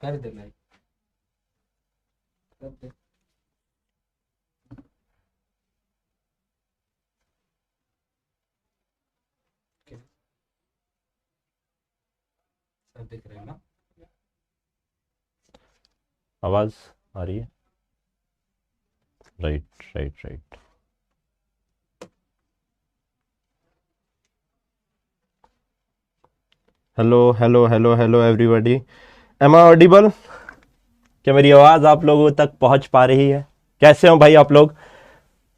कर they like कर दे। सब दिख रहे हैं ना? आवाज आ रही है? Right right right. Hello hello hello hello everybody, am I audible? क्या मेरी आवाज आप लोगों तक पहुंच पा रही है? कैसे हो भाई आप लोग?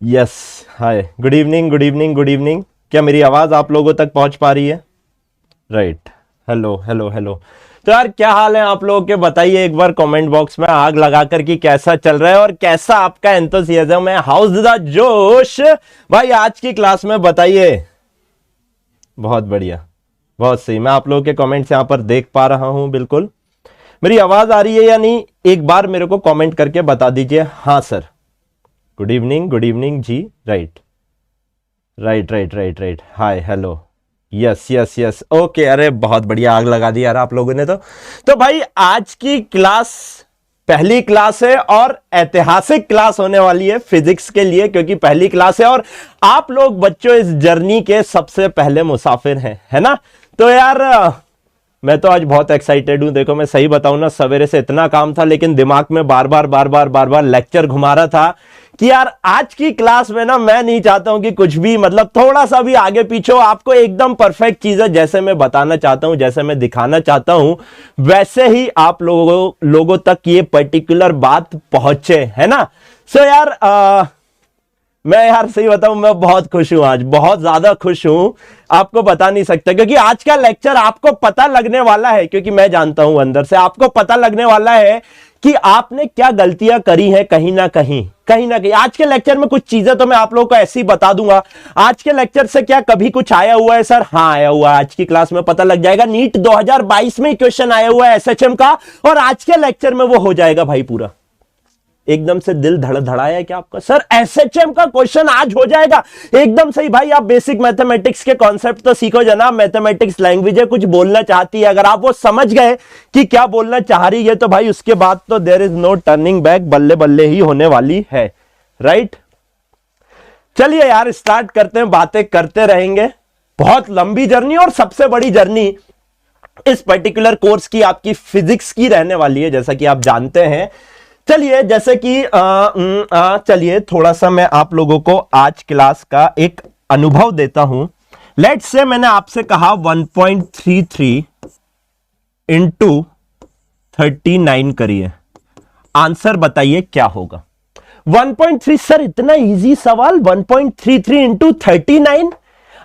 Yes, hi, good evening good evening good evening. क्या मेरी आवाज आप लोगों तक पहुंच पा रही है? Right, hello hello hello. तो यार क्या हाल है आप लोगों के, बताइए एक बार कमेंट बॉक्स में आग लगाकर कि कैसा चल रहा है और कैसा आपका एंथुसियाज्म है, हाउस द जोश भाई आज की क्लास में, बताइए। बहुत बढ़िया, बहुत सही। मैं आप लोगों के कमेंट्स यहां पर देख पा रहा हूं। बिल्कुल, मेरी आवाज आ रही है या नहीं, एक बार मेरे को कमेंट करके बता दीजिए। हाँ sir, good evening ji. Right right right right right, hi hello, yes yes yes, okay. अरे बहुत बढ़िया, आग लगा दी यार आप लोगों ने। तो भाई आज की क्लास पहली क्लास है और ऐतिहासिक क्लास होने वाली है फिजिक्स के लिए, क्योंकि पहली क्लास है और आप लोग बच्चों इस जर्नी के सबसे पहले मुसाफिर हैं, है ना? तो यार मैं तो आज बहुत एक्साइटेड हूं। देखो मैं सही बताऊं ना, सवेरे से इतना काम था लेकिन दिमाग में बार बार लेक्चर घुमा रहा था कि यार आज की क्लास में ना मैं नहीं चाहता हूं कि कुछ भी मतलब थोड़ा सा भी आगे पीछे हो। आपको एकदम परफेक्ट चीजें जैसे मैं बताना चाहता हूं, जैसे मैं दिखाना चाहता हूं, वैसे ही आप लोगों तक ये पर्टिकुलर बात पहुंचे, है ना? सो यार मैं यार सही बताऊं, मैं बहुत खुश हूं, आज बहुत ज्यादा खुश हूं, आपको बता नहीं सकता। क्योंकि आज का लेक्चर आपको पता लगने वाला है, क्योंकि मैं जानता हूं अंदर से आपको पता लगने वाला है कि आपने क्या गलतियां करी हैं कहीं ना कहीं। आज के लेक्चर में कुछ चीजें तो मैं आप लोगों को ऐसे ही बता दूंगा। आज के लेक्चर से क्या कभी कुछ आया हुआ है सर? हाँ आया हुआ है, आज की क्लास में पता लग जाएगा। नीट 2022 में क्वेश्चन आया हुआ है एसएचएम का, और आज के लेक्चर में वो हो जाएगा भाई पूरा। एकदम से दिल धड़ाया क्या आपका? सर एसएचएम का क्वेश्चन आज हो जाएगा? एकदम सही भाई। आप बेसिक मैथमेटिक्स के कॉन्सेप्ट तो सीखो जनाब, मैथमेटिक्स लैंग्वेज है, कुछ बोलना चाहती है, अगर आप वो समझ गए कि क्या बोलना चाह रही है तो भाई उसके बाद तो there is no turning back, बल्ले बल्ले ही होने वाली है। राइट, चलिए यार स्टार्ट करते हैं, बातें करते रहेंगे। बहुत लंबी जर्नी और सबसे बड़ी जर्नी इस पर्टिकुलर कोर्स की आपकी फिजिक्स की रहने वाली है, जैसा कि आप जानते हैं। चलिए जैसे कि चलिए थोड़ा सा मैं आप लोगों को आज क्लास का एक अनुभव देता हूं। लेट्स से मैंने आपसे कहा 1.33 इंटू 39 करिए, आंसर बताइए क्या होगा। 1.3 सर इतना इजी सवाल, 1.33 इंटू 39?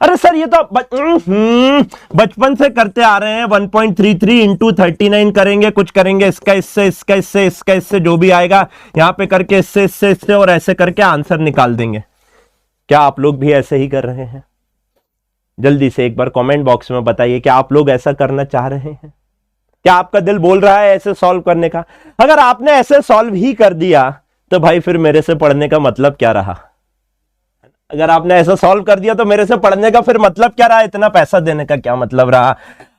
अरे सर ये तो बचपन से करते आ रहे हैं। 1.33 इंटू 39 करेंगे, कुछ करेंगे इसका इससे, इसका इससे, इसका इससे, जो भी आएगा यहां पे करके इससे इससे इससे और ऐसे करके आंसर निकाल देंगे। क्या आप लोग भी ऐसे ही कर रहे हैं? जल्दी से एक बार कमेंट बॉक्स में बताइए, क्या आप लोग ऐसा करना चाह रहे हैं? क्या आपका दिल बोल रहा है ऐसे सॉल्व करने का? अगर आपने ऐसे सॉल्व ही कर दिया तो भाई फिर मेरे से पढ़ने का मतलब क्या रहा? अगर आपने ऐसा सॉल्व कर दिया तो मेरे से पढ़ने का फिर मतलब क्या रहा? इतना पैसा देने का क्या मतलब रहा?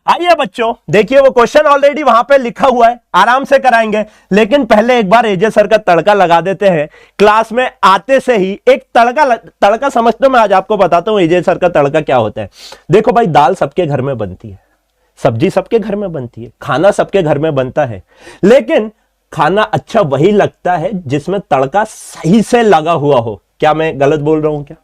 आइए बच्चों देखिए, वो क्वेश्चन ऑलरेडी वहां पे लिखा हुआ है, आराम से कराएंगे। लेकिन पहले एक बार एजे सर का तड़का लगा देते हैं। क्लास में आते से ही एक तड़का समझते हो, मैं आज आपको बताता हूं एजे सर का तड़का क्या होता है। देखो भाई, दाल सबके घर में बनती है, सब्जी सबके घर में बनती है, खाना सबके घर में बनता है, लेकिन खाना अच्छा वही लगता है जिसमें तड़का सही से लगा हुआ हो। क्या मैं गलत बोल रहा हूं क्या?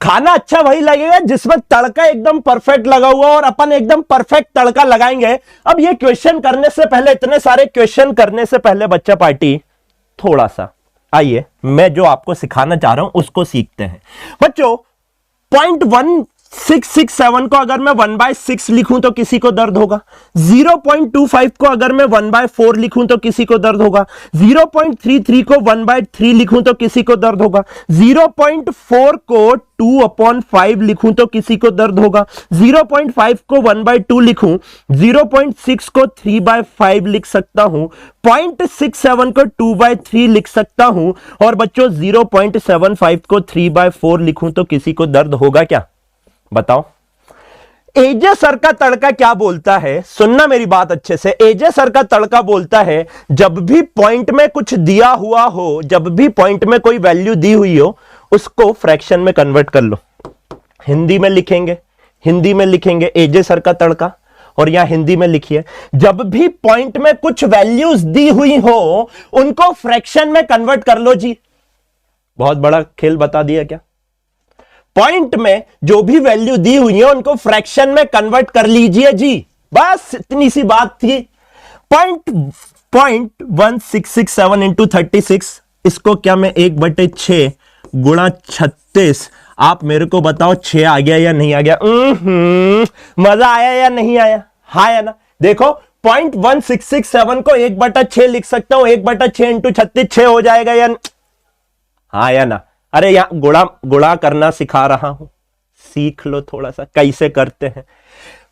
खाना अच्छा वही लगेगा जिसमें तड़का एकदम परफेक्ट लगा हुआ, और अपन एकदम परफेक्ट तड़का लगाएंगे। अब ये क्वेश्चन करने से पहले, इतने सारे क्वेश्चन करने से पहले बच्चा पार्टी, थोड़ा सा आइए मैं जो आपको सिखाना चाह रहा हूं उसको सीखते हैं। बच्चों 0.1667 को अगर मैं 1/6 लिखूं तो किसी को दर्द होगा। 0.25 को अगर मैं 1/4 लिखूं तो किसी को दर्द होगा। 0.33 को 1/3 लिखूं तो किसी को दर्द होगा। 0.4 को 2/5 लिखूं तो किसी को दर्द होगा। 0.5 को 1/2 लिखूं, 0.6 को 3/5 लिख सकता हूं, 0.67 को 2/3 लिख सकता हूं, और बच्चों 0.75 को 3/4 लिखूं तो किसी को दर्द होगा क्या? बताओ। एजे सर का तड़का क्या बोलता है, सुनना मेरी बात अच्छे से। एजे सर का तड़का बोलता है जब भी पॉइंट में कुछ दिया हुआ हो, जब भी पॉइंट में कोई वैल्यू दी हुई हो, उसको फ्रैक्शन में कन्वर्ट कर लो। हिंदी में लिखेंगे, हिंदी में लिखेंगे एजे सर का तड़का, और यहां हिंदी में लिखिए, जब भी पॉइंट में कुछ वैल्यूज दी हुई हो उनको फ्रैक्शन में कन्वर्ट कर लो जी। बहुत बड़ा खेल बता दिया क्या? पॉइंट में जो भी वैल्यू दी हुई है उनको फ्रैक्शन में कन्वर्ट कर लीजिए जी, बस इतनी सी बात थी। पॉइंट 1667 इंटू 36, इसको क्या मैं 1/6 गुणा 36, आप मेरे को बताओ 6 आ गया या नहीं आ गया? मजा आया या नहीं आया? हाँ या ना? देखो पॉइंट 1667 को 1/6 लिख सकता हूं, 1/6 इंटू 36 6 हो जाएगा या? हाँ या ना? अरे यहां गुणा करना सिखा रहा हूं, सीख लो थोड़ा सा कैसे करते हैं।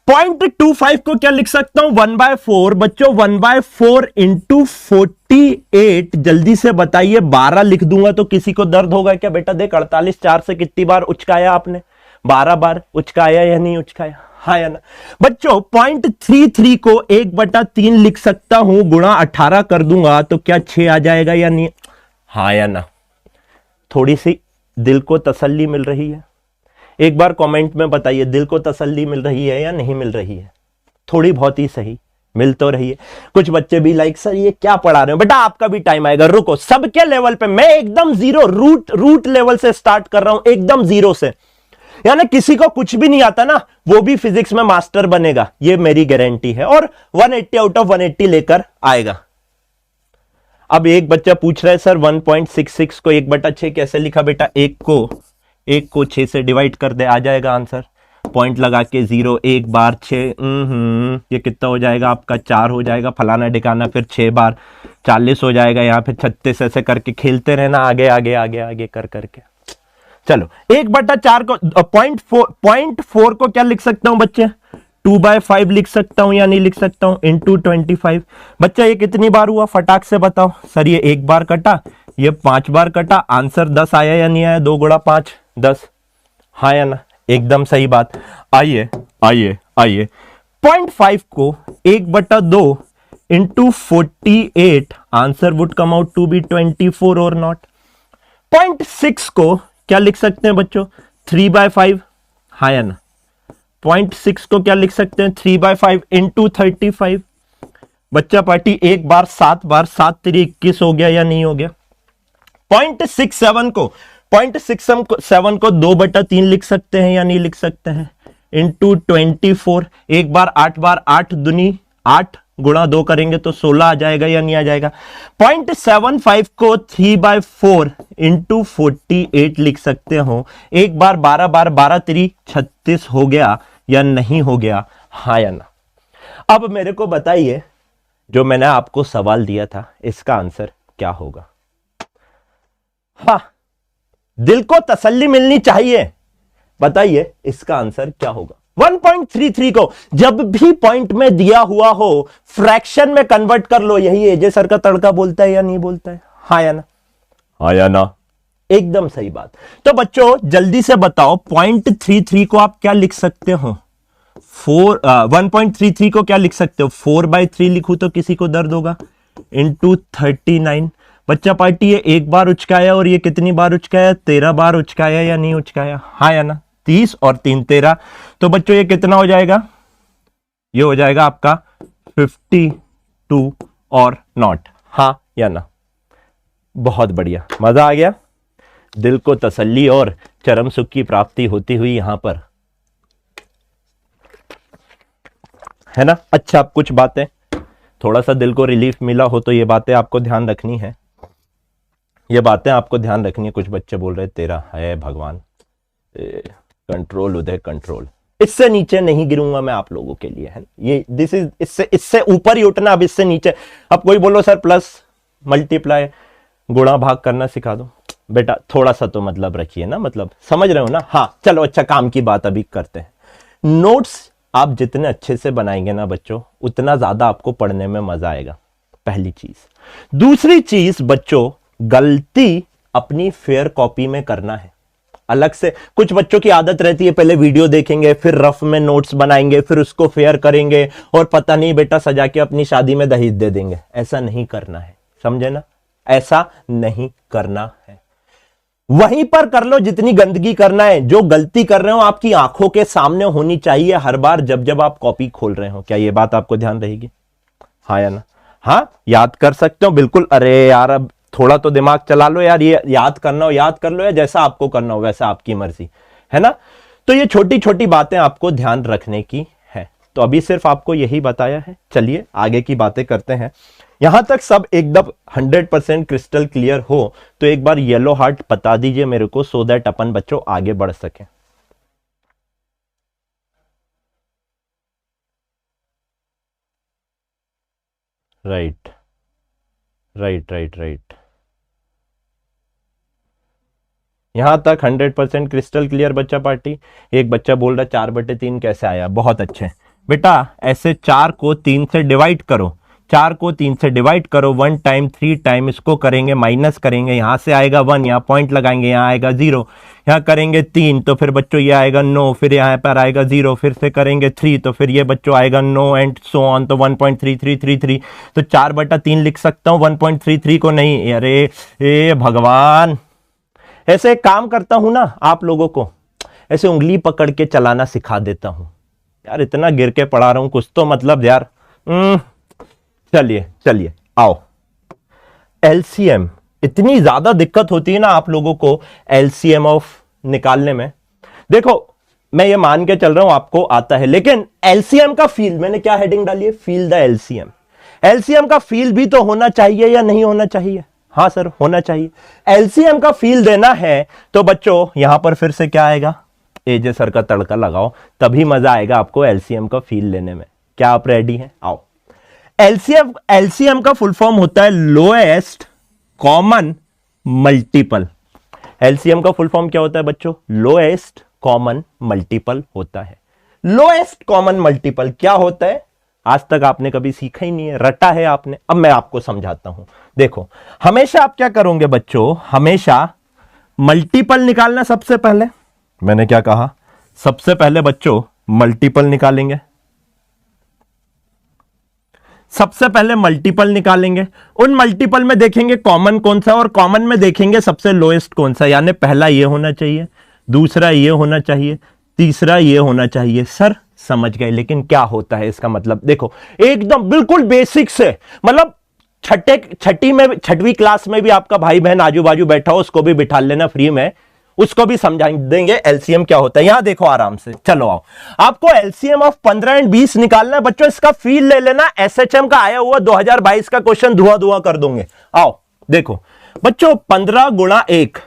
0.25 को क्या लिख सकता हूं? 1/4 बच्चों, 1/4 इंटू 48, जल्दी से बताइए। 12 लिख दूंगा तो किसी को दर्द होगा क्या बेटा? देख 48 4 से कितनी बार उचकाया आपने? 12 बार उचकाया या नहीं उचकाया? हाँ या ना? बच्चों 0.33 को 1/3 लिख सकता हूं, गुणा 18 कर दूंगा तो क्या 6 आ जाएगा या नहीं? हाँ या ना? थोड़ी सी दिल को तसल्ली मिल रही है? एक बार कमेंट में बताइए, दिल को तसल्ली मिल रही है या नहीं मिल रही है? थोड़ी बहुत ही सही मिल तो रही है। कुछ बच्चे भी लाइक सर ये क्या पढ़ा रहे हो? बेटा आपका भी टाइम आएगा, रुको। सबके लेवल पे मैं एकदम जीरो रूट लेवल से स्टार्ट कर रहा हूं, एकदम जीरो से। यानी किसी को कुछ भी नहीं आता ना, वो भी फिजिक्स में मास्टर बनेगा, ये मेरी गारंटी है, और 180 आउट ऑफ 180 लेकर आएगा। अब एक बच्चा पूछ रहा है सर 1.66 को 1/6 कैसे लिखा? बेटा एक को 6 से डिवाइड कर दे, आ जाएगा आंसर। पॉइंट लगा के 0 1 बार 6, ये कितना हो जाएगा आपका? 4 हो जाएगा, फलाना डिकाना, फिर 6 बार 40 हो जाएगा, यहाँ फिर 36, ऐसे करके खेलते रहना आगे आगे आगे आगे कर करके। चलो 1/4 को 0.4 को क्या लिख सकता हूं बच्चे? 2/5 लिख सकता हूं या नहीं लिख सकता हूं? इंटू 25। बच्चा ये कितनी बार हुआ फटाक से बताओ। सर ये 1 बार कटा, ये 5 बार कटा, आंसर 10 आया या नहीं आया? 2 गुणा 5 10, हाँ या ना? एकदम सही बात। आइए आइए आइए, 0.5 को 1/2 into 48, answer would come out to be 24 और नॉट। 0.6 को क्या लिख सकते हैं बच्चों? 3/5, हाँ या ना? 0.6 को क्या लिख सकते हैं? 3/5 इंटू 35। बच्चा पार्टी 1 बार 7 बार 7 3 21 हो गया या नहीं हो गया? 0.67 को 2/3 लिख सकते हैं या नहीं लिख सकते हैं? इंटू 24, 1 बार 8 बार 8 दूनी 8, गुणा 2 करेंगे तो 16 आ जाएगा या नहीं आ जाएगा? 0.75 को 3/4 इंटू 48 लिख सकते हो। 1 बार 12 बार 12 3 36 हो गया या नहीं हो गया? हाँ या ना? अब मेरे को बताइए, जो मैंने आपको सवाल दिया था इसका आंसर क्या होगा? हाँ, दिल को तसल्ली मिलनी चाहिए, बताइए इसका आंसर क्या होगा? 1.33 को जब भी पॉइंट में दिया हुआ हो फ्रैक्शन में कन्वर्ट कर लो, यही एजे सर का तड़का बोलता है या नहीं बोलता है? हाँ या ना? हाँ या ना? एकदम सही बात। तो बच्चों जल्दी से बताओ 0.33 को आप क्या लिख सकते हो? 1.33 को क्या लिख सकते हो? 4/3 लिखूं तो किसी को दर्द होगा? इंटू 39। बच्चा पार्टी ये 1 बार उचकाया और ये कितनी बार उचकाया? 13 बार उचकाया या नहीं उचकाया? हाँ या ना? 30 और 3 13। तो बच्चों ये कितना हो जाएगा? ये हो जाएगा आपका 52 और नॉट, हाँ या ना? बहुत बढ़िया, मजा आ गया। दिल को तसल्ली और चरम सुख की प्राप्ति होती हुई यहां पर, है ना? अच्छा, अब कुछ बातें थोड़ा सा दिल को रिलीफ मिला हो तो ये बातें आपको ध्यान रखनी है, ये बातें आपको ध्यान रखनी है। कुछ बच्चे बोल रहे तेरा है भगवान, कंट्रोल उदय कंट्रोल। इससे नीचे नहीं गिरूंगा मैं आप लोगों के लिए, है ये दिस इज, इससे ऊपर ही उठना, अब इससे नीचे। अब कोई बोलो सर प्लस मल्टीप्लाई गुणा भाग करना सिखा दो, बेटा थोड़ा सा तो मतलब रखिए ना, मतलब समझ रहे हो ना? हाँ चलो, अच्छा काम की बात अभी करते हैं। नोट्स आप जितने अच्छे से बनाएंगे ना बच्चों, उतना ज्यादा आपको पढ़ने में मजा आएगा, पहली चीज। दूसरी चीज बच्चों, गलती अपनी फेयर कॉपी में करना है। अलग से। कुछ बच्चों की आदत रहती है पहले वीडियो देखेंगे, फिर रफ में नोट्स बनाएंगे, फिर उसको फेयर करेंगे और पता नहीं बेटा सजा के अपनी शादी में दहेज दे देंगे। ऐसा नहीं करना है, समझे ना, ऐसा नहीं करना है। वहीं पर कर लो जितनी गंदगी करना है। जो गलती कर रहे हो आपकी आंखों के सामने होनी चाहिए हर बार जब जब आप कॉपी खोल रहे हो। क्या ये बात आपको ध्यान रहेगी? हाँ या ना? हाँ, याद कर सकते हो बिल्कुल। अरे यार अब थोड़ा तो दिमाग चला लो यार, ये याद करना हो याद कर लो, या जैसा आपको करना हो वैसा आपकी मर्जी है ना। तो ये छोटी छोटी बातें आपको ध्यान रखने की है। तो अभी सिर्फ आपको यही बताया है। चलिए आगे की बातें करते हैं। यहां तक सब एकदम 100% क्रिस्टल क्लियर हो तो एक बार येलो हार्ट बता दीजिए मेरे को, सो दैट अपन बच्चों आगे बढ़ सके। Right right right right. यहां तक 100% क्रिस्टल क्लियर बच्चा पार्टी। एक बच्चा बोल रहा 4/3 कैसे आया? बहुत अच्छे बेटा, ऐसे 4 को 3 से डिवाइड करो, 4 को 3 से डिवाइड करो, 1 टाइम 3 टाइम इसको करेंगे, माइनस करेंगे, यहां से आएगा 1, यहां पॉइंट लगाएंगे, यहां आएगा 0, यहां करेंगे 3 तो फिर बच्चों ये आएगा 9, फिर यहां पर आएगा 0, फिर से करेंगे 3 तो फिर ये बच्चों आएगा 9 एंड सो ऑन, तो 1.3333। तो 4/3 लिख सकता हूं, 1.33 को नहीं। अरे ए भगवान, ऐसे एक काम करता हूं ना, आप लोगों को ऐसे उंगली पकड़ के चलाना सिखा देता हूं यार। इतना गिर के पढ़ा रहा हूं, कुछ तो मतलब यार। चलिए चलिए आओ। एलसीएम, इतनी ज्यादा दिक्कत होती है ना आप लोगों को एलसीएम ऑफ निकालने में। देखो मैं ये मान के चल रहा हूं आपको आता है, लेकिन एलसीएम का फील, मैंने क्या हेडिंग डाली है? Feel the LCM. एलसीएम का फील भी तो होना चाहिए या नहीं होना चाहिए? हाँ सर होना चाहिए। एलसीएम का फील देना है तो बच्चों यहां पर फिर से क्या आएगा? एजे सर का तड़का लगाओ, तभी मजा आएगा आपको एलसीएम का फील लेने में। क्या आप रेडी हैं? आओ। एलसीएम का फुल फॉर्म होता है लोएस्ट कॉमन मल्टीपल। एलसीएम का फुल फॉर्म क्या होता है बच्चों? लोएस्ट कॉमन मल्टीपल होता है। लोएस्ट कॉमन मल्टीपल क्या होता है? आज तक आपने कभी सीखा ही नहीं है, रटा है आपने। अब मैं आपको समझाता हूं। देखो हमेशा आप क्या करोगे बच्चों, हमेशा मल्टीपल निकालना। सबसे पहले मैंने क्या कहा? सबसे पहले बच्चों मल्टीपल निकालेंगे। सबसे पहले मल्टीपल निकालेंगे, उन मल्टीपल में देखेंगे कॉमन कौन सा, और कॉमन में देखेंगे सबसे लोएस्ट कौन सा। यानी पहला ये होना चाहिए, दूसरा ये होना चाहिए, तीसरा ये होना चाहिए। सर समझ गए, लेकिन क्या होता है इसका मतलब? देखो एकदम बिल्कुल बेसिक से, मतलब छठवीं क्लास में भी आपका भाई बहन आजू बाजू बैठा हो, उसको भी बिठा लेना फ्री में, उसको भी समझा देंगे एलसीएम क्या होता है। यहां देखो आराम से, चलो आओ। आपको एलसीएम ऑफ 15 एंड 20 निकालना है बच्चों। इसका फील ले लेना, एसएचएम का आया हुआ 2022 का क्वेश्चन धुआं धुआं कर दूंगे। आओ देखो बच्चों, 15 गुणा 1,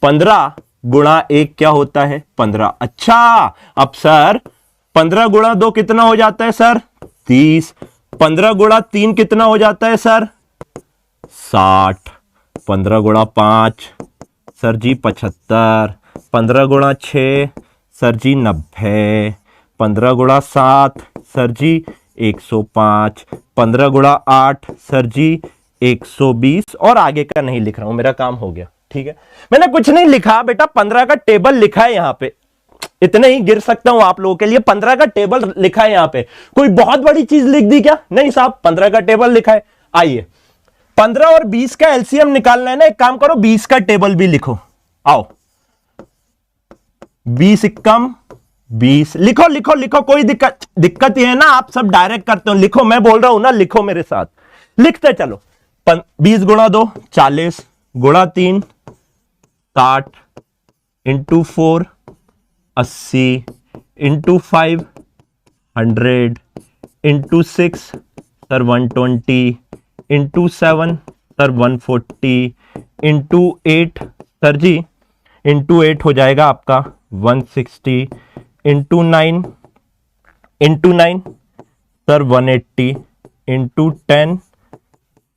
15 गुणा 1 क्या होता है? 15। अच्छा अब सर 15 गुणा 2 कितना हो जाता है सर? 30। 15 गुणा 3 कितना हो जाता है सर? 60। 15 गुणा 5 सर जी 75। 15 गुणा 6 सर जी 90। 15 गुणा 7 सर जी 105। 15 गुणा 8 सर जी 120। और आगे का नहीं लिख रहा हूं, मेरा काम हो गया। ठीक है, मैंने कुछ नहीं लिखा बेटा, 15 का टेबल लिखा है यहां पे। इतने ही गिर सकता हूं आप लोगों के लिए। 15 का टेबल लिखा है यहां पे। कोई बहुत बड़ी चीज लिख दी क्या? नहीं साहब, 15 का टेबल लिखा है। आइए 15 और 20 का एलसीएम निकालना है ना, एक काम करो 20 का टेबल भी लिखो। आओ 20 एकम 20, लिखो लिखो लिखो, कोई दिक्कत ये है ना, आप सब डायरेक्ट करते हो। लिखो, मैं बोल रहा हूं ना, लिखो मेरे साथ, लिखते चलो। 20 गुणा 2 40, गुणा 3 60, into 4 80, into 5 100, into 6 sir 120, into 7 sir 140, into 8 sir ji, into 8 हो जाएगा आपका 160, इंटू 9 सर 180, इंटू 10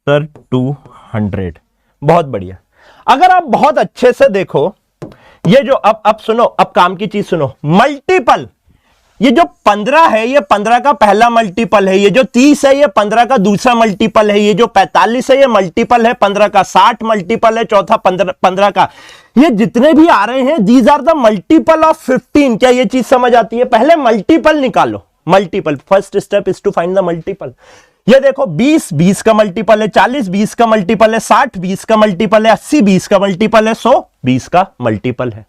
सर 200। बहुत बढ़िया। अगर आप बहुत अच्छे से देखो, ये जो अब सुनो, अब काम की चीज सुनो। मल्टीपल ये जो 15 है ये 15 का पहला मल्टीपल है, ये जो 30 है ये 15 का दूसरा मल्टीपल है, ये जो 45 है ये मल्टीपल है 15 का, 60 मल्टीपल है चौथा 15 का। ये जितने भी आ रहे हैं these are the multiple of 15। क्या ये चीज समझ आती है? पहले मल्टीपल निकालो, multiple, first step is to find the multiple. ये देखो 20 20 का मल्टीपल है, 40 20 का मल्टीपल है, 60 20 का मल्टीपल है, 80 20 का मल्टीपल है, 100 20 का मल्टीपल है।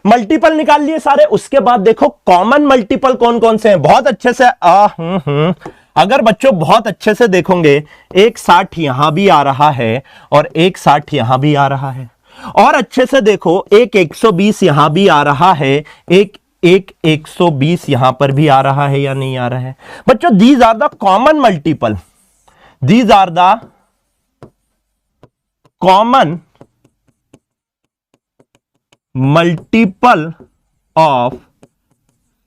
मल्टीपल निकाल लिए सारे। उसके बाद देखो कॉमन मल्टीपल कौन कौन से हैं, बहुत अच्छे से अगर बच्चों बहुत अच्छे से देखोगे, एक 60 यहां भी आ रहा है और एक 60 यहां भी आ रहा है, और अच्छे से देखो एक 120 यहां भी आ रहा है, एक 120 यहां पर भी आ रहा है या नहीं आ रहा है बच्चों? These are the common multiple, these are the common multiple of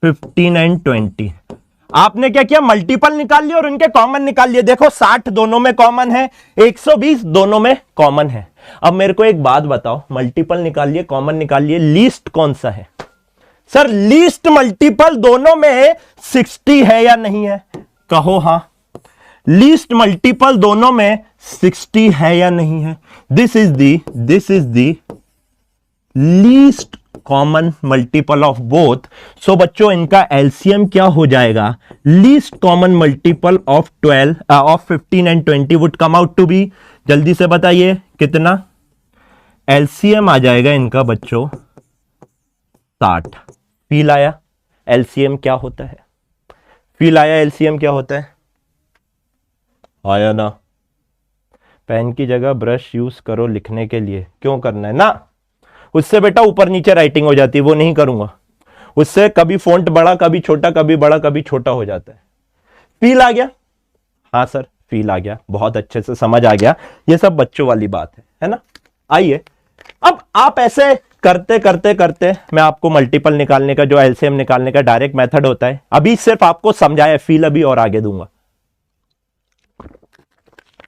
15 and 20। आपने क्या किया? मल्टीपल निकाल लिया और उनके कॉमन निकाल लिए। देखो 60 दोनों में कॉमन है, 120 दोनों में कॉमन है। अब मेरे को एक बात बताओ, मल्टीपल निकाल लिए, कॉमन निकाल लिए, लीस्ट कौन सा है? सर लीस्ट मल्टीपल दोनों में 60 है या नहीं है? कहो हां। लीस्ट मल्टीपल दोनों में 60 है या नहीं है? This is the least common multiple of both. So बच्चों इनका एलसीएम क्या हो जाएगा? Least common multiple of 15 and 20 would come out to be, जल्दी से बताइए कितना? एलसीएम आ जाएगा इनका बच्चों 60। फील आया एलसीएम क्या होता है? फील आया एलसीएम क्या होता है? आया ना? पेन की जगह ब्रश यूज करो लिखने के लिए। क्यों करना है ना? उससे बेटा ऊपर नीचे राइटिंग हो जाती है, वो नहीं करूंगा। उससे कभी फोंट बड़ा कभी छोटा, कभी बड़ा कभी छोटा हो जाता है। फील आ गया? हाँ सर फील आ गया, बहुत अच्छे से समझ आ गया। ये सब बच्चों वाली बात है ना? आइए अब आप ऐसे करते करते करते मैं आपको मल्टीपल निकालने का, जो एलसीएम निकालने का डायरेक्ट मेथड होता है, अभी सिर्फ आपको समझाया। फील अभी और आगे दूंगा,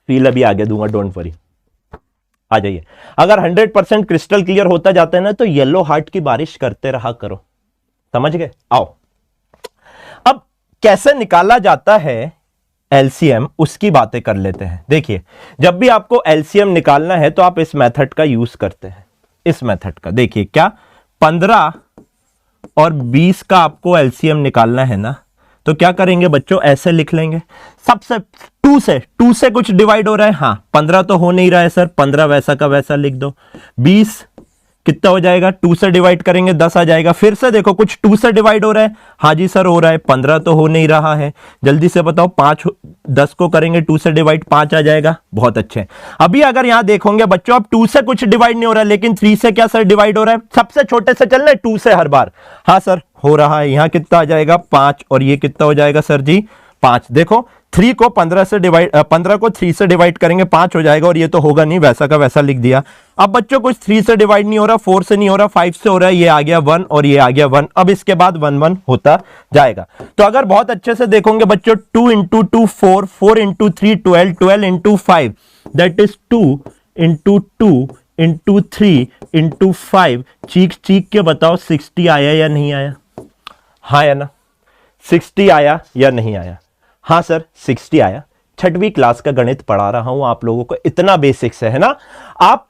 फील अभी आगे दूंगा, डोंट वरी। आ जाइए। अगर 100% क्रिस्टल क्लियर होता जाता है ना तो येलो हार्ट की बारिश करते रहा करो। समझ गए? आओ अब कैसे निकाला जाता है एलसीएम उसकी बातें कर लेते हैं। देखिए जब भी आपको एलसीएम निकालना है तो आप इस मेथड का यूज करते हैं, इस मेथड का। देखिए क्या 15 और 20 का आपको एलसीएम निकालना है ना, तो क्या करेंगे बच्चों? ऐसे लिख लेंगे। सबसे 2 से कुछ डिवाइड हो रहा है, हाँ 15 तो हो नहीं रहा है सर, 15 वैसा का वैसा लिख दो। 20 कितना हो जाएगा? 2 से डिवाइड करेंगे 10 आ जाएगा। फिर से देखो कुछ 2 से डिवाइड हो रहा है, हाँ जी सर हो रहा है, 15 तो हो नहीं रहा है। जल्दी से बताओ 10 को करेंगे 2 से डिवाइड, 5 आ जाएगा। बहुत अच्छे। अभी अगर यहां देखोगे बच्चों, अब 2 से कुछ डिवाइड नहीं हो रहा है, लेकिन 3 से क्या सर डिवाइड हो रहा है? सबसे छोटे से चलना है 2 से हर बार। हाँ सर हो रहा है। यहां कितना आ जाएगा? 5। और ये कितना हो जाएगा सर जी? 5। देखो 3 को 15 से डिवाइड, 15 को 3 से डिवाइड करेंगे 5 हो जाएगा, और ये तो होगा नहीं, वैसा का वैसा लिख दिया। अब बच्चों कुछ 3 से डिवाइड नहीं हो रहा, 4 से नहीं हो रहा, 5 से हो रहा है, ये आ गया 1 और ये आ गया 1। अब इसके बाद 1 1 होता जाएगा। तो अगर बहुत अच्छे से देखोगे बच्चों, 2 into 2 4, 4 into 3 12, 12 into 5 that is 2 into 2 into 3 into 5। चीख के बताओ 60 आया या नहीं आया? हाँ या ना? 60 आया या नहीं आया? हाँ सर 60 आया। 6वीं क्लास का गणित पढ़ा रहा हूं आप लोगों को, इतना बेसिक्स है ना? आप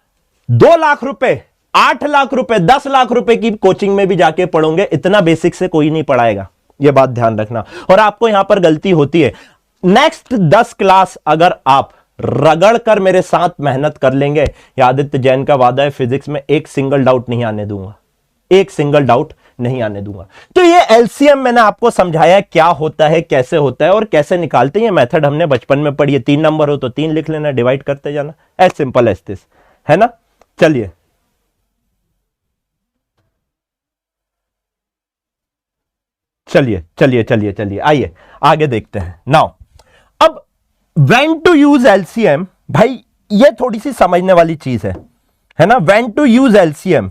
2 लाख रुपए, 8 लाख रुपए, 10 लाख रुपए की कोचिंग में भी जाके पढ़ोगे, इतना बेसिक से कोई नहीं पढ़ाएगा, यह बात ध्यान रखना। और आपको यहां पर गलती होती है। नेक्स्ट 10 क्लास अगर आप रगड़ कर मेरे साथ मेहनत कर लेंगे, आदित्य जैन का वादा है फिजिक्स में एक सिंगल डाउट नहीं आने दूंगा, एक सिंगल डाउट नहीं आने दूंगा। तो ये एलसीएम मैंने आपको समझाया क्या होता है, कैसे होता है और कैसे निकालते हैं। ये मेथड हमने बचपन में पढ़ी है। 3 नंबर हो तो 3 लिख लेना, डिवाइड करते जाना, एज सिंपल एज दिस, है ना? चलिए चलिए चलिए चलिए चलिए आइए आगे देखते हैं। नाउ अब व्हेन टू यूज एलसीएम, भाई ये थोड़ी सी समझने वाली चीज है ना? व्हेन टू यूज एलसीएम,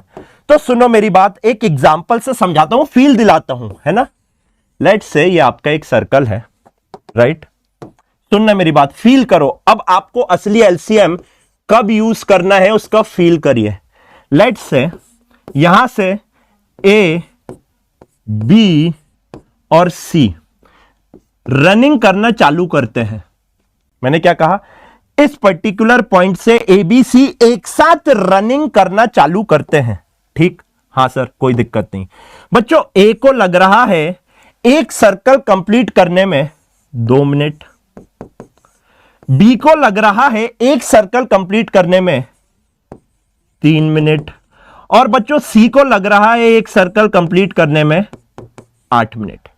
तो सुनो मेरी बात, एक एग्जांपल से समझाता हूं, फील दिलाता हूं, है ना? लेट्स से ये आपका एक सर्कल है, राइट? सुनना मेरी बात, फील करो। अब आपको असली एलसीएम कब यूज करना है उसका फील करिए। लेट्स से यहां से ए बी और सी रनिंग करना चालू करते हैं। मैंने क्या कहा, इस पर्टिकुलर पॉइंट से ए बी सी एक साथ रनिंग करना चालू करते हैं। ठीक, हां सर कोई दिक्कत नहीं। बच्चों ए को लग रहा है एक सर्कल कंप्लीट करने में 2 मिनट, बी को लग रहा है एक सर्कल कंप्लीट करने में 3 मिनट, और बच्चों सी को लग रहा है एक सर्कल कंप्लीट करने में 8 मिनट।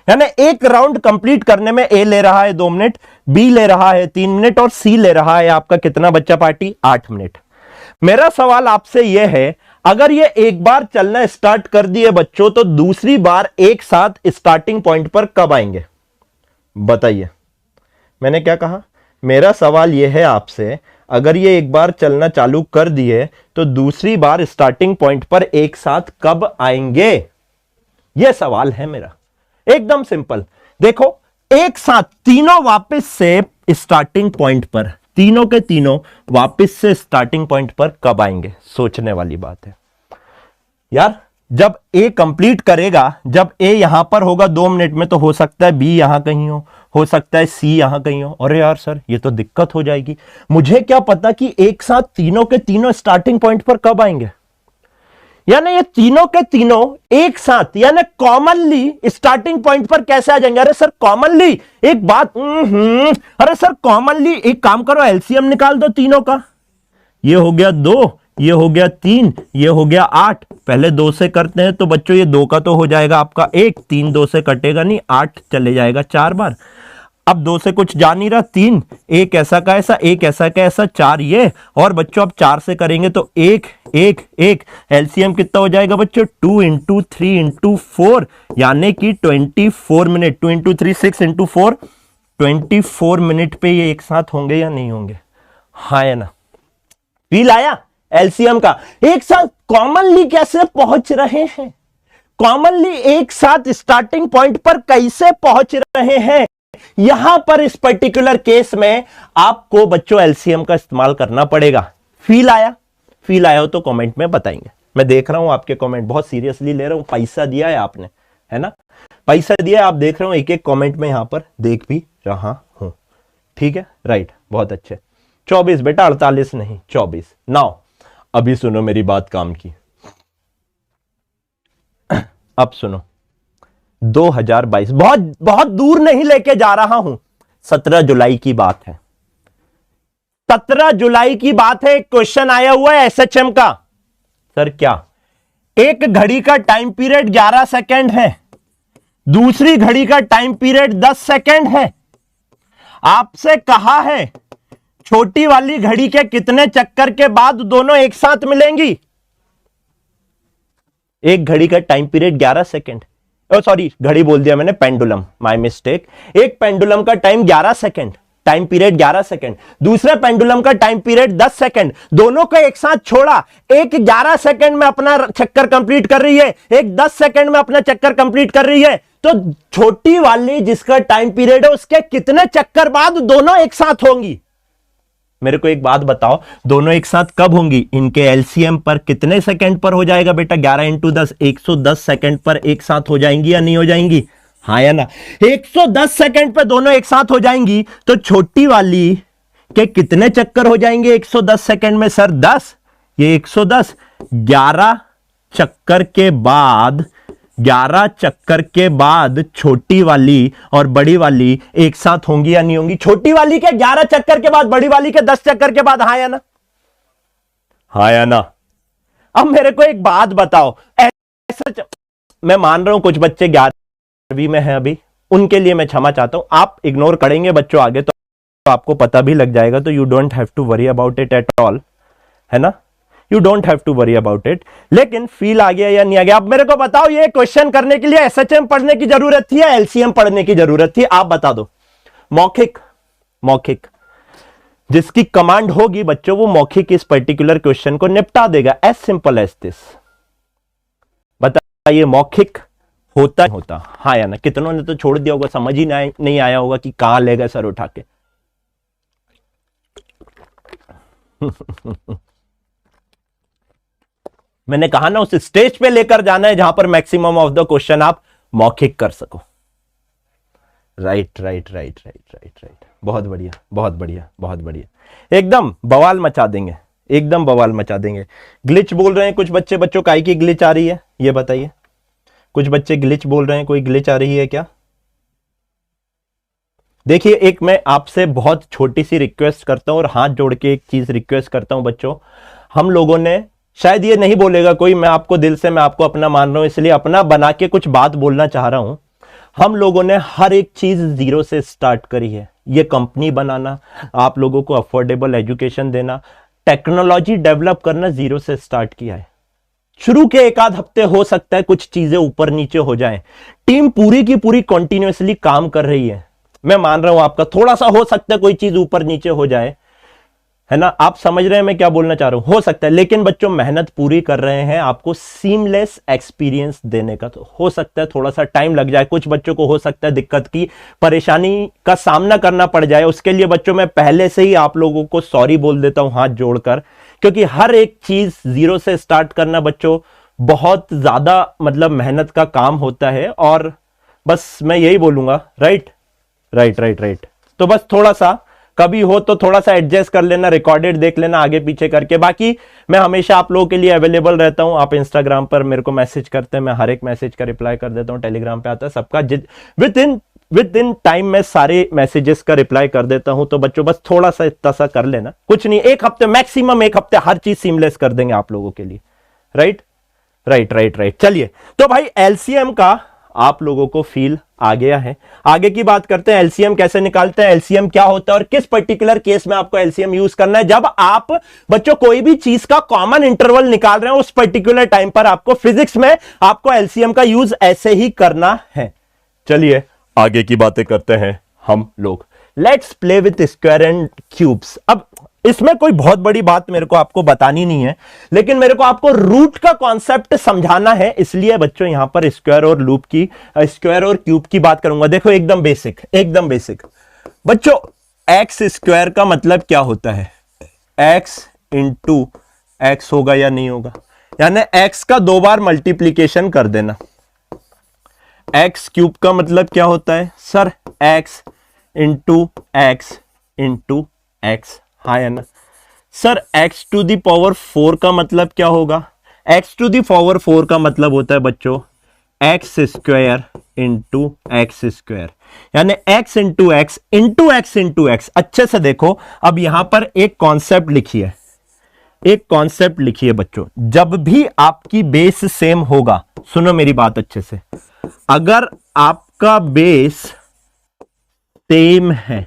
यानी एक राउंड कंप्लीट करने में ए ले रहा है 2 मिनट, बी ले रहा है 3 मिनट और सी ले रहा है आपका कितना बच्चा पार्टी, 8 मिनट। मेरा सवाल आपसे यह है, अगर ये एक बार चलना स्टार्ट कर दिए बच्चों तो दूसरी बार एक साथ स्टार्टिंग पॉइंट पर कब आएंगे? बताइए। मैंने क्या कहा, मेरा सवाल यह है आपसे, अगर ये एक बार चलना चालू कर दिए तो दूसरी बार स्टार्टिंग पॉइंट पर एक साथ कब आएंगे? यह सवाल है मेरा, एकदम सिंपल। देखो एक साथ तीनों वापस से स्टार्टिंग पॉइंट पर, तीनों के तीनों वापस से स्टार्टिंग पॉइंट पर कब आएंगे? सोचने वाली बात है यार। जब ए कंप्लीट करेगा, जब ए यहां पर होगा 2 मिनट में, तो हो सकता है बी यहां कहीं हो सकता है सी यहां कहीं हो। अरे यार सर ये तो दिक्कत हो जाएगी, मुझे क्या पता कि एक साथ तीनों के तीनों स्टार्टिंग पॉइंट पर कब आएंगे। यानी ये तीनों के तीनों एक साथ यानी कॉमनली स्टार्टिंग पॉइंट पर कैसे आ जाएंगे? अरे सर कॉमनली एक बात, अरे सर कॉमनली एक काम करो, एलसीएम निकाल दो तीनों का। ये हो गया 2, ये हो गया 3, ये हो गया 8। पहले 2 से करते हैं तो बच्चों ये 2 का तो हो जाएगा आपका 1, 3 2 से कटेगा नहीं, 8 चले जाएगा 4 बार। अब 2 से कुछ जा नहीं रहा, 3, एक ऐसा का ऐसा, एक ऐसा का ऐसा, 4 ये, और बच्चों अब 4 से करेंगे तो 1 1 1, एलसीएम कितना हो जाएगा बच्चों? 2 इंटू 3 इंटू 4 यानी कि 24 मिनट। 2 इंटू 3 6 इंटू 4 24 मिनट पे ये एक साथ होंगे या नहीं होंगे? हाँ या ना? फील आया एलसीएम का? एक साथ कॉमनली कैसे पहुंच रहे हैं, कॉमनली एक साथ स्टार्टिंग पॉइंट पर कैसे पहुंच रहे हैं। यहां पर इस पर्टिकुलर केस में आपको बच्चों एलसीएम का इस्तेमाल करना पड़ेगा। फील आया? फील आया हो तो कमेंट में बताएंगे। मैं देख रहा हूं आपके कमेंट, बहुत सीरियसली ले रहा हूं, पैसा दिया है आपने, है ना, पैसा दिया है, आप देख रहे हो एक एक कमेंट में यहां पर देख भी रहा हूं। ठीक है, राइट, बहुत अच्छे। 24 बेटा, 48 नहीं, 24। नाउ अभी सुनो मेरी बात काम की। अब सुनो, 2022 बहुत बहुत दूर नहीं लेके जा रहा हूं, 17 जुलाई की बात है। 17 जुलाई की बात है। एक क्वेश्चन आया हुआ है एसएचएम का। सर क्या? एक घड़ी का टाइम पीरियड 11 सेकेंड है, दूसरी घड़ी का टाइम पीरियड 10 सेकेंड है। आपसे कहा है छोटी वाली घड़ी के कितने चक्कर के बाद दोनों एक साथ मिलेंगी? एक घड़ी का टाइम पीरियड 11 सेकेंड, सॉरी घड़ी बोल दिया मैंने, पेंडुलम, माय मिस्टेक। एक पेंडुलम का time 11 second, time period 11 second, दूसरे पेंडुलम का टाइम पीरियड 10 सेकेंड। दोनों को एक साथ छोड़ा, एक 11 सेकेंड में अपना चक्कर कंप्लीट कर रही है, एक 10 सेकेंड में अपना चक्कर कंप्लीट कर रही है। तो छोटी वाली जिसका टाइम पीरियड है उसके कितने चक्कर बाद दोनों एक साथ होंगी? मेरे को एक बात बताओ, दोनों एक साथ कब होंगी? इनके एलसीएम पर कितने सेकंड पर हो जाएगा बेटा? 11 इंटू 10, 110 सेकंड पर एक साथ हो जाएंगी या नहीं हो जाएंगी? हाँ या ना? 110 सेकंड पर दोनों एक साथ हो जाएंगी तो छोटी वाली के कितने चक्कर हो जाएंगे 110 सेकंड में? सर 10, ये 110, 11 चक्कर के बाद, 11 चक्कर के बाद छोटी वाली और बड़ी वाली एक साथ होंगी या नहीं होंगी? छोटी वाली के 11 चक्कर के बाद, बड़ी वाली के 10 चक्कर के बाद। हाँ या ना? हाँ या ना? अब मेरे को एक बात बताओ, ऐसा मैं मान रहा हूं कुछ बच्चे 11वीं में हैं अभी, उनके लिए मैं क्षमा चाहता हूं, आप इग्नोर करेंगे बच्चों आगे तो आपको पता भी लग जाएगा, तो you don't have to worry about it at all, है ना? You don't have to worry about it. लेकिन फील आ गया या नहीं आ गया? अब मेरे को बताओ, ये क्वेश्चन करने के लिए एसएचएम पढ़ने की जरूरत थी या एलसीएम पढ़ने की जरूरत थी? आप बता दो। मौखिक, मौखिक जिसकी कमांड होगी बच्चों वो मौखिक इस पर्टिकुलर क्वेश्चन को निपटा देगा, एज सिंपल एज दिस। बताइए मौखिक होता होता हाँ या ना? कितनों ने तो छोड़ दिया होगा, समझ ही नहीं आया होगा कि कहां ले गए सर उठा के। मैंने कहा ना उस स्टेज पे लेकर जाना है जहां पर मैक्सिमम ऑफ द क्वेश्चन आप मौखिक कर सको। Right right right right right right, बहुत बढ़िया बहुत बढ़िया बहुत बढ़िया, एकदम बवाल मचा देंगे, एकदम बवाल मचा देंगे। ग्लिच बोल रहे हैं कुछ बच्चे, बच्चों काई की ग्लिच आ रही है ये बताइए, कुछ बच्चे ग्लिच बोल रहे हैं, कोई ग्लिच आ रही है क्या? देखिए एक मैं आपसे बहुत छोटी सी रिक्वेस्ट करता हूं और हाथ जोड़ के एक चीज रिक्वेस्ट करता हूं बच्चों, हम लोगों ने, शायद ये नहीं बोलेगा कोई, मैं आपको दिल से, मैं आपको अपना मान रहा हूं इसलिए अपना बना के कुछ बात बोलना चाह रहा हूं। हम लोगों ने हर एक चीज जीरो से स्टार्ट करी है, ये कंपनी बनाना, आप लोगों को अफोर्डेबल एजुकेशन देना, टेक्नोलॉजी डेवलप करना जीरो से स्टार्ट किया है। शुरू के एक आध हफ्ते हो सकता है कुछ चीजें ऊपर नीचे हो जाएं, टीम पूरी की पूरी कंटिन्यूअसली काम कर रही है, मैं मान रहा हूं आपका थोड़ा सा हो सकता है कोई चीज ऊपर नीचे हो जाए, है ना, आप समझ रहे हैं मैं क्या बोलना चाह रहा हूं, हो सकता है, लेकिन बच्चों मेहनत पूरी कर रहे हैं आपको सीमलेस एक्सपीरियंस देने का। तो हो सकता है थोड़ा सा टाइम लग जाए, कुछ बच्चों को हो सकता है दिक्कत की परेशानी का सामना करना पड़ जाए, उसके लिए बच्चों मैं पहले से ही आप लोगों को सॉरी बोल देता हूं हाथ जोड़कर, क्योंकि हर एक चीज जीरो से स्टार्ट करना बच्चों बहुत ज्यादा मतलब मेहनत का काम होता है, और बस मैं यही बोलूंगा, राइट राइट राइट राइट। तो बस थोड़ा सा कभी हो तो थोड़ा सा एडजस्ट कर लेना, रिकॉर्डेड देख लेना आगे पीछे करके, बाकी मैं हमेशा आप लोगों के लिए अवेलेबल रहता हूं, आप इंस्टाग्राम पर मेरे को मैसेज करते हैं, मैं हर एक मैसेज का रिप्लाई कर देता हूं, टेलीग्राम पे आता है सबका, विद इन टाइम मैं सारे मैसेजेस का रिप्लाई कर देता हूं। तो बच्चों बस थोड़ा सा इतना सा कर लेना, कुछ नहीं, एक हफ्ते मैक्सिमम, एक हफ्ते हर चीज सीमलेस कर देंगे आप लोगों के लिए, राइट राइट राइट राइट। चलिए तो भाई एलसीएम का आप लोगों को फील आ गया है, आगे की बात करते हैं, एलसीएम कैसे निकालते हैं, एलसीएम क्या होता है और किस पर्टिकुलर केस में आपको एलसीएम यूज करना है। जब आप बच्चों कोई भी चीज का कॉमन इंटरवल निकाल रहे हैं उस पर्टिकुलर टाइम पर आपको फिजिक्स में आपको एलसीएम का यूज ऐसे ही करना है। चलिए आगे की बातें करते हैं हम लोग, let's play with square and cubes. अब इसमें कोई बहुत बड़ी बात मेरे को आपको बतानी नहीं है, लेकिन मेरे को आपको रूट का कॉन्सेप्ट समझाना है, इसलिए बच्चों यहां पर स्क्वायर और लूप की, स्क्वायर और क्यूब की बात करूंगा। देखो एकदम बेसिक, एकदम बेसिक बच्चों, एक्स स्क्वायर का मतलब क्या होता है, एक्स इंटू एक्स होगा या नहीं होगा, यानी एक्स का 2 बार मल्टीप्लीकेशन कर देना। एक्स क्यूब का मतलब क्या होता है sir, X into x into X, हाँ है ना sir. X to the power 4 का मतलब क्या होगा, एक्स टू दी पावर 4 का मतलब होता है बच्चों x square into x square, यानी x into x into x into x. अच्छे से देखो, अब यहां पर एक कॉन्सेप्ट लिखिए, एक कॉन्सेप्ट लिखिए बच्चों, जब भी आपकी बेस सेम होगा, सुनो मेरी बात अच्छे से, अगर आपका बेस सेम है,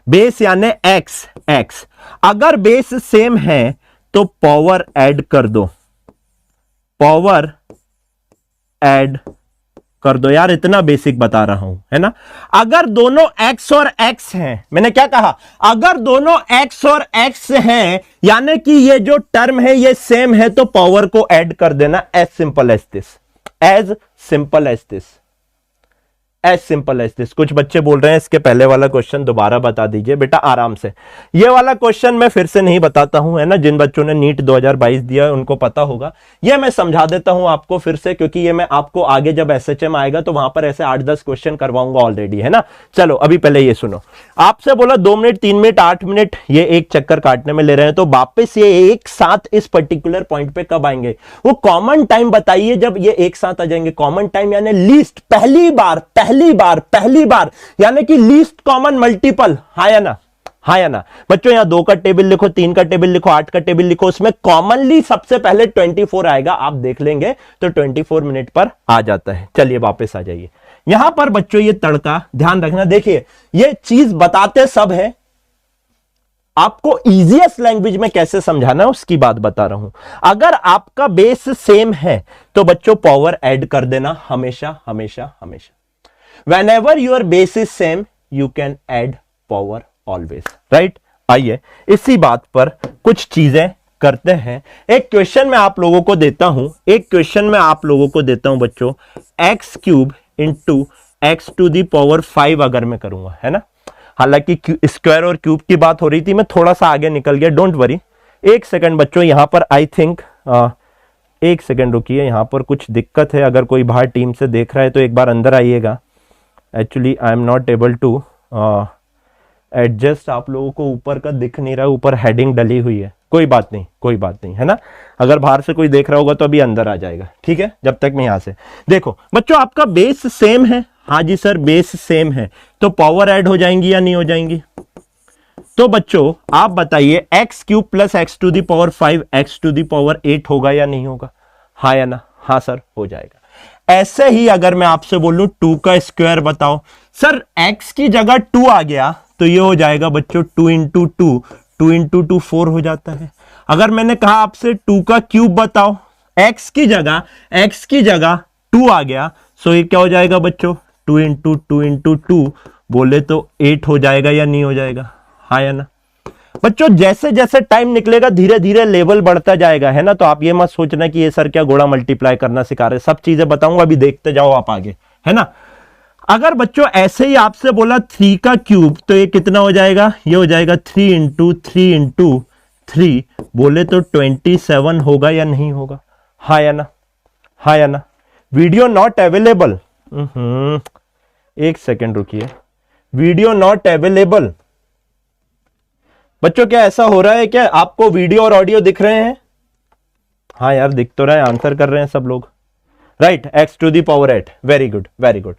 बेस यानी एक्स एक्स, अगर बेस सेम है तो पावर ऐड कर दो, पावर ऐड कर दो यार, इतना बेसिक बता रहा हूं, है ना। अगर दोनों x और x हैं, मैंने क्या कहा, अगर दोनों x और x हैं, यानी कि ये जो टर्म है ये सेम है, तो पावर को ऐड कर देना, as simple as this, as simple as this, as simple as this. कुछ बच्चे बोल रहे हैं इसके पहले वाला क्वेश्चन दोबारा बता दीजिए बेटा आराम से, ये वाला क्वेश्चन मैं फिर से नहीं बताता हूं, है ना, जिन बच्चों ने नीट 2022 दिया उनको पता होगा, ये मैं समझा देता हूं आपको फिर से, क्योंकि ये मैं आपको आगे जब एसएचएम आएगा तो वहां पर ऐसे 8-10 क्वेश्चन करवाऊंगा ऑलरेडी, है ना। चलो अभी पहले ये सुनो, आपसे बोला 2 मिनट 3 मिनट 8 मिनट, ये एक चक्कर काटने में ले रहे हैं, तो वापस ये एक साथ इस पर्टिकुलर पॉइंट पे कब आएंगे, वो कॉमन टाइम बताइए जब ये एक साथ आ जाएंगे। कॉमन टाइम यानी लीस्ट, पहली बार यानी कि लीस्ट कॉमन मल्टीपल, हाँ या ना, हाँ या ना बच्चों। यहां 2 का टेबल लिखो, 3 का टेबल लिखो, 8 का टेबल लिखो, उसमें कॉमनली सबसे पहले 24 आएगा, आप देख लेंगे तो 24 मिनट पर आ जाता है। चलिए वापस आ जाइए, यहां पर बच्चों ये तड़का ध्यान रखना, देखिए ये चीज बताते सब है, आपको इजीएस्ट लैंग्वेज में कैसे समझाना है उसकी बात बता रहा हूं। अगर आपका बेस सेम है तो बच्चों पावर ऐड कर देना, हमेशा हमेशा हमेशा। Whenever your base is same, you can add power always, right? आइए इसी बात पर कुछ चीजें करते हैं। एक क्वेश्चन मैं आप लोगों को देता हूं, एक क्वेश्चन मैं आप लोगों को देता हूं बच्चों, X cube into x to the power 5 अगर मैं करूंगा, है ना, हालांकि स्क्वायर और क्यूब की बात हो रही थी, मैं थोड़ा सा आगे निकल गया, डोंट वरी। एक सेकंड बच्चों, यहां पर आई थिंक एक सेकंड रुकिए, यहां पर कुछ दिक्कत है, अगर कोई बाहर टीम से देख रहा है तो एक बार अंदर आइएगा, actually I am not able to adjust, आप लोगों को ऊपर का दिख नहीं रहा, ऊपर हेडिंग डली हुई है, कोई बात नहीं, कोई बात नहीं, है ना। अगर बाहर से कोई देख रहा होगा तो अभी अंदर आ जाएगा, ठीक है, जब तक मैं यहां से देखो बच्चों आपका बेस सेम है, हाँ जी सर बेस सेम है, तो पावर ऐड हो जाएंगी या नहीं हो जाएंगी। तो बच्चों आप बताइए X cube plus X to the power 5 X to the power 8 होगा या नहीं होगा, हाँ या ना, हाँ सर हो जाएगा। ऐसे ही अगर मैं आपसे बोलूं 2 का स्क्वायर बताओ, सर x की जगह 2 आ गया तो ये हो जाएगा बच्चों 2 इंटू 2 इंटू 2 4 हो जाता है। अगर मैंने कहा आपसे 2 का क्यूब बताओ, x की जगह 2 आ गया, सो ये क्या हो जाएगा बच्चों 2 इंटू 2 बोले तो 8 हो जाएगा या नहीं हो जाएगा, हाँ या ना। बच्चों जैसे जैसे टाइम निकलेगा धीरे धीरे लेवल बढ़ता जाएगा, है ना। तो आप ये मत सोचना कि ये सर क्या घोड़ा मल्टीप्लाई करना सिखा रहे, सब चीजें बताऊंगा, अभी देखते जाओ आप आगे, है ना। अगर बच्चों ऐसे ही आपसे बोला 3 का क्यूब तो ये कितना हो जाएगा, ये हो जाएगा 3 इंटू 3 बोले तो 27 होगा या नहीं होगा, हाँ या ना, हाँ या ना। वीडियो नॉट अवेलेबल, एक सेकेंड रुकिए, वीडियो नॉट अवेलेबल। बच्चों क्या ऐसा हो रहा है क्या, आपको वीडियो और ऑडियो दिख रहे हैं, हाँ यार दिख तो रहा है, आंसर कर रहे हैं सब लोग, right, x to the power 8, very good very good.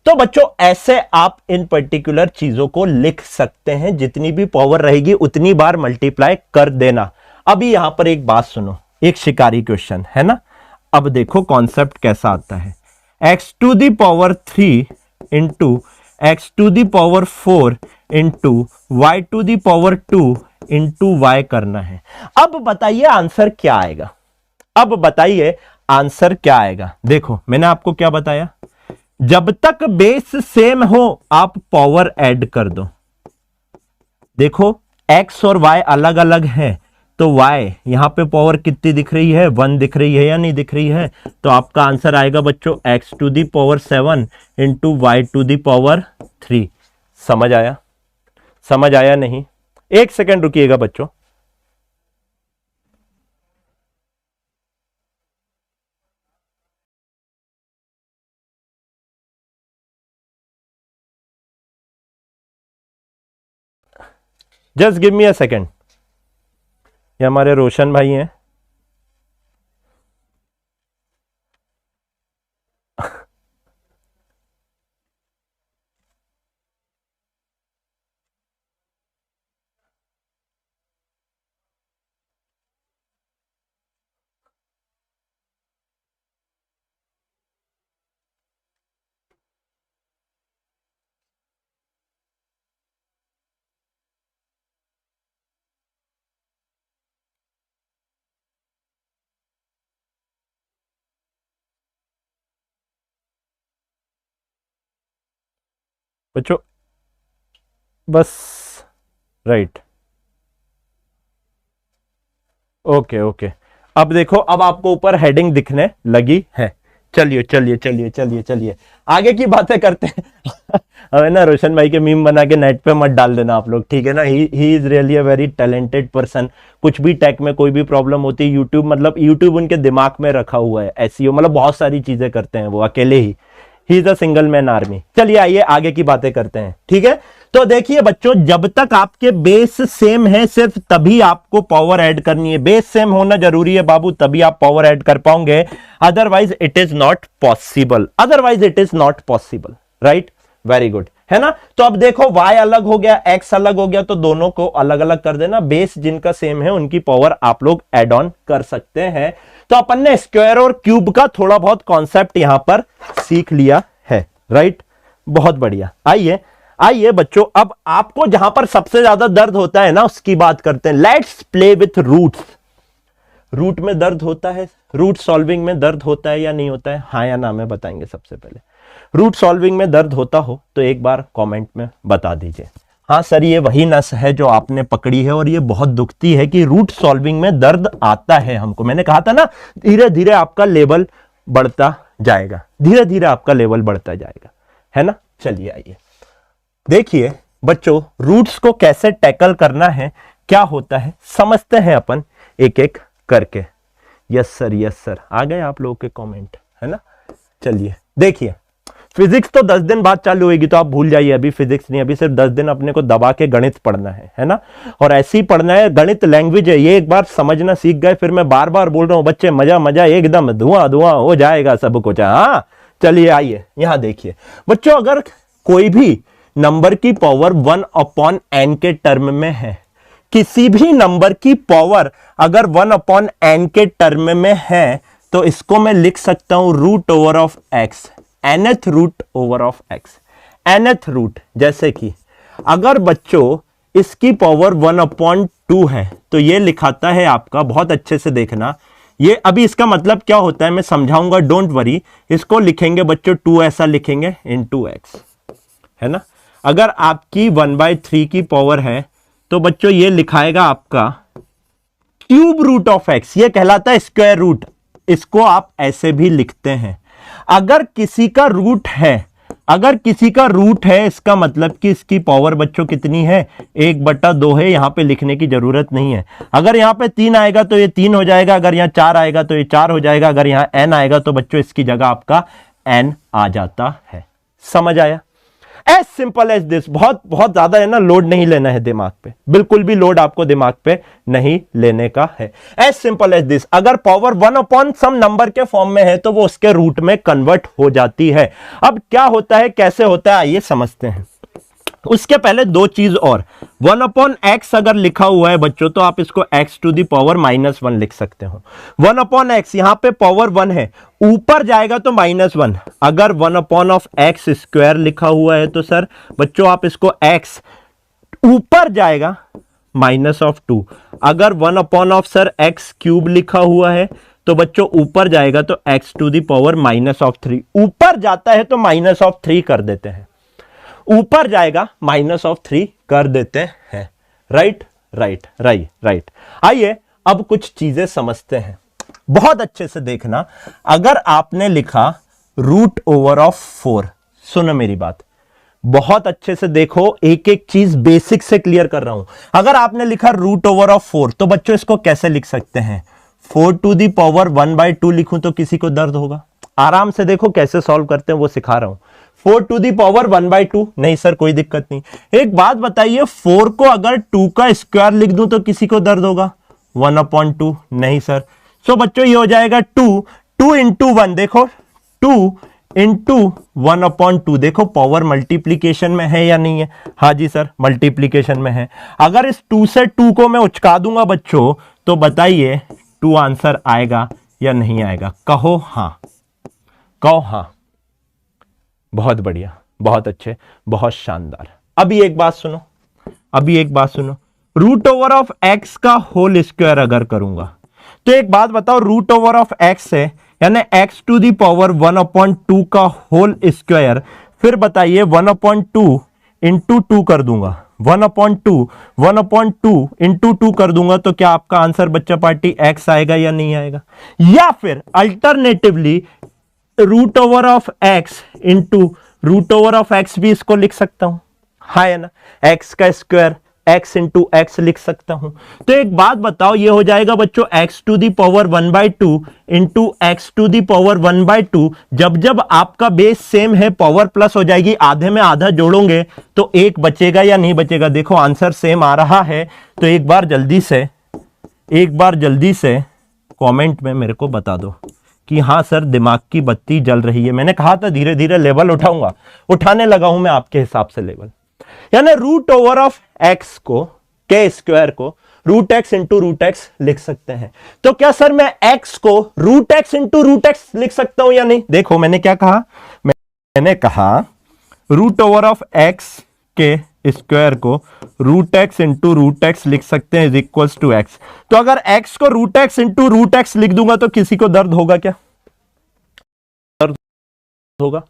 तो बच्चों ऐसे आप इन पर्टिकुलर चीजों को लिख सकते हैं, जितनी भी पावर रहेगी उतनी बार मल्टीप्लाई कर देना। अभी यहां पर एक बात सुनो, एक शिकारी क्वेश्चन है ना, अब देखो कॉन्सेप्ट कैसा आता है, x to the power 3 into x to the power 4 into y to the power 2 into y करना है। अब बताइए आंसर क्या आएगा, अब बताइए आंसर क्या आएगा। देखो मैंने आपको क्या बताया, जब तक बेस सेम हो आप पावर ऐड कर दो। देखो x और y अलग अलग है तो y यहां पे पावर कितनी दिख रही है, 1 दिख रही है या नहीं दिख रही है, तो आपका आंसर आएगा बच्चों x to the power 7 into y to the power 3। समझ आया, समझ आया नहीं, एक सेकेंड रुकिएगा बच्चों। Just give me a second, ये हमारे रोशन भाई हैं, बच्चों बस, राइट, ओके ओके। अब देखो अब आपको ऊपर हेडिंग दिखने लगी है, चलिए चलिए चलिए चलिए चलिए आगे की बातें करते हैं। अब ना रोशन भाई के मीम बना के नेट पे मत डाल देना आप लोग, ठीक है ना। He is really a very talented person, कुछ भी टेक में कोई भी प्रॉब्लम होती है यूट्यूब, मतलब यूट्यूब उनके दिमाग में रखा हुआ है, एसईओ मतलब बहुत सारी चीजें करते हैं वो अकेले he is a single man army. चलिए आइए आगे की बातें करते हैं, ठीक है। तो देखिए बच्चों जब तक आपके बेस सेम है सिर्फ तभी आपको पावर ऐड करनी है, बेस सेम होना जरूरी है बाबू, तभी आप पावर ऐड कर पाओगे, otherwise it is not possible, otherwise it is not possible, right, very good, है ना। तो अब देखो y अलग हो गया, x अलग हो गया, तो दोनों को अलग अलग कर देना, बेस जिनका सेम है उनकी पावर आप लोग ऐड ऑन कर सकते हैं। तो अपन ने स्क्वायर और क्यूब का थोड़ा बहुत कॉन्सेप्ट यहां पर सीख लिया है, राइट, बहुत बढ़िया। आइए आइए बच्चों अब आपको जहां पर सबसे ज्यादा दर्द होता है ना उसकी बात करते हैं, let's play with roots. Root में दर्द होता है, रूट सॉल्विंग में दर्द होता है या नहीं होता है, हाँ या ना में बताएंगे। सबसे पहले रूट सॉल्विंग में दर्द होता हो तो एक बार कमेंट में बता दीजिए, हाँ सर ये वही नस है जो आपने पकड़ी है और ये बहुत दुखती है कि रूट सॉल्विंग में दर्द आता है हमको। मैंने कहा था ना धीरे धीरे आपका लेवल बढ़ता जाएगा, धीरे धीरे आपका लेवल बढ़ता जाएगा, है ना। चलिए आइए देखिए बच्चों रूट्स को कैसे टैकल करना है, क्या होता है समझते हैं अपन एक एक करके। यस सर आ गए आप लोगों के कमेंट, है ना। चलिए देखिए फिजिक्स तो 10 दिन बाद चालू होगी, तो आप भूल जाइए, अभी फिजिक्स नहीं, अभी सिर्फ 10 दिन अपने को दबा के गणित पढ़ना है ना। और ऐसे ही पढ़ना है, गणित लैंग्वेज है, ये एक बार समझना सीख गए, फिर मैं बार बार बोल रहा हूं बच्चे, मजा मजा एकदम धुआं धुआं हो जाएगा सब कुछ। हाँ चलिए आइए यहां देखिए बच्चों, अगर कोई भी नंबर की पावर 1/n के टर्म में है, किसी भी नंबर की पावर अगर 1/n के टर्म में है, तो इसको मैं लिख सकता हूं root over of x, nth root over of x, nth root. जैसे कि अगर बच्चों इसकी पावर 1/2 है, तो ये लिखाता है आपका, बहुत अच्छे से देखना, ये अभी इसका मतलब क्या होता है मैं समझाऊंगा, डोंट वरी। इसको लिखेंगे बच्चों 2 ऐसा लिखेंगे इनटू एक्स, है ना। अगर आपकी 1/3 की पावर है, तो बच्चों ये लिखाएगा आपका क्यूब रूट ऑफ एक्स, ये कहलाता है स्क्वायर रूट, इसको आप ऐसे भी लिखते हैं। अगर किसी का रूट है, अगर किसी का रूट है, इसका मतलब कि इसकी पावर बच्चों कितनी है, 1/2 है, यहां पे लिखने की जरूरत नहीं है। अगर यहां पे 3 आएगा तो ये 3 हो जाएगा, अगर यहां 4 आएगा तो ये 4 हो जाएगा, अगर यहां n आएगा तो बच्चों इसकी जगह आपका n आ जाता है। समझ आया? As simple as this. बहुत बहुत ज्यादा है ना, लोड नहीं लेना है दिमाग पे, बिल्कुल भी लोड आपको दिमाग पे नहीं लेने का है। As simple as this. अगर पावर 1/सम नंबर के फॉर्म में है, तो वो उसके रूट में कन्वर्ट हो जाती है। अब क्या होता है, कैसे होता है, आइए समझते हैं। उसके पहले दो चीज और, 1/x अगर लिखा हुआ है बच्चों, तो आप इसको x टू दी पावर -1 लिख सकते हो। 1/x यहां पे पावर 1 है, ऊपर जाएगा तो -1। अगर 1/x स्क्वायर लिखा हुआ है, तो सर बच्चों आप इसको x ऊपर जाएगा -2। अगर 1/ सर x क्यूब लिखा हुआ है, तो बच्चों ऊपर जाएगा तो x टू दी पावर -3। ऊपर जाता है तो -3 कर देते हैं, ऊपर जाएगा -3 कर देते हैं। Right right right right. आइए अब कुछ चीजें समझते हैं, बहुत अच्छे से देखना। अगर आपने लिखा रूट ओवर ऑफ 4, सुनो मेरी बात, बहुत अच्छे से देखो, एक एक चीज बेसिक से क्लियर कर रहा हूं। अगर आपने लिखा रूट ओवर ऑफ 4, तो बच्चों इसको कैसे लिख सकते हैं, 4 टू दी पावर 1/2 लिखूं तो किसी को दर्द होगा? आराम से देखो कैसे सॉल्व करते हैं, वो सिखा रहा हूं। 4 टू दी पावर 1/2, नहीं सर कोई दिक्कत नहीं। एक बात बताइए, 4 को अगर 2 का स्क्वायर लिख दूं तो किसी को दर्द होगा? 1/2, नहीं सर। सो बच्चों ये हो जाएगा 2 इंटू 1, देखो 2 इंटू 1/2, देखो पावर मल्टीप्लीकेशन में है या नहीं है? हाँ जी सर मल्टीप्लीकेशन में है। अगर इस 2 से 2 को मैं उचका दूंगा बच्चों, तो बताइए 2 आंसर आएगा या नहीं आएगा? कहो हाँ, कहो हाँ। बहुत बढ़िया, बहुत अच्छे, बहुत शानदार। अभी एक बात सुनो, अभी एक बात सुनो, रूट ओवर ऑफ एक्स का होल स्क्वायर अगर करूंगा, तो एक बात बताओ, रूट ओवर ऑफ एक्स है यानी एक्स टू दी पावर 1/2 का होल स्क्वायर, फिर बताइए 1/2 इंटू 2 कर दूंगा, 1/2 इंटू 2 कर दूंगा, तो क्या आपका आंसर बच्चा पार्टी एक्स आएगा या नहीं आएगा? या फिर alternatively root over of x into root over of x भी इसको लिख सकता हूं, है ना, एक्स का स्क्वायर एक्स इंटू एक्स लिख सकता हूं। तो एक बात बताओ, ये हो जाएगा बच्चों x to the power 1/2 into x to the power 1/2। जब जब आपका बेस सेम है, पावर प्लस हो जाएगी, आधे में आधा जोड़ोगे तो एक बचेगा या नहीं बचेगा? देखो आंसर सेम आ रहा है, तो एक बार जल्दी से कमेंट में मेरे को बता दो कि हाँ सर दिमाग की बत्ती जल रही है। मैंने कहा था धीरे धीरे लेवल उठाऊंगा, उठाने लगा हूं मैं आपके हिसाब से लेवल। यानी रूट ओवर ऑफ एक्स को, के स्क्वायर को root x into root x लिख सकते हैं। तो क्या सर मैं एक्स को root x into root x लिख सकता हूं या नहीं? देखो मैंने क्या कहा, मैंने कहा रूट ओवर ऑफ एक्स के स्क्वायर को root x into root x लिख सकते हैं इज इक्वल्स टू एक्स। तो अगर एक्स को root x into root x लिख दूंगा तो किसी को दर्द होगा क्या? दर्द होगा?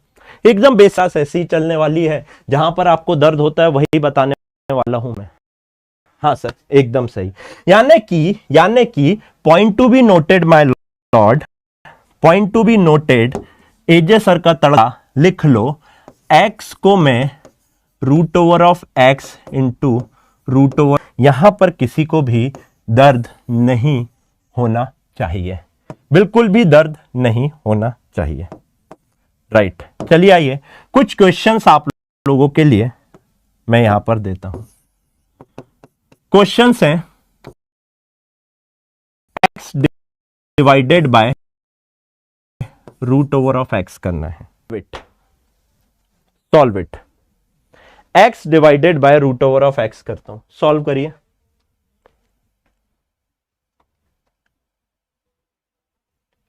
एकदम बेसास ऐसी चलने वाली है, जहां पर आपको दर्द होता है वही बताने वाला हूं मैं। हाँ सर एकदम सही। यानी कि point to be noted my lord, point to be noted, AJ sir का तड़का लिख लो, एक्स को मैं root over of x into root over, यहां पर किसी को भी दर्द नहीं होना चाहिए, बिल्कुल भी दर्द नहीं होना चाहिए। राइट। चलिए आइए कुछ क्वेश्चंस आप लोगों के लिए मैं यहां पर देता हूं। क्वेश्चंस हैं x divided by root over of x करना है। With solve it. x divided by root over of x करता हूं, सॉल्व करिए।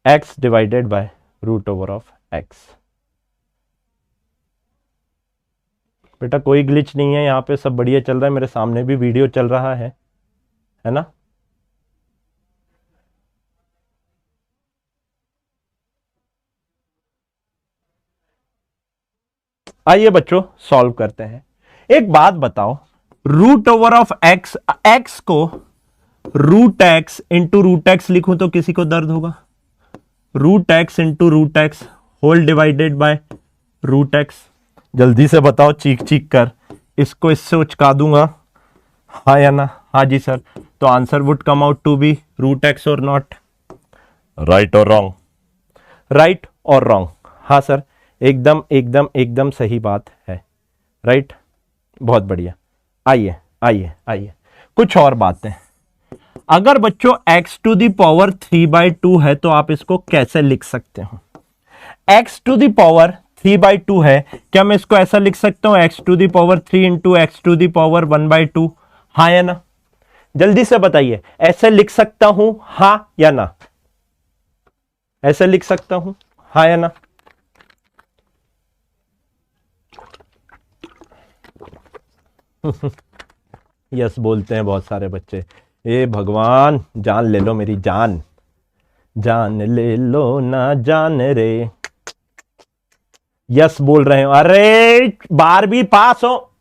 x divided by root over of x। बेटा कोई ग्लिच नहीं है, यहां पे सब बढ़िया चल रहा है, मेरे सामने भी वीडियो चल रहा है ना। आइए बच्चों सॉल्व करते हैं। एक बात बताओ, root over of x, x को root x into root x लिखूं तो किसी को दर्द होगा? Root x into root x whole divided by root x. जल्दी से बताओ, चीख चीख कर, इसको इससे उचका दूंगा, हाँ या ना? हाँ जी सर। तो answer would come out to be root x और नॉट। राइट और रॉन्ग? राइट और रॉन्ग? हाँ सर, एकदम एकदम एकदम सही बात है। राइट, बहुत बढ़िया। आइए आइए आइए कुछ और बातें। अगर बच्चों x टू दी पावर 3/2 है तो आप इसको कैसे लिख सकते हो? x टू दी पावर 3/2 है, क्या मैं इसको ऐसा लिख सकता हूं x to the power 3 into x to the power 1/2? हाँ या ना? जल्दी से बताइए, ऐसे लिख सकता हूं हाँ या ना? ऐसे लिख सकता हूं हाँ या ना? यस बोलते हैं बहुत सारे बच्चे। ए भगवान, जान ले लो मेरी जान, जान ले लो ना जान रे। यस बोल रहे हो। अरे 12वीं पास हो,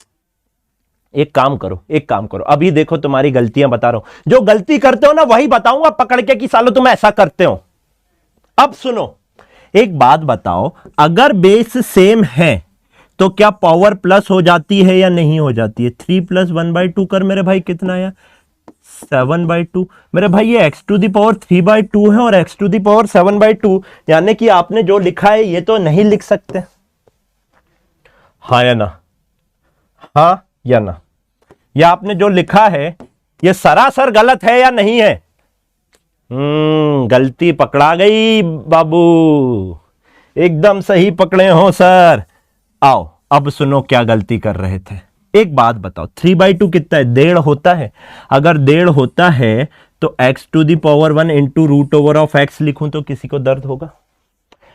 एक काम करो, एक काम करो, अभी देखो तुम्हारी गलतियां बता रहा हूं, जो गलती करते हो ना वही बताऊंगा पकड़ के कि सालो तुम ऐसा करते हो। अब सुनो, एक बात बताओ, अगर बेस सेम है तो क्या पावर प्लस हो जाती है या नहीं हो जाती है? 3 + 1/2 कर मेरे भाई, कितना आया? 7/2। मेरे भाई ये x टू दी पावर 3/2 है और x टू दी पावर 7/2, यानी कि आपने जो लिखा है ये तो नहीं लिख सकते। हाँ या ना? हाँ या ना? ये आपने जो लिखा है ये सरासर गलत है या नहीं है? गलती पकड़ा गई बाबू, एकदम सही पकड़े हो सर। आओ अब सुनो क्या गलती कर रहे थे। एक बात बताओ, 3/2 कितना है? 1.5 होता है। अगर 1.5 होता है तो x to the power 1 into root over of x लिखूं तो किसी को दर्द होगा?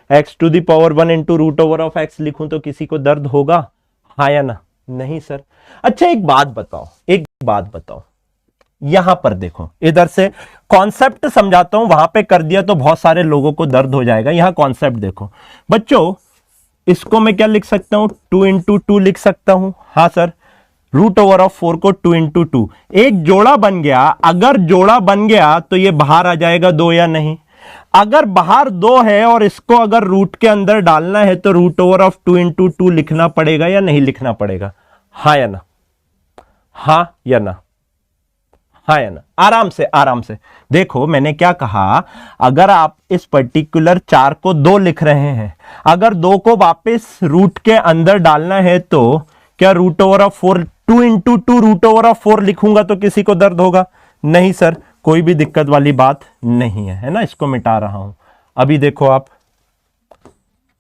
x to the power 1 into root over of x लिखूं तो किसी को दर्द होगा? हाँ या ना? नहीं सर। अच्छा एक बात बताओ, एक बात बताओ, यहां पर देखो, इधर से कॉन्सेप्ट समझाता हूं, वहां पे कर दिया तो बहुत सारे लोगों को दर्द हो जाएगा। यहां कॉन्सेप्ट देखो बच्चों, इसको मैं क्या लिख सकता हूं? 2 इंटू 2 लिख सकता हूं। हाँ सर। रूट ओवर ऑफ 4 को 2 इंटू 2, एक जोड़ा बन गया। अगर जोड़ा बन गया तो ये बाहर आ जाएगा 2 या नहीं? अगर बाहर 2 है और इसको अगर रूट के अंदर डालना है तो रूट ओवर ऑफ 2 इंटू 2 लिखना पड़ेगा या नहीं लिखना पड़ेगा? हाँ या ना? हाँ या ना? हाँ या ना? आराम से आराम से देखो, मैंने क्या कहा, अगर आप इस पर्टिकुलर 4 को 2 लिख रहे हैं, अगर 2 को वापस रूट के अंदर डालना है तो क्या root over of 4, 2 into 2 root over of 4 लिखूंगा तो किसी को दर्द होगा? नहीं सर, कोई भी दिक्कत वाली बात नहीं है, है ना? इसको मिटा रहा हूं अभी, देखो आप,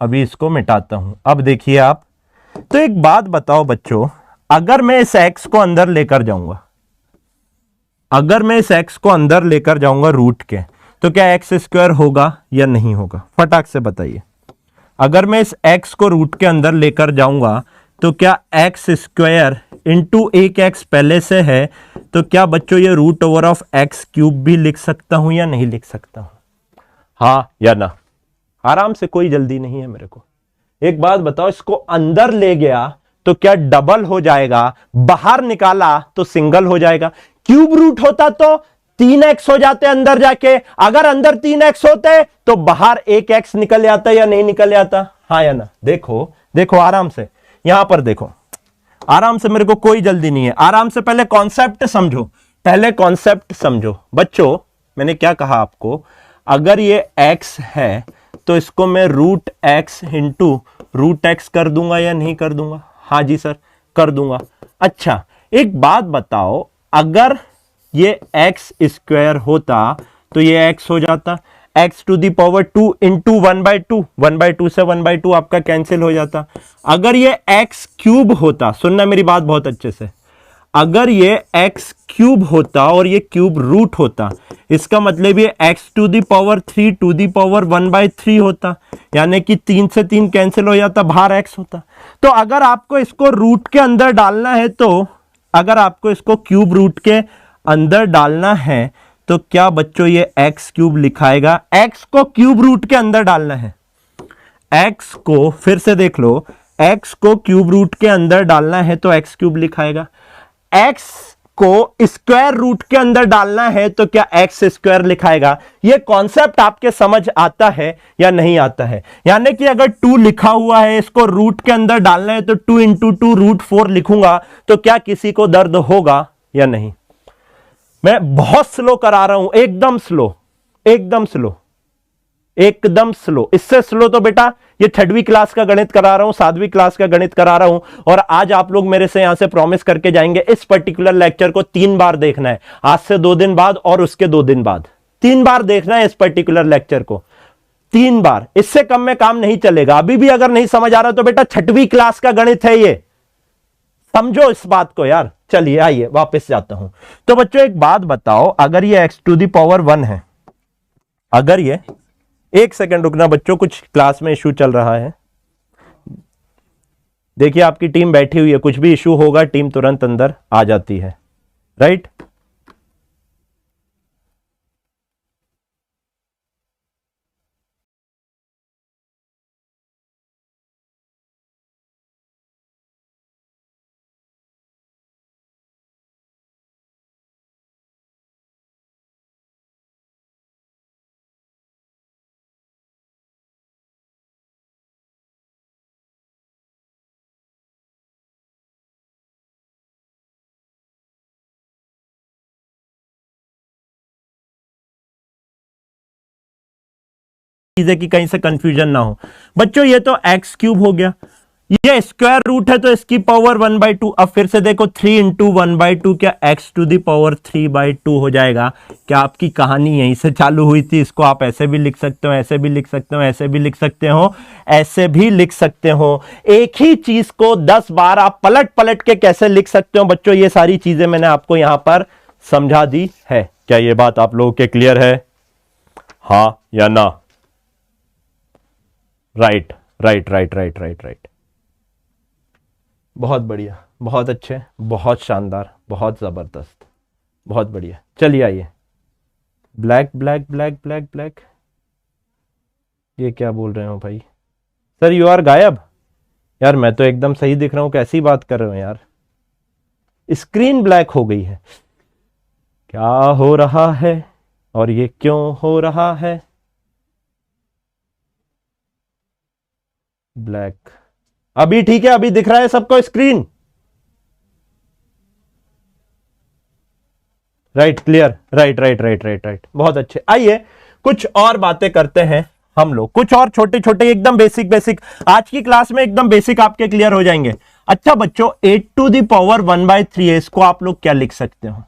अभी इसको मिटाता हूं। अब देखिए आप, तो एक बात बताओ बच्चों, अगर मैं इस x को अंदर लेकर जाऊंगा, अगर मैं इस x को अंदर लेकर जाऊंगा रूट के, तो क्या x² होगा या नहीं होगा? फटाक से बताइए। अगर मैं इस x को रूट के अंदर लेकर जाऊंगा तो क्या x² इंटू एक x पहले से है, तो क्या बच्चों ये रूट ओवर ऑफ x³ भी लिख सकता हूं या नहीं लिख सकता हूं? हाँ या ना? आराम से, कोई जल्दी नहीं है मेरे को। एक बात बताओ, इसको अंदर ले गया तो क्या डबल हो जाएगा? बाहर निकाला तो सिंगल हो जाएगा। क्यूब रूट होता तो 3x हो जाते अंदर जाके, अगर अंदर 3x होते तो बाहर 1x निकल आता या नहीं निकल आता? हाँ या ना? देखो देखो आराम से, यहां पर देखो आराम से, मेरे को कोई जल्दी नहीं है। आराम से पहले कॉन्सेप्ट समझो, पहले कॉन्सेप्ट समझो बच्चों। मैंने क्या कहा आपको, अगर ये x है तो इसको मैं root x into root x कर दूंगा या नहीं कर दूंगा? हाँ जी सर कर दूंगा। अच्छा एक बात बताओ, अगर ये एक्स स्क्वायर होता तो ये एक्स हो जाता, x to the power 2 into 1/2, 1/2 से 1/2 आपका कैंसिल हो जाता। अगर ये एक्स क्यूब होता, सुनना मेरी बात बहुत अच्छे से, अगर ये एक्स क्यूब होता और ये क्यूब रूट होता, इसका मतलब ये x to the power 3 to the power 1/3 होता, यानी कि 3 से 3 कैंसिल हो जाता, बाहर एक्स होता। तो अगर आपको इसको रूट के अंदर डालना है, तो अगर आपको इसको क्यूब रूट के अंदर डालना है तो क्या बच्चों ये एक्स क्यूब लिखाएगा? एक्स को क्यूब रूट के अंदर डालना है, एक्स को फिर से देख लो, एक्स को क्यूब रूट के अंदर डालना है तो एक्स क्यूब लिखाएगा। एक्स को स्क्वायर रूट के अंदर डालना है तो क्या एक्स स्क्वायर लिखाएगा? यह कॉन्सेप्ट आपके समझ आता है या नहीं आता है? यानी कि अगर 2 लिखा हुआ है, इसको रूट के अंदर डालना है तो 2 इंटू 2 रूट 4 लिखूंगा, तो क्या किसी को दर्द होगा या नहीं? मैं बहुत स्लो करा रहा हूं, एकदम स्लो, एकदम स्लो, एकदम स्लो। इससे स्लो तो बेटा ये 6वीं क्लास का गणित करा रहा हूं, 7वीं क्लास का गणित करा रहा हूं। और आज आप लोग मेरे से यहां से प्रॉमिस करके जाएंगे, इस पर्टिकुलर लेक्चर को 3 बार देखना है, आज से 2 दिन बाद और उसके 2 दिन बाद 3 बार देखना है इस पर्टिकुलर लेक्चर को, 3 बार। इससे कम में काम नहीं चलेगा। अभी भी अगर नहीं समझ आ रहा तो बेटा 6वीं क्लास का गणित है ये, समझो इस बात को यार। चलिए आइए वापस जाता हूं। तो बच्चों एक बात बताओ, अगर ये x टू दी पावर 1 है, अगर ये, एक सेकंड रुकना बच्चों, कुछ क्लास में इशू चल रहा है। देखिए आपकी टीम बैठी हुई है, कुछ भी इशू होगा टीम तुरंत अंदर आ जाती है, राइट? चीजें कि कहीं से कंफ्यूजन ना हो बच्चों। ये तो एक्स क्यूब हो गया, ये स्क्वायर रूट है तो इसकी पावर 1/2। अब फिर से देखो 3 इंटू 1/2 क्या एक्स टू दी पावर 3/2 हो जाएगा? क्या आपकी कहानी यहीं से चालू हुई थी? इसको आप ऐसे भी लिख सकते हो, ऐसे भी लिख सकते हो, ऐसे भी लिख सकते हो, ऐसे भी लिख सकते हो। एक ही चीज को 10 बार आप पलट पलट के कैसे लिख सकते हो बच्चों, ये सारी चीजें मैंने आपको यहां पर समझा दी है। क्या ये बात आप लोगों के क्लियर है? हाँ या ना? Right right right right right right, बहुत बढ़िया, बहुत अच्छे, बहुत शानदार, बहुत जबरदस्त, बहुत बढ़िया। चलिए आइए, black black black black black, ये क्या बोल रहे हो भाई? सर यू आर गायब। यार मैं तो एकदम सही दिख रहा हूं, कैसी बात कर रहे हो यार? स्क्रीन ब्लैक हो गई है, क्या हो रहा है और ये क्यों हो रहा है? ब्लैक अभी ठीक है, अभी दिख रहा है सबको screen? Right clear, right right right right right, बहुत अच्छे। आइए कुछ और बातें करते हैं हम लोग, कुछ और छोटे छोटे एकदम बेसिक बेसिक, आज की क्लास में एकदम बेसिक आपके क्लियर हो जाएंगे। अच्छा बच्चों 8 टू दी पावर 1/3 है, इसको आप लोग क्या लिख सकते हो?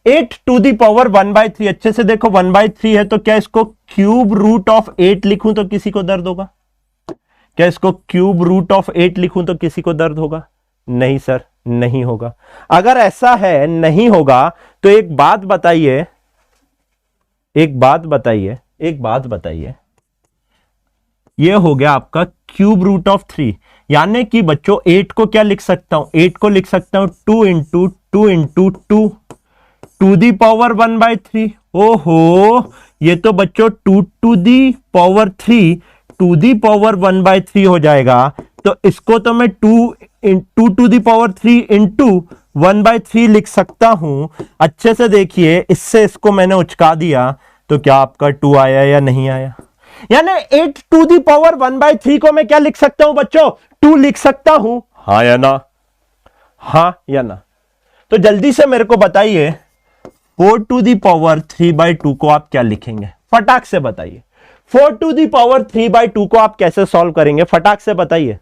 8 टू दी पावर 1/3, अच्छे से देखो 1/3 है तो क्या इसको क्यूब रूट ऑफ 8 लिखूं तो किसी को दर्द होगा? क्या इसको क्यूब रूट ऑफ 8 लिखूं तो किसी को दर्द होगा? नहीं सर नहीं होगा। अगर ऐसा है नहीं होगा तो एक बात बताइए, एक बात बताइए, एक बात बताइए, ये हो गया आपका क्यूब रूट ऑफ 3, यानी कि बच्चों 8 को क्या लिख सकता हूं? 8 को लिख सकता हूं 2 into 2 into 2 to the power 1/3। ओहो, ये तो बच्चों 2 to the power 3 to the power 1/3 हो जाएगा। तो इसको तो मैं 2 टू दी पावर 3 इंटू 1/3 लिख सकता हूं। अच्छे से देखिए, इससे इसको मैंने उचका दिया तो क्या आपका 2 आया या नहीं आया? यानी 8 टू दी पावर 1/3 को मैं क्या लिख सकता हूं बच्चों? 2 लिख सकता हूं, हाँ या ना? हाँ या ना? तो जल्दी से मेरे को बताइए 4 टू दी पावर 3/2 को आप क्या लिखेंगे? फटाक से बताइए। 4⁻³ को आप कैसे सॉल्व करेंगे, फटाक से बताइए।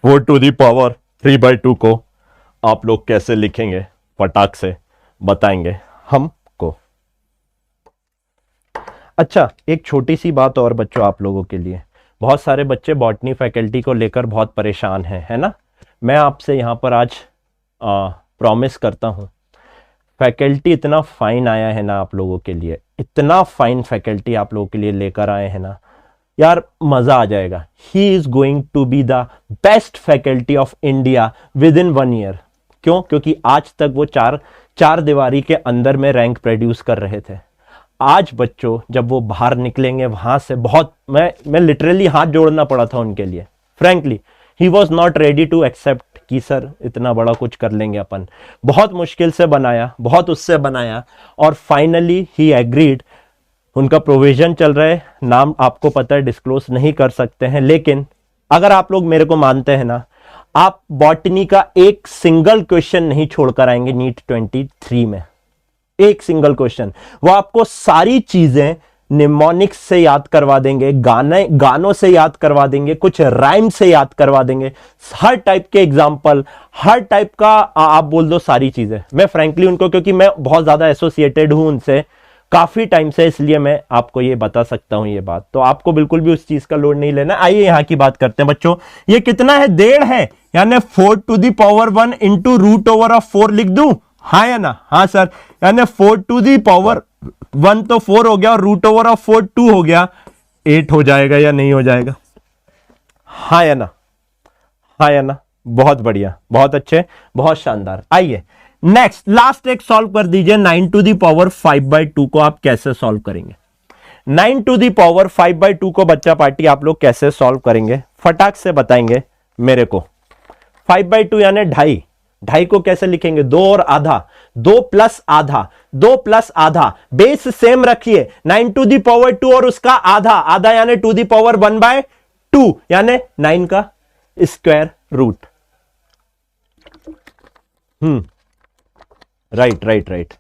4⁻³ को आप लोग कैसे लिखेंगे, फटाक से बताएंगे हमको। अच्छा, एक छोटी सी बात और बच्चों आप लोगों के लिए, बहुत सारे बच्चे बॉटनी फैकल्टी को लेकर बहुत परेशान हैं, है ना। मैं आपसे यहाँ पर आज प्रॉमिस करता हूँ, फैकल्टी इतना फाइन आया है ना आप लोगों के लिए, इतना फाइन फैकल्टी आप लोगों के लिए लेकर आए हैं ना यार, मजा आ जाएगा। He is going to be the best faculty of India within 1 year. क्यों? क्योंकि आज तक वो चार दीवारी के अंदर में रैंक प्रोड्यूस कर रहे थे। आज बच्चों जब वो बाहर निकलेंगे वहां से, बहुत मैं लिटरली हाथ जोड़ना पड़ा था उनके लिए। Frankly he was not ready to accept कि सर इतना बड़ा कुछ कर लेंगे अपन। बहुत मुश्किल से बनाया, बहुत उससे बनाया, और फाइनली ही एग्रीड। उनका प्रोविजन चल रहा है, नाम आपको पता है डिस्क्लोज नहीं कर सकते हैं, लेकिन अगर आप लोग मेरे को मानते हैं ना, आप बॉटनी का एक सिंगल क्वेश्चन नहीं छोड़कर आएंगे नीट 23 में। एक सिंगल क्वेश्चन, वो आपको सारी चीजें निमोनिक्स से याद करवा देंगे, गानों से याद करवा देंगे, कुछ राइम से याद करवा देंगे, हर टाइप के एग्जाम्पल, हर टाइप का आप बोल दो सारी चीजें। मैं फ्रैंकली उनको, क्योंकि मैं बहुत ज्यादा एसोसिएटेड हूं उनसे काफी टाइम से, इसलिए मैं आपको ये बता सकता हूं ये बात। तो आपको बिल्कुल भी उस चीज का लोड नहीं लेना। आइए यहां की बात करते हैं बच्चों। ये कितना है? 1.5 है, यानी 4⁻1 इंटू √4 लिख दूं, हाँ या ना? हाँ सर, यानी 4⁻1 तो 4 हो गया और √4 2 हो गया, 8 हो जाएगा या नहीं हो जाएगा? हाँ या ना? हाँ या ना? बहुत बढ़िया, बहुत अच्छे, बहुत शानदार। आइए नेक्स्ट, लास्ट एक सॉल्व कर दीजिए। 9⁵/2 को आप कैसे सॉल्व करेंगे? 9⁵2 को बच्चा पार्टी आप लोग कैसे सॉल्व करेंगे, फटाक से बताएंगे मेरे को। 5/2 यानी 2.5 को कैसे लिखेंगे? 2 और आधा, 2 प्लस आधा, 2 प्लस आधा, बेस सेम रखिए। 9⁵2 और उसका आधा, आधा यानी ⁻1/2 यानी 9 का स्क्वायर रूट। राइट।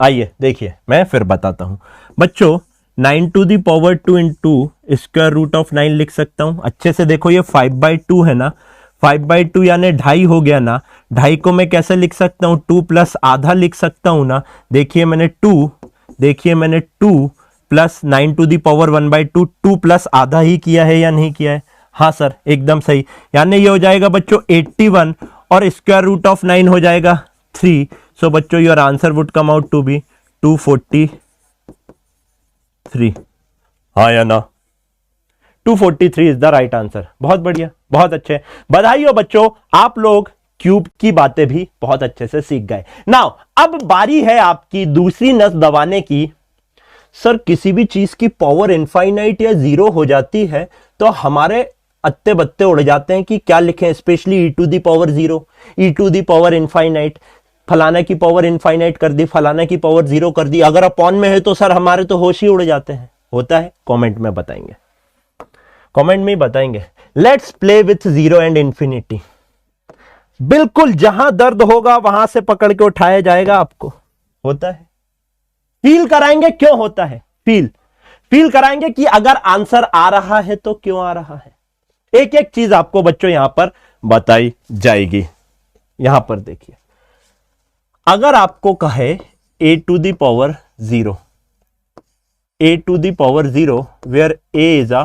आइए देखिए, मैं फिर बताता हूं बच्चों। 9⁵2 इंटू स्क्वायर रूट ऑफ 9 लिख सकता हूं। अच्छे से देखो, ये 5/2 है ना, 5/2 यानी 2.5 हो गया ना। 2.5 को मैं कैसे लिख सकता हूं? 2 प्लस आधा लिख सकता हूं ना। देखिए मैंने 2 प्लस 9⁵1/2, 2 प्लस आधा ही किया है या नहीं किया है? हाँ सर, एकदम सही। यानी ये हो जाएगा बच्चों 81 और स्क्वायर रूट ऑफ 9 हो जाएगा 3। सो बच्चों your answer would come out to be 243। हाँ या ना? 243 इज द राइट आंसर। बहुत बढ़िया, बहुत अच्छे, बधाई हो बच्चों, आप लोग क्यूब की बातें भी बहुत अच्छे से सीख गए। नाउ अब बारी है आपकी दूसरी नस दबाने की। सर किसी भी चीज की पावर इनफाइनाइट या 0 हो जाती है तो हमारे अत्ते बत्ते उड़ जाते हैं कि क्या लिखें, स्पेशली e⁻0, e⁻इनफाइनाइट, फलाना की पावर इनफाइनाइट कर दी, फलाना की पावर 0 कर दी। अगर अपॉन में है तो सर हमारे तो होश ही उड़ जाते हैं। होता है? कमेंट में बताएंगे, कमेंट में ही बताएंगे। Let's play with 0 and infinity. बिल्कुल जहां दर्द होगा वहां से पकड़ के उठाया जाएगा आपको। होता है? फील कराएंगे क्यों होता है, फील कराएंगे कि अगर आंसर आ रहा है तो क्यों आ रहा है। एक एक चीज आपको बच्चों यहां पर बताई जाएगी। यहां पर देखिए, अगर आपको कहे a⁻0, where a is a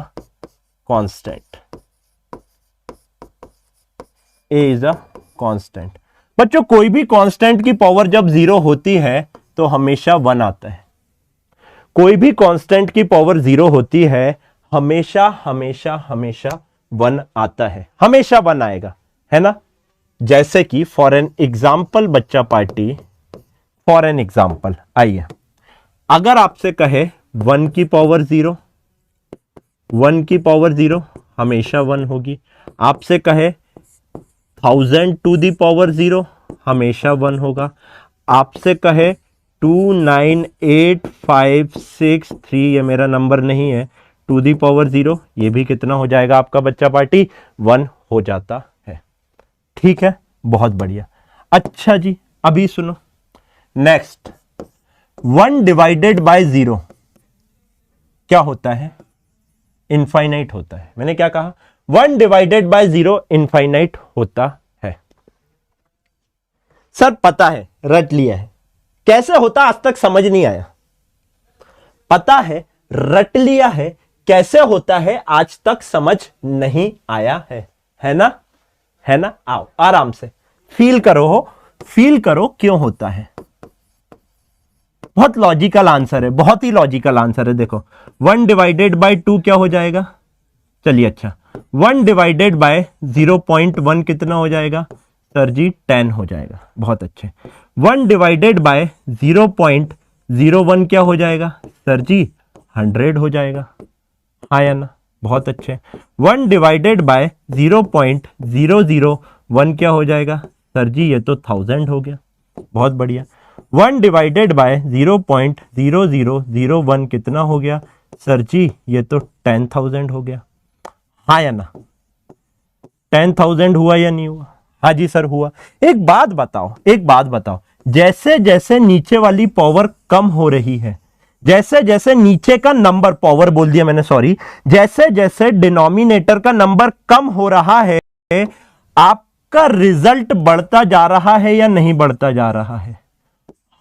constant, बच्चों कोई भी कांस्टेंट की पावर जब 0 होती है तो हमेशा 1 आता है। कोई भी कांस्टेंट की पावर 0 होती है हमेशा 1 आता है, हमेशा 1 आएगा, है ना। जैसे कि फॉर एन एग्जाम्पल बच्चा पार्टी, फॉर एन एग्जाम्पल, आइए अगर आपसे कहे 1 की पावर 0, 1 की पावर 0 हमेशा 1 होगी। आपसे कहे 1000⁻0 हमेशा 1 होगा। आपसे कहे 2985663, ये मेरा नंबर नहीं है, ⁻0, ये भी कितना हो जाएगा आपका बच्चा पार्टी? 1 हो जाता है। ठीक है, बहुत बढ़िया। अच्छा जी, अभी सुनो नेक्स्ट, 1 डिवाइडेड बाय 0, क्या होता है? इनफाइनाइट होता है। मैंने क्या कहा? 1 डिवाइडेड बाय 0 इनफाइनाइट होता है। सर पता है, रट लिया है, कैसे होता आज तक समझ नहीं आया। पता है, रट लिया है, कैसे होता है आज तक समझ नहीं आया है ना? है ना? आओ आराम से फील करो, फील करो क्यों होता है। बहुत लॉजिकल आंसर है, बहुत ही लॉजिकल आंसर है। देखो 1 डिवाइडेड बाय 2 क्या हो जाएगा? चलिए अच्छा, 1 डिवाइडेड बाय 0.1 कितना हो जाएगा? सर जी 10 हो जाएगा। बहुत अच्छे। 1 डिवाइडेड बाय 0.01 क्या हो जाएगा? सर जी 100 हो जाएगा। हाँ या ना? बहुत अच्छे। 1 डिवाइडेड बाय 0.001 क्या हो जाएगा? सर जी ये तो 1000 हो गया। बहुत बढ़िया। 1 डिवाइडेड बाय 0.0001 कितना हो गया? सर जी ये तो 10,000 हो गया। हाँ या ना? 10,000 हुआ या नहीं हुआ? हाँ जी सर हुआ। एक बात बताओ, एक बात बताओ, जैसे जैसे नीचे वाली पावर कम हो रही है, जैसे जैसे नीचे का नंबर, पावर बोल दिया मैंने, सॉरी, जैसे जैसे डिनोमिनेटर का नंबर कम हो रहा है, आपका रिजल्ट बढ़ता जा रहा है या नहीं बढ़ता जा रहा है?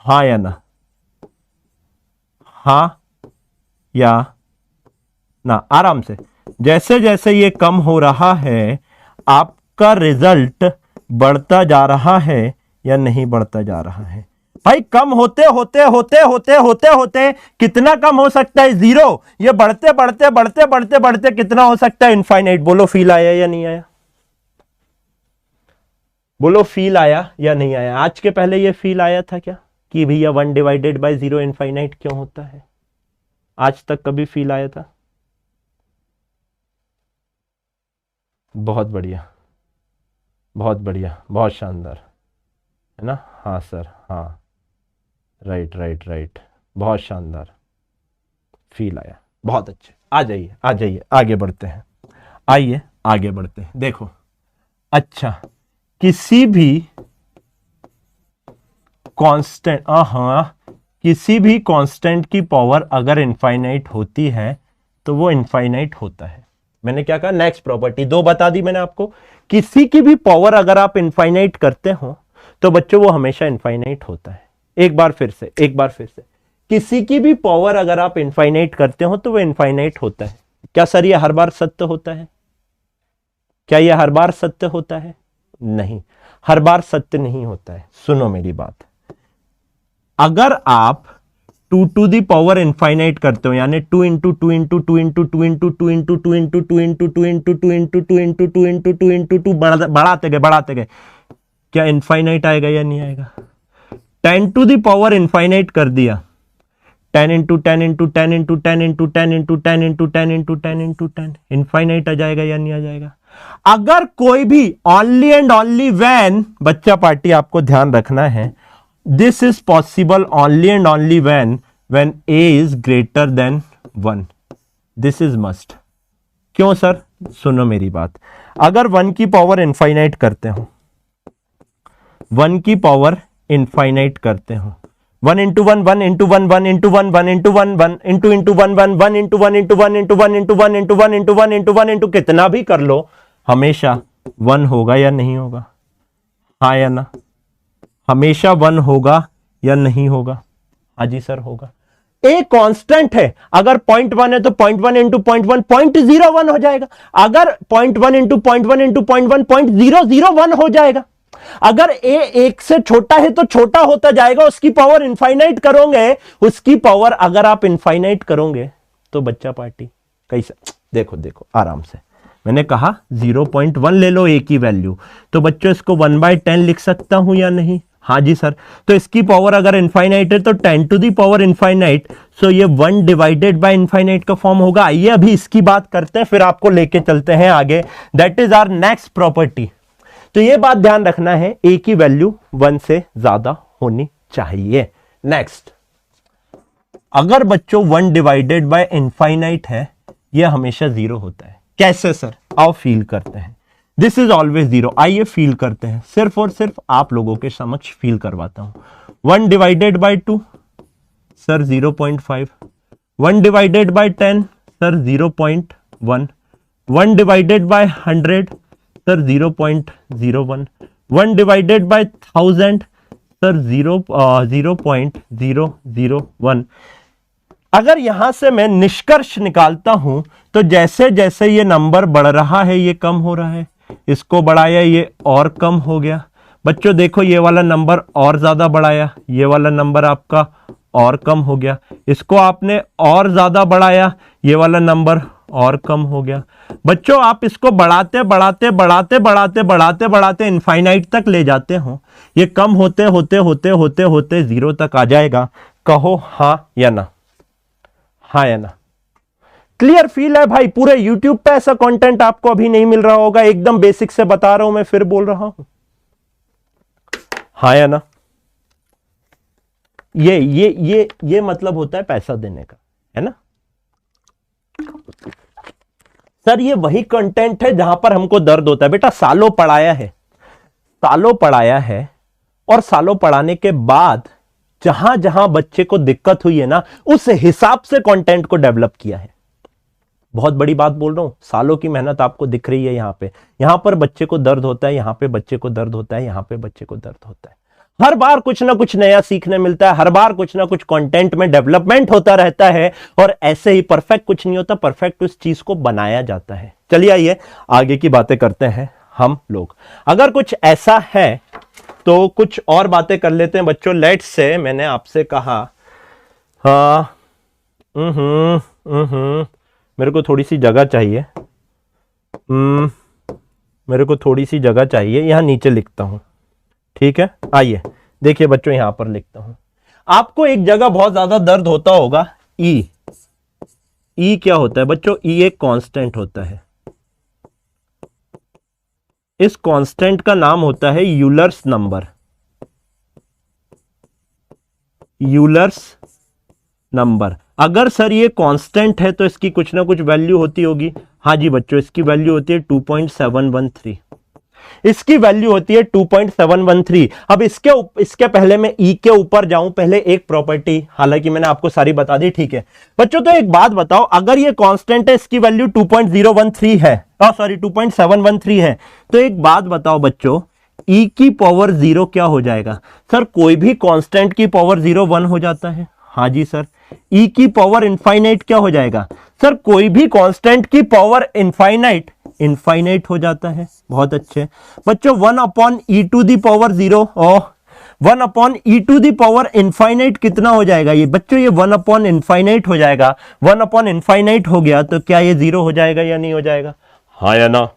हाँ या ना? हाँ या ना? आराम से। जैसे जैसे ये कम हो रहा है, आपका रिजल्ट बढ़ता जा रहा है या नहीं बढ़ता जा रहा है? भाई कम होते होते होते होते होते होते कितना कम हो सकता है? 0। ये बढ़ते बढ़ते बढ़ते बढ़ते बढ़ते कितना हो सकता है? इनफाइनाइट। बोलो फील आया या नहीं आया? बोलो फील आया या नहीं आया? आज के पहले ये फील आया था क्या कि भैया 1 डिवाइडेड बाय 0 इनफाइनाइट क्यों होता है? आज तक कभी फील आया था? बहुत बढ़िया, बहुत बढ़िया, बहुत शानदार, है ना? हाँ सर, हाँ, राइट राइट राइट, बहुत शानदार फील आया। बहुत अच्छे। आ जाइए, आ जाइए, आगे बढ़ते हैं। आइए आगे बढ़ते हैं। देखो अच्छा, किसी भी कांस्टेंट, हाँ, किसी भी कांस्टेंट की पावर अगर इनफाइनाइट होती है तो वो इनफाइनाइट होता है। मैंने क्या कहा? नेक्स्ट प्रॉपर्टी 2 बता दी मैंने आपको। किसी की भी पावर अगर आप इनफाइनाइट करते हो तो बच्चों वो हमेशा इनफाइनाइट होता है। एक बार फिर से, एक बार फिर से, किसी की भी पावर अगर आप इनफाइनाइट करते हो तो वो इनफाइनाइट होता है। क्या सर ये हर बार सत्य होता है? क्या ये हर बार सत्य होता है? नहीं, हर बार सत्य नहीं होता है। सुनो मेरी बात, अगर आप 2 टू दी पावर इनफाइनाइट करते हो, यानी 2 into 2 into 2 into 2 into 2 into 2 into 2 into 2 into 2 into 2 into 2 into 2 into 2 बढ़ाते गए, क्या इनफाइनाइट आएगा या नहीं आएगा? 10 टू दी पावर इनफाइनाइट कर दिया, 10 into 10 into 10 into 10 into 10 into 10 into 10 into 10 into 10, infinite आ जाएगा या नहीं आ जाएगा? अगर कोई भी ओनली एंड ओनली व्हेन, बच्चा पार्टी आपको ध्यान रखना है, this is possible only and only when a is greater than 1। This is must. क्यों सर? सुनो मेरी बात, अगर 1 की पावर इनफाइनाइट करते हो, 1 की पावर इनफाइनाइट करते हो, 1 into 1 1 into 1 1 into 1 1 into 1 1 into into 1 1 1 into 1 into 1 into 1 into 1 into 1 into 1 into 1 into कितना भी कर लो, हमेशा 1 होगा या नहीं होगा? हाँ या ना? हमेशा 1 होगा या नहीं होगा? हाँ जी सर होगा। ए कांस्टेंट है, अगर 0.1 है तो 0.1 इंटू 0.1 0.01 हो जाएगा। अगर 0.1 इंटू 0.1 इंटू 0.1 0.001 हो जाएगा। अगर ए 1 से छोटा है तो छोटा होता जाएगा, उसकी पावर इनफाइनाइट करोगे, उसकी पावर अगर आप इनफाइनाइट करोगे तो बच्चा पार्टी कैसे? देखो देखो आराम से, मैंने कहा 0.1 ले लो ए की वैल्यू, तो बच्चों इसको 1/10 लिख सकता हूं या नहीं? हाँ जी सर। तो इसकी पावर अगर इनफाइनाइट है तो 10 टू दी पावर इनफाइनाइट, सो ये 1 डिवाइडेड बाय इनफाइनाइट का फॉर्म होगा। आइए अभी इसकी बात करते हैं, फिर आपको लेके चलते हैं आगे। That is our next property. तो ये बात ध्यान रखना है, ए की वैल्यू 1 से ज्यादा होनी चाहिए। नेक्स्ट, अगर बच्चों 1 डिवाइडेड बाय इनफाइनाइट है, यह हमेशा 0 होता है। कैसे सर? आओ फील करते हैं। This is always 0। आइए फील करते हैं, सिर्फ और सिर्फ आप लोगों के समक्ष फील करवाता हूं। 1 divided by 2 sir 0.5, 1 divided by 10 sir 0.1, 1 divided by 100 sir 0.01, 1 divided by 1000 sir 0.001। अगर यहां से मैं निष्कर्ष निकालता हूं तो जैसे जैसे ये नंबर बढ़ रहा है ये कम हो रहा है, इसको बढ़ाया ये और कम हो गया। बच्चों देखो ये वाला नंबर और ज्यादा बढ़ाया, ये वाला नंबर आपका और कम हो गया, इसको आपने और ज्यादा बढ़ाया, ये वाला नंबर और कम हो गया। बच्चों आप इसको बढ़ाते बढ़ाते बढ़ाते बढ़ाते बढ़ाते बढ़ाते इनफाइनाइट तक ले जाते हो, ये कम होते होते होते होते होते जीरो तक आ जाएगा। कहो हाँ या ना, हाँ या ना। क्लियर फील है भाई? पूरे YouTube पे ऐसा कंटेंट आपको अभी नहीं मिल रहा होगा, एकदम बेसिक से बता रहा हूं मैं, फिर बोल रहा हूं हाँ या ना। ये मतलब होता है पैसा देने का, है ना सर? ये वही कंटेंट है जहां पर हमको दर्द होता है। बेटा सालों पढ़ाया है, सालों पढ़ाया है, और सालों पढ़ाने के बाद जहां जहां बच्चे को दिक्कत हुई है ना, उस हिसाब से कंटेंट को डेवलप किया है। बहुत बड़ी बात बोल रहा हूं, सालों की मेहनत आपको दिख रही है यहां पर बच्चे को दर्द होता है, यहां पे बच्चे को दर्द होता है, यहां पे बच्चे को दर्द होता है। हर बार कुछ ना कुछ नया सीखने मिलता है, हर बार कुछ ना कुछ कंटेंट में डेवलपमेंट होता रहता है, और ऐसे ही परफेक्ट कुछ नहीं होता, परफेक्ट उस चीज को बनाया जाता है। चलिए आइए आगे की बातें करते हैं हम लोग। अगर कुछ ऐसा है तो कुछ और बातें कर लेते हैं बच्चों। लेट्स से मैंने आपसे कहा मेरे को थोड़ी सी जगह चाहिए, मेरे को थोड़ी सी जगह चाहिए, यहां नीचे लिखता हूं, ठीक है? आइए देखिए बच्चों, यहां पर लिखता हूं। आपको एक जगह बहुत ज्यादा दर्द होता होगा, ई। ई क्या होता है बच्चों? ई एक कांस्टेंट होता है। इस कांस्टेंट का नाम होता है यूलर्स नंबर। Euler's number. अगर सर ये कांस्टेंट है तो इसकी कुछ ना कुछ वैल्यू होती होगी। हाँ जी बच्चों, इसकी वैल्यू होती है 2.713। इसकी वैल्यू होती है 2.713। अब इसके पहले मैं ई के ऊपर जाऊं, पहले एक प्रॉपर्टी, हालांकि मैंने आपको सारी बता दी, ठीक है बच्चों? तो एक बात बताओ, अगर ये कांस्टेंट है, इसकी वैल्यू 2.013 है, सॉरी 2.713 है, तो एक बात बताओ बच्चों, ई की पावर 0 क्या हो जाएगा? सर कोई भी कांस्टेंट की पावर 0 1 हो जाता है। हाँ जी सर। ई की पावर इनफाइनाइट क्या हो जाएगा? सर कोई भी कांस्टेंट की पावर इनफाइनाइट इनफाइनाइट हो जाता है। बहुत अच्छे बच्चों, 1 upon e to the power 0 और 1 upon e to the power infinite कितना हो जाएगा? ये बच्चों ये 1 अपॉन इनफाइनाइट हो जाएगा। 1 अपॉन इनफाइनाइट हो गया तो क्या ये 0 हो जाएगा या नहीं हो जाएगा? हाँ या ना,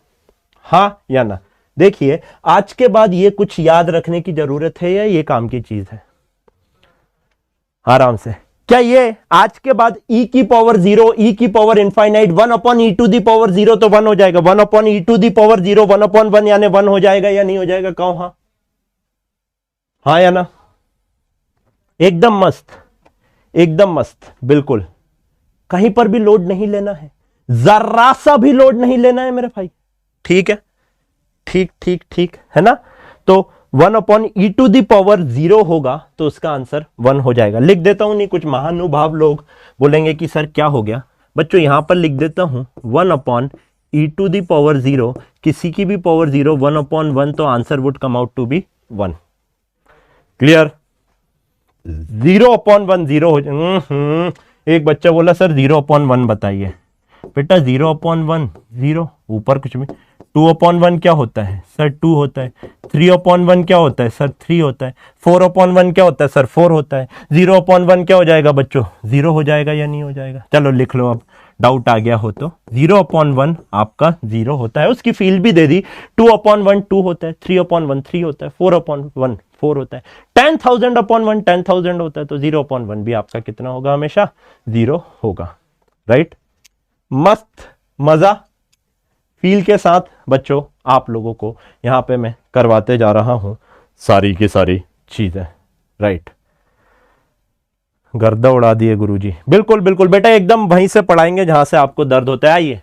हाँ या ना। देखिए आज के बाद ये कुछ याद रखने की जरूरत है या ये काम की चीज है? आराम से। क्या ये आज के बाद e की पावर 0, e की power infinite, 1 upon e to the power 0 तो 1 हो जाएगा, 1 upon e to the power 0 1 upon 1 यानी 1 हो जाएगा या नहीं हो जाएगा? कहो हाँ, हाँ या ना? एकदम मस्त, एकदम मस्त, बिल्कुल। कहीं पर भी लोड नहीं लेना है, जरा सा भी लोड नहीं लेना है मेरे भाई, ठीक है? ठीक ठीक ठीक है ना? तो 1 upon e to the power 0 होगा तो उसका आंसर 1 हो जाएगा। लिख देता हूं, नहीं कुछ महानुभाव लोग बोलेंगे कि सर क्या हो गया। बच्चों यहां पर लिख देता हूं 1 upon e to the power 0, किसी की भी पावर 0, 1 अपॉन 1, तो answer would come out to be 1। Clear? 0 upon 1 0 हो। एक बच्चा बोला सर 0 अपॉन 1 बताइए। बेटा 0 अपॉन 1 0, ऊपर कुछ भी। 2 अपॉन 1 क्या होता है सर? 2 होता है। 3 अपॉन 1 क्या होता है सर? 3 होता है। 4 अपॉन 1 क्या होता है सर? 4 होता है। 0 अपॉन 1 क्या हो जाएगा बच्चों? 0 हो जाएगा या नहीं हो जाएगा? चलो लिख लो, अब डाउट आ गया हो तो। 0 अपॉन 1 आपका 0 होता है, उसकी फील्ड भी दे दी। 2 अपॉन 1 2 होता है। 3 अपॉन 1 3 होता है। 4 अपॉन 1 4 होता है। 10,000 अपॉन 1 10,000 होता है, तो 0 अपॉन 1 भी आपका कितना होगा? हमेशा 0 होगा। राइट? मस्त मजा फील के साथ बच्चों आप लोगों को यहां पे मैं करवाते जा रहा हूं सारी की सारी चीजें। राइट? गर्दा उड़ा दिए गुरुजी। बिल्कुल बिल्कुल बेटा, एकदम वहीं से पढ़ाएंगे जहां से आपको दर्द होता है। आइए,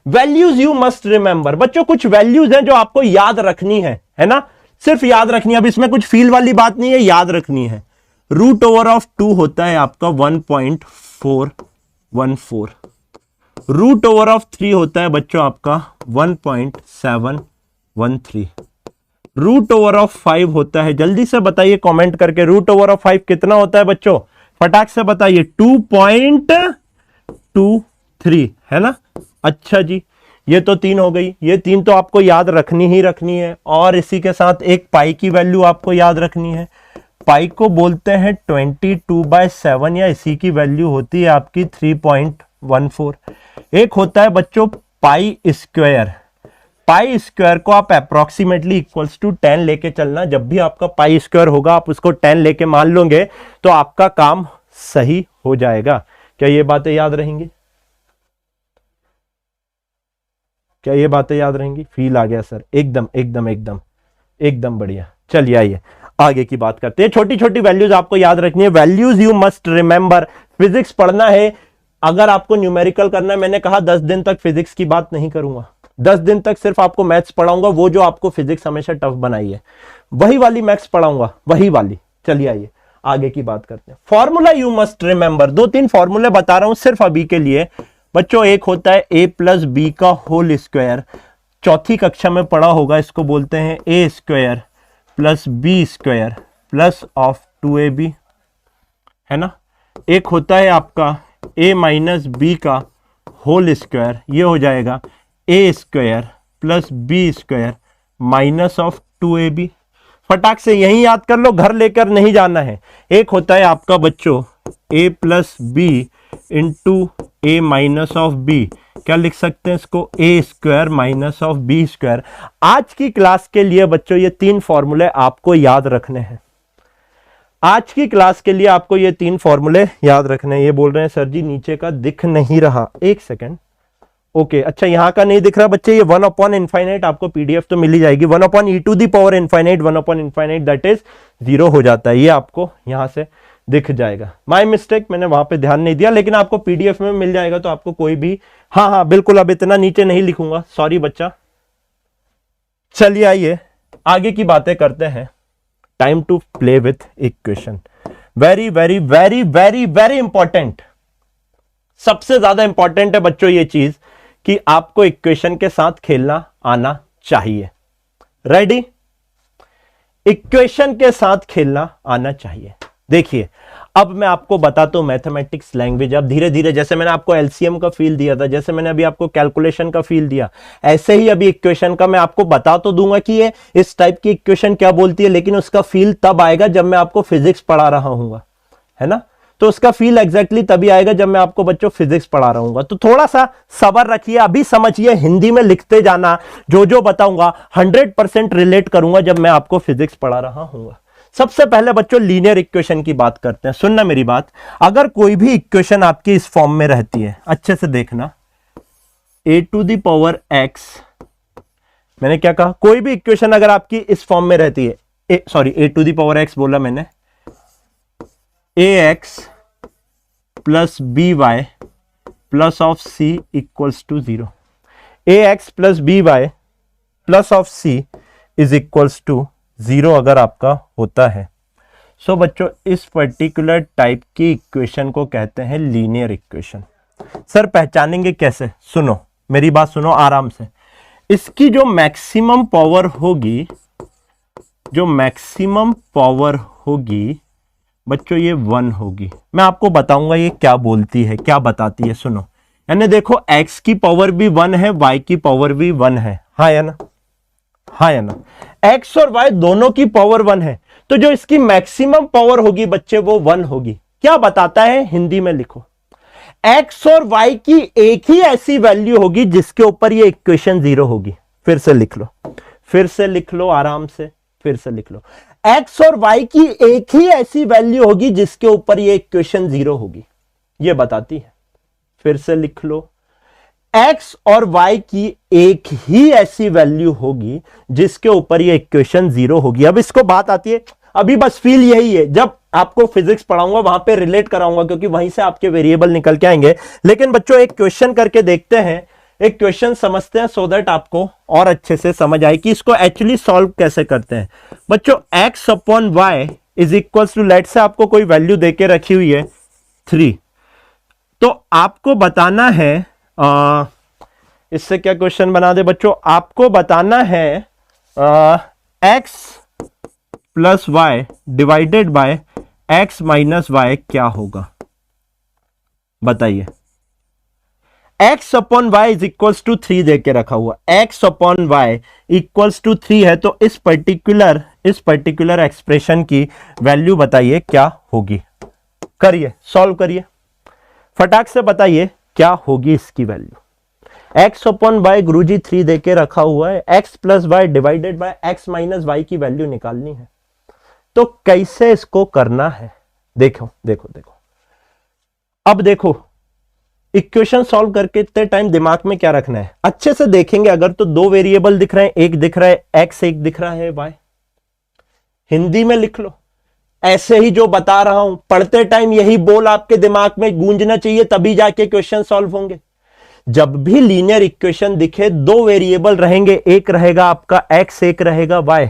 वैल्यूज यू मस्ट रिमेंबर। बच्चों कुछ वैल्यूज हैं जो आपको याद रखनी है ना? सिर्फ याद रखनी है। अब इसमें कुछ फील वाली बात नहीं है, याद रखनी है। रूट ओवर ऑफ 2 होता है आपका 1.4 1.14। रूट ओवर ऑफ 3 होता है बच्चों आपका 1.713। रूट ओवर ऑफ 5 होता है, जल्दी से बताइए कमेंट करके, रूट ओवर ऑफ 5 कितना होता है बच्चों, फटाक से बताइए। 2.23 है ना। अच्छा जी, ये तो 3 हो गई, ये 3 तो आपको याद रखनी ही रखनी है, और इसी के साथ एक पाई की वैल्यू आपको याद रखनी है। पाई को बोलते हैं 22/7, या इसी की वैल्यू होती है आपकी 3.14। एक होता है बच्चों पाई स्क्वायर। पाई स्क्वायर को आप अप्रोक्सीमेटली इक्वल्स टू 10 लेके चलना। जब भी आपका पाई स्क्वायर होगा आप उसको 10 लेके मान लोगे तो आपका काम सही हो जाएगा। क्या ये बातें याद रहेंगी? क्या ये बातें याद रहेंगी? फील आ गया सर, एकदम एकदम एकदम एकदम बढ़िया। चलिए आइए आगे की बात करते हैं। छोटी छोटी वैल्यूज आपको याद रखनी है, values you must remember. Physics पढ़ना है, अगर आपको न्यूमेरिकल करना है, मैंने कहा 10 दिन तक फिजिक्स की बात नहीं करूंगा, 10 दिन तक सिर्फ आपको मैथ्स पढ़ाऊंगा, वो जो आपको फिजिक्स हमेशा टफ बनाई है वही वाली मैथ्स पढ़ाऊंगा, वही वाली। चलिए आइए आगे की बात करते हैं। फॉर्मूला यू मस्ट रिमेंबर, 2-3 फॉर्मूले बता रहा हूं सिर्फ अभी के लिए बच्चों। एक होता है a प्लस बी का होल स्क्वायर, चौथी कक्षा में पढ़ा होगा, इसको बोलते हैं a square plus b square plus of 2ab, है ना। एक होता है आपका a माइनस बी का होल स्क्वायर, ये हो जाएगा a square plus b square minus of 2ab। फटाक से यही याद कर लो, घर लेकर नहीं जाना है। एक होता है आपका बच्चों a plus B into A minus of B, क्या लिख सकते हैं इसको, A square minus of B square. आज की क्लास के लिए बच्चों ये 3 फॉर्मूले आपको याद रखने हैं। आज की क्लास के लिए आपको ये 3 फॉर्मूले याद रखने हैं। ये बोल रहे हैं सर जी नीचे का दिख नहीं रहा, एक सेकेंड। ओके अच्छा, यहां का नहीं दिख रहा बच्चे, ये 1/इनफाइनाइट, आपको पीडीएफ तो मिल ही जाएगी। 1/e⁻∞, 1/इनफाइनाइट दैट इज 0 हो जाता है, ये आपको यहां से दिख जाएगा। माय मिस्टेक, मैंने वहां पे ध्यान नहीं दिया, लेकिन आपको पीडीएफ में मिल जाएगा, तो आपको कोई भी, हाँ हाँ बिल्कुल, अब इतना नीचे नहीं लिखूंगा, सॉरी बच्चा। चलिए आइए आगे की बातें करते हैं। Time to play with equation, very very very very very important, सबसे ज्यादा इंपॉर्टेंट है बच्चों ये चीज कि आपको इक्वेशन के साथ खेलना आना चाहिए। रेडी? इक्वेशन के साथ खेलना आना चाहिए। देखिए अब मैं आपको बताता हूं मैथमेटिक्स लैंग्वेज। अब धीरे धीरे, जैसे मैंने आपको एलसीएम का फील दिया था, जैसे मैंने अभी आपको कैलकुलेशन का फील दिया, ऐसे ही अभी इक्वेशन का मैं आपको बता तो दूंगा कि ये इस टाइप की इक्वेशन क्या बोलती है, लेकिन उसका फील तब आएगा जब मैं आपको फिजिक्स पढ़ा रहा हूंगा, है ना। तो उसका फील एग्जैक्टली तभी आएगा जब मैं आपको बच्चों फिजिक्स पढ़ा रहा हूंगा। तो थोड़ा सा सब्र रखिए, अभी समझिए, हिंदी में लिखते जाना, जो बताऊंगा 100% रिलेट करूंगा जब मैं आपको फिजिक्स पढ़ा रहा हूंगा। सबसे पहले बच्चों लीनियर इक्वेशन की बात करते हैं। सुनना मेरी बात, अगर कोई भी इक्वेशन आपकी इस फॉर्म में रहती है, अच्छे से देखना, a⁻x, मैंने क्या कहा, कोई भी इक्वेशन अगर आपकी इस फॉर्म में रहती है, a⁻x बोला मैंने, ax plus by plus of c equals to 0, ax plus by plus of c is equals to 0 अगर आपका होता है, सो बच्चों इस पर्टिकुलर टाइप की इक्वेशन को कहते हैं लीनियर इक्वेशन। सर पहचानेंगे कैसे? सुनो मेरी बात, सुनो आराम से। इसकी जो मैक्सिमम पावर होगी, जो मैक्सिमम पावर होगी बच्चों, ये 1 होगी। मैं आपको बताऊंगा ये क्या बोलती है, क्या बताती है, सुनो। यानी देखो x की पावर भी 1 है, y की पावर भी 1 है, हाँ या ना, हाँ या ना। x और y दोनों की पावर 1 है, तो जो इसकी मैक्सिमम पावर होगी बच्चे वो 1 होगी। क्या बताता है, हिंदी में लिखो, x और y की एक ही ऐसी वैल्यू होगी जिसके ऊपर ये इक्वेशन 0 होगी। फिर से लिख लो, फिर से लिख लो आराम से, फिर से लिख लो, x और y की एक ही ऐसी वैल्यू होगी जिसके ऊपर ये इक्वेशन 0 होगी, ये बताती है। फिर से लिख लो, x और y की एक ही ऐसी वैल्यू होगी जिसके ऊपर ये इक्वेशन 0 होगी। अब इसको बात आती है, अभी बस फील यही है, जब आपको फिजिक्स पढ़ाऊंगा वहां पे रिलेट कराऊंगा, क्योंकि वहीं से आपके वेरिएबल निकल के आएंगे। लेकिन बच्चों एक क्वेश्चन करके देखते हैं, एक क्वेश्चन समझते हैं, सो दैट आपको और अच्छे से समझ आए कि इसको एक्चुअली सॉल्व कैसे करते हैं। बच्चों x upon y is equal to, लेट से आपको कोई वैल्यू देके रखी हुई है 3, तो आपको बताना है, इससे क्या क्वेश्चन बना दे बच्चों, आपको बताना है x plus y divided by x minus y क्या होगा, बताइए। x upon y is equals to 3 दे के रखा हुआ, x upon y equals to 3 है, तो इस पर्टिकुलर एक्सप्रेशन की वैल्यू बताइए क्या होगी। करिए, सॉल्व करिए, फटाक से बताइए क्या होगी इसकी वैल्यू। x अपॉन वाई गुरुजी 3 दे के रखा हुआ है, x plus y divided by x minus y की वैल्यू निकालनी है। तो कैसे इसको करना है, देखो देखो देखो, अब देखो इक्वेशन सॉल्व करके इतने टाइम दिमाग में क्या रखना है, अच्छे से देखेंगे अगर तो दो वेरिएबल दिख रहे हैं, एक दिख रहा है x, एक दिख रहा है y, हिंदी में लिख लो। ऐसे ही जो बता रहा हूं पढ़ते टाइम यही बोल आपके दिमाग में गूंजना चाहिए, तभी जाके क्वेश्चन सॉल्व होंगे। जब भी लीनियर इक्वेशन दिखे, दो वेरिएबल रहेंगे, एक रहेगा आपका x, एक रहेगा y।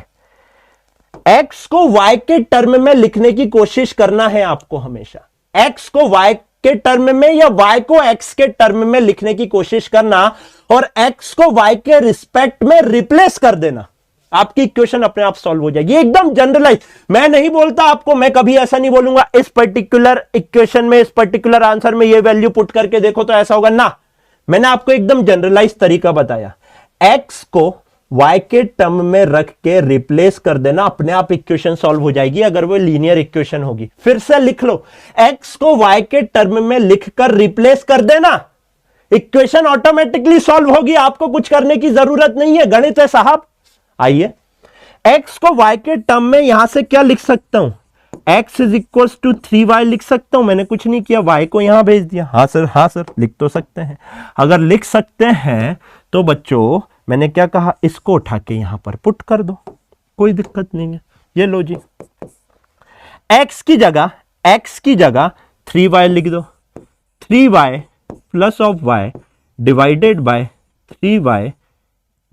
x को y के टर्म में लिखने की कोशिश करना है आपको हमेशा, x को y के टर्म में या y को x के टर्म में लिखने की कोशिश करना, और x को y के रिस्पेक्ट में रिप्लेस कर देना, आपकी इक्वेशन अपने आप सॉल्व हो जाएगी। एकदम जनरलाइज, मैं नहीं बोलता आपको, मैं कभी ऐसा नहीं बोलूंगा इस पर्टिकुलर इक्वेशन में, इस पर्टिकुलर आंसर में ये वैल्यू पुट करके देखो तो ऐसा होगा ना। मैंने आपको एकदम जनरलाइज तरीका बताया, x को y के टर्म में रख के रिप्लेस कर देना, अपने आप इक्वेशन सॉल्व हो जाएगी अगर वो लीनियर इक्वेशन होगी। फिर से लिख लो, x को y के टर्म में लिखकर रिप्लेस कर देना, इक्वेशन ऑटोमेटिकली सॉल्व होगी, आपको कुछ करने की जरूरत नहीं है, गणित है साहब। आइए, x को y के टर्म में यहां से क्या लिख सकता हूं, x is equal to 3y लिख सकता हूं, मैंने कुछ नहीं किया, y को यहां भेज दिया। हाँ सर लिख तो सकते हैं। अगर लिख सकते हैं तो बच्चों मैंने क्या कहा, इसको उठा के यहां पर पुट कर दो, कोई दिक्कत नहीं है। ये लो जी, x की जगह 3y लिख दो, 3y plus of y divided by 3y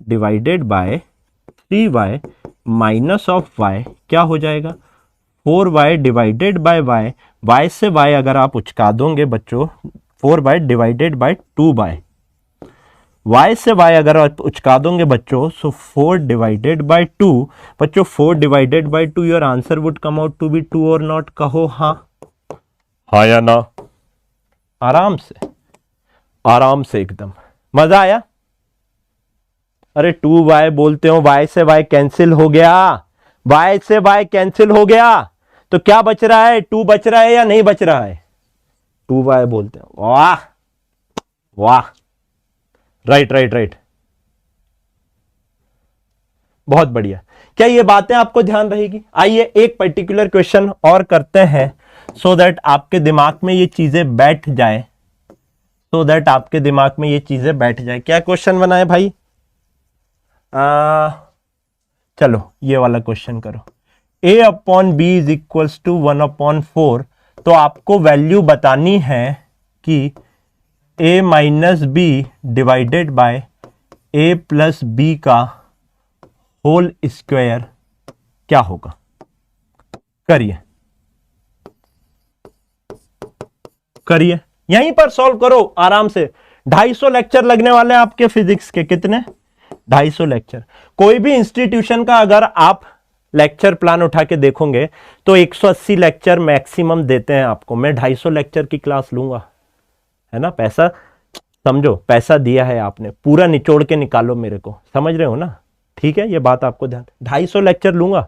divided by 3y minus of y क्या हो जाएगा, 4y divided by y, y से y अगर आप उचका दोगे बच्चों, 4y divided by 2y, y से y अगर आप उचका दोगे बच्चों, सो 4 डिवाइडेड बाय 2, बच्चों 4 divided by 2, your answer would come out to be 2 और नॉट, कहो हाँ, हाँ या ना। आराम से एकदम मजा आया। अरे 2y बोलते हो, y से y कैंसिल हो गया, y से y कैंसिल हो गया, तो क्या बच रहा है, 2 बच रहा है या नहीं बच रहा है, 2y बोलते हो। वाह वाह, राइट, बहुत बढ़िया। क्या ये बातें आपको ध्यान रहेगी। आइए एक पर्टिकुलर क्वेश्चन और करते हैं, सो दैट आपके दिमाग में ये चीजें बैठ जाए, क्या क्वेश्चन बनाए भाई, चलो ये वाला क्वेश्चन करो, a upon b is equals to 1/4, तो आपको वैल्यू बतानी है कि a minus b divided by a plus b का होल स्क्वायर क्या होगा। करिए यहीं पर सॉल्व करो आराम से। 250 लेक्चर लगने वाले हैं आपके फिजिक्स के, कितने, 250 लेक्चर। कोई भी इंस्टीट्यूशन का अगर आप लेक्चर प्लान उठा के देखोगे तो 180 लेक्चर मैक्सिमम देते हैं आपको। मैं 250 लेक्चर की क्लास लूंगा, है ना, पैसा समझो, पैसा दिया है आपने, पूरा निचोड़ के निकालो मेरे को, समझ रहे हो ना, ठीक है, ये बात आपको ध्यान। 250 लेक्चर लूंगा,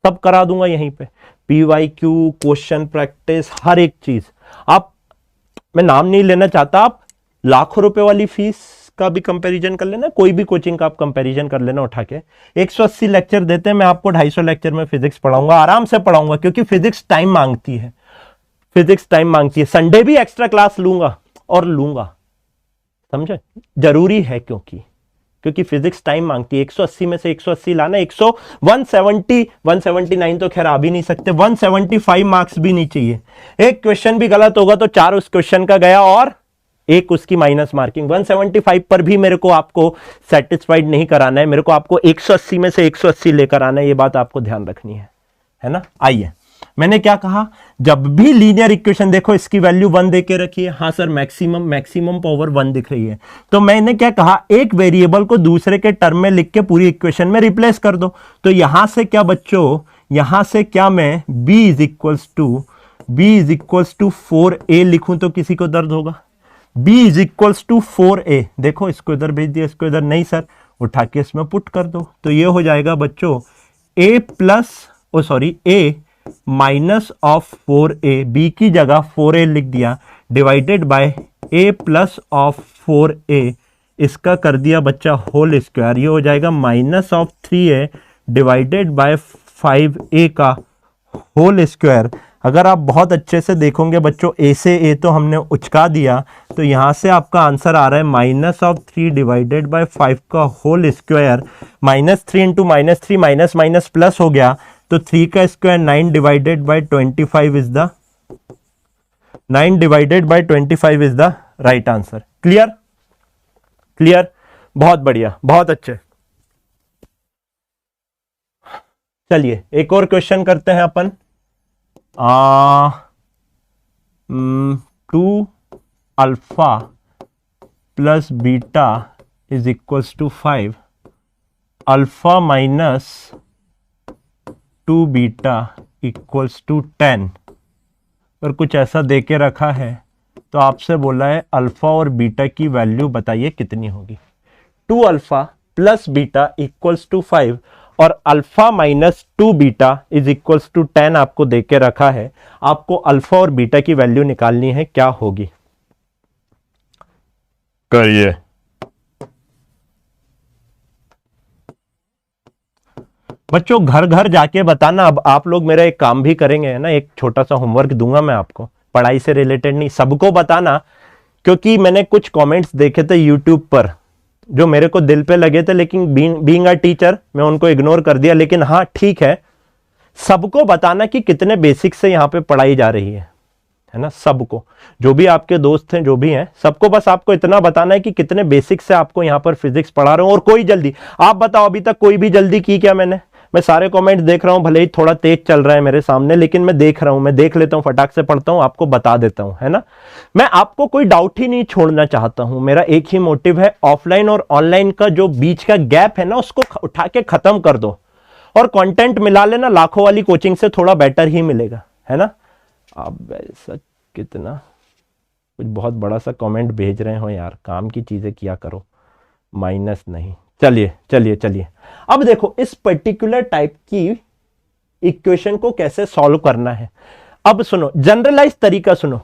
सब करा दूंगा यहीं पे, PYQ, क्वेश्चन प्रैक्टिस, हर एक चीज। आप, मैं नाम नहीं लेना चाहता, आप लाखों रुपए वाली फीस का भी कंपैरिजन कर लेना, कोई भी कोचिंग का आप कंपैरिजन कर लेना उठा के। 180 लेक्चर देते हैं, मैं आपको 250 लेक्चर में फिजिक्स पढ़ाऊंगा, आराम से पढ़ाऊंगा, क्योंकि फिजिक्स टाइम मांगती है, संडे भी एक्स्ट्रा क्लास लूंगा, समझे, जरूरी है, क्योंकि फिजिक्स टाइम मांगती है। 180 में से 180 लाना, 170 179 तो खैर आ भी नहीं सकते, 175 मार्क्स भी नहीं चाहिए। एक क्वेश्चन भी गलत होगा तो 4 उस क्वेश्चन का गया और 1 उसकी माइनस मार्किंग। 175 पर भी मेरे को आपको सेटिस्फाइड नहीं कराना है, मेरे को आपको 180 में से 180 लेकर आना है, ये बात आपको ध्यान रखनी है ना। आइए मैंने क्या कहा, जब भी लीनियर इक्वेशन, देखो इसकी वैल्यू 1 दे के रखी है, हाँ सर मैक्सिमम पावर 1 दिख रही है, तो मैंने क्या कहा, एक वेरिएबल को दूसरे के टर्म में लिख के पूरी इक्वेशन में रिप्लेस कर दो। तो यहां से क्या बच्चों, यहां से क्या मैं b is equals to 4a लिखूं तो किसी को दर्द होगा? b is equals to 4a, देखो इसको इधर भेज दिया, इसको इधर नहीं सर, उठा के इसमें पुट कर दो, तो ये हो जाएगा बच्चों a minus of 4a, b की जगह 4a लिख दिया, divided by a plus of 4a, इसका कर दिया बच्चा होल स्क्वायर, ये हो जाएगा minus of 3a divided by 5a का होल स्क्वायर। अगर आप बहुत अच्छे से देखोगे बच्चों, a से a तो हमने उचका दिया, तो यहां से आपका आंसर आ रहा है माइनस ऑफ 3 डिवाइडेड बाय 5 का whole square. -3 into -3 minus minus plus हो गया, तो 3 का square 9 divided by 25 is the 9 divided by 25 is the right answer. Clear? Clear, बहुत बढ़िया, बहुत अच्छे। चलिए एक और क्वेश्चन करते हैं अपन। 2 alpha plus beta is equals to 5, alpha minus 2 beta equals to 10, और कुछ ऐसा दे के रखा है, तो आपसे बोला है अल्फा और बीटा की वैल्यू बताइए कितनी होगी। 2 alpha plus beta equals to 5 और alpha minus 2 beta is equals to 10 आपको दे के रखा है, आपको अल्फा और बीटा की वैल्यू निकालनी है, क्या होगी? करिए। बच्चों घर घर जाके बताना। अब आप लोग मेरा एक काम भी करेंगे, है ना, एक छोटा सा होमवर्क दूंगा मैं आपको, पढ़ाई से रिलेटेड नहीं, सबको बताना, क्योंकि मैंने कुछ कमेंट्स देखे थे यूट्यूब पर जो मेरे को दिल पे लगे थे, लेकिन बीइंग अ टीचर मैं उनको इग्नोर कर दिया। लेकिन हाँ ठीक है, सबको बताना कि कितने बेसिक से यहाँ पे पढ़ाई जा रही है ना, सबको, जो भी आपके दोस्त हैं, जो भी हैं, सबको बस आपको इतना बताना है कि कितने बेसिक से आपको यहाँ पर फिजिक्स पढ़ा रहे हो। और कोई जल्दी, आप बताओ अभी तक कोई भी जल्दी की क्या? मैं सारे कमेंट देख रहा हूं, भले ही थोड़ा तेज चल रहा है मेरे सामने, लेकिन मैं देख रहा हूं, मैं देख लेता हूं, फटाक से पढ़ता हूं, आपको बता देता हूं, है ना। मैं आपको कोई डाउट ही नहीं छोड़ना चाहता हूं, मेरा एक ही मोटिव है, ऑफलाइन और ऑनलाइन का जो बीच का गैप है ना, उसको उठा के खत्म कर दो और कंटेंट मिला लेना, लाखों वाली कोचिंग से थोड़ा बेटर ही मिलेगा, है ना। अब ऐसा कितना कुछ बहुत बड़ा सा कमेंट भेज रहे हो यार, काम की चीजें किया करो, माइनस नहीं। चलिए चलिए चलिए, अब देखो इस पर्टिकुलर टाइप की इक्वेशन को कैसे सॉल्व करना है। अब सुनो, जनरलाइज तरीका सुनो,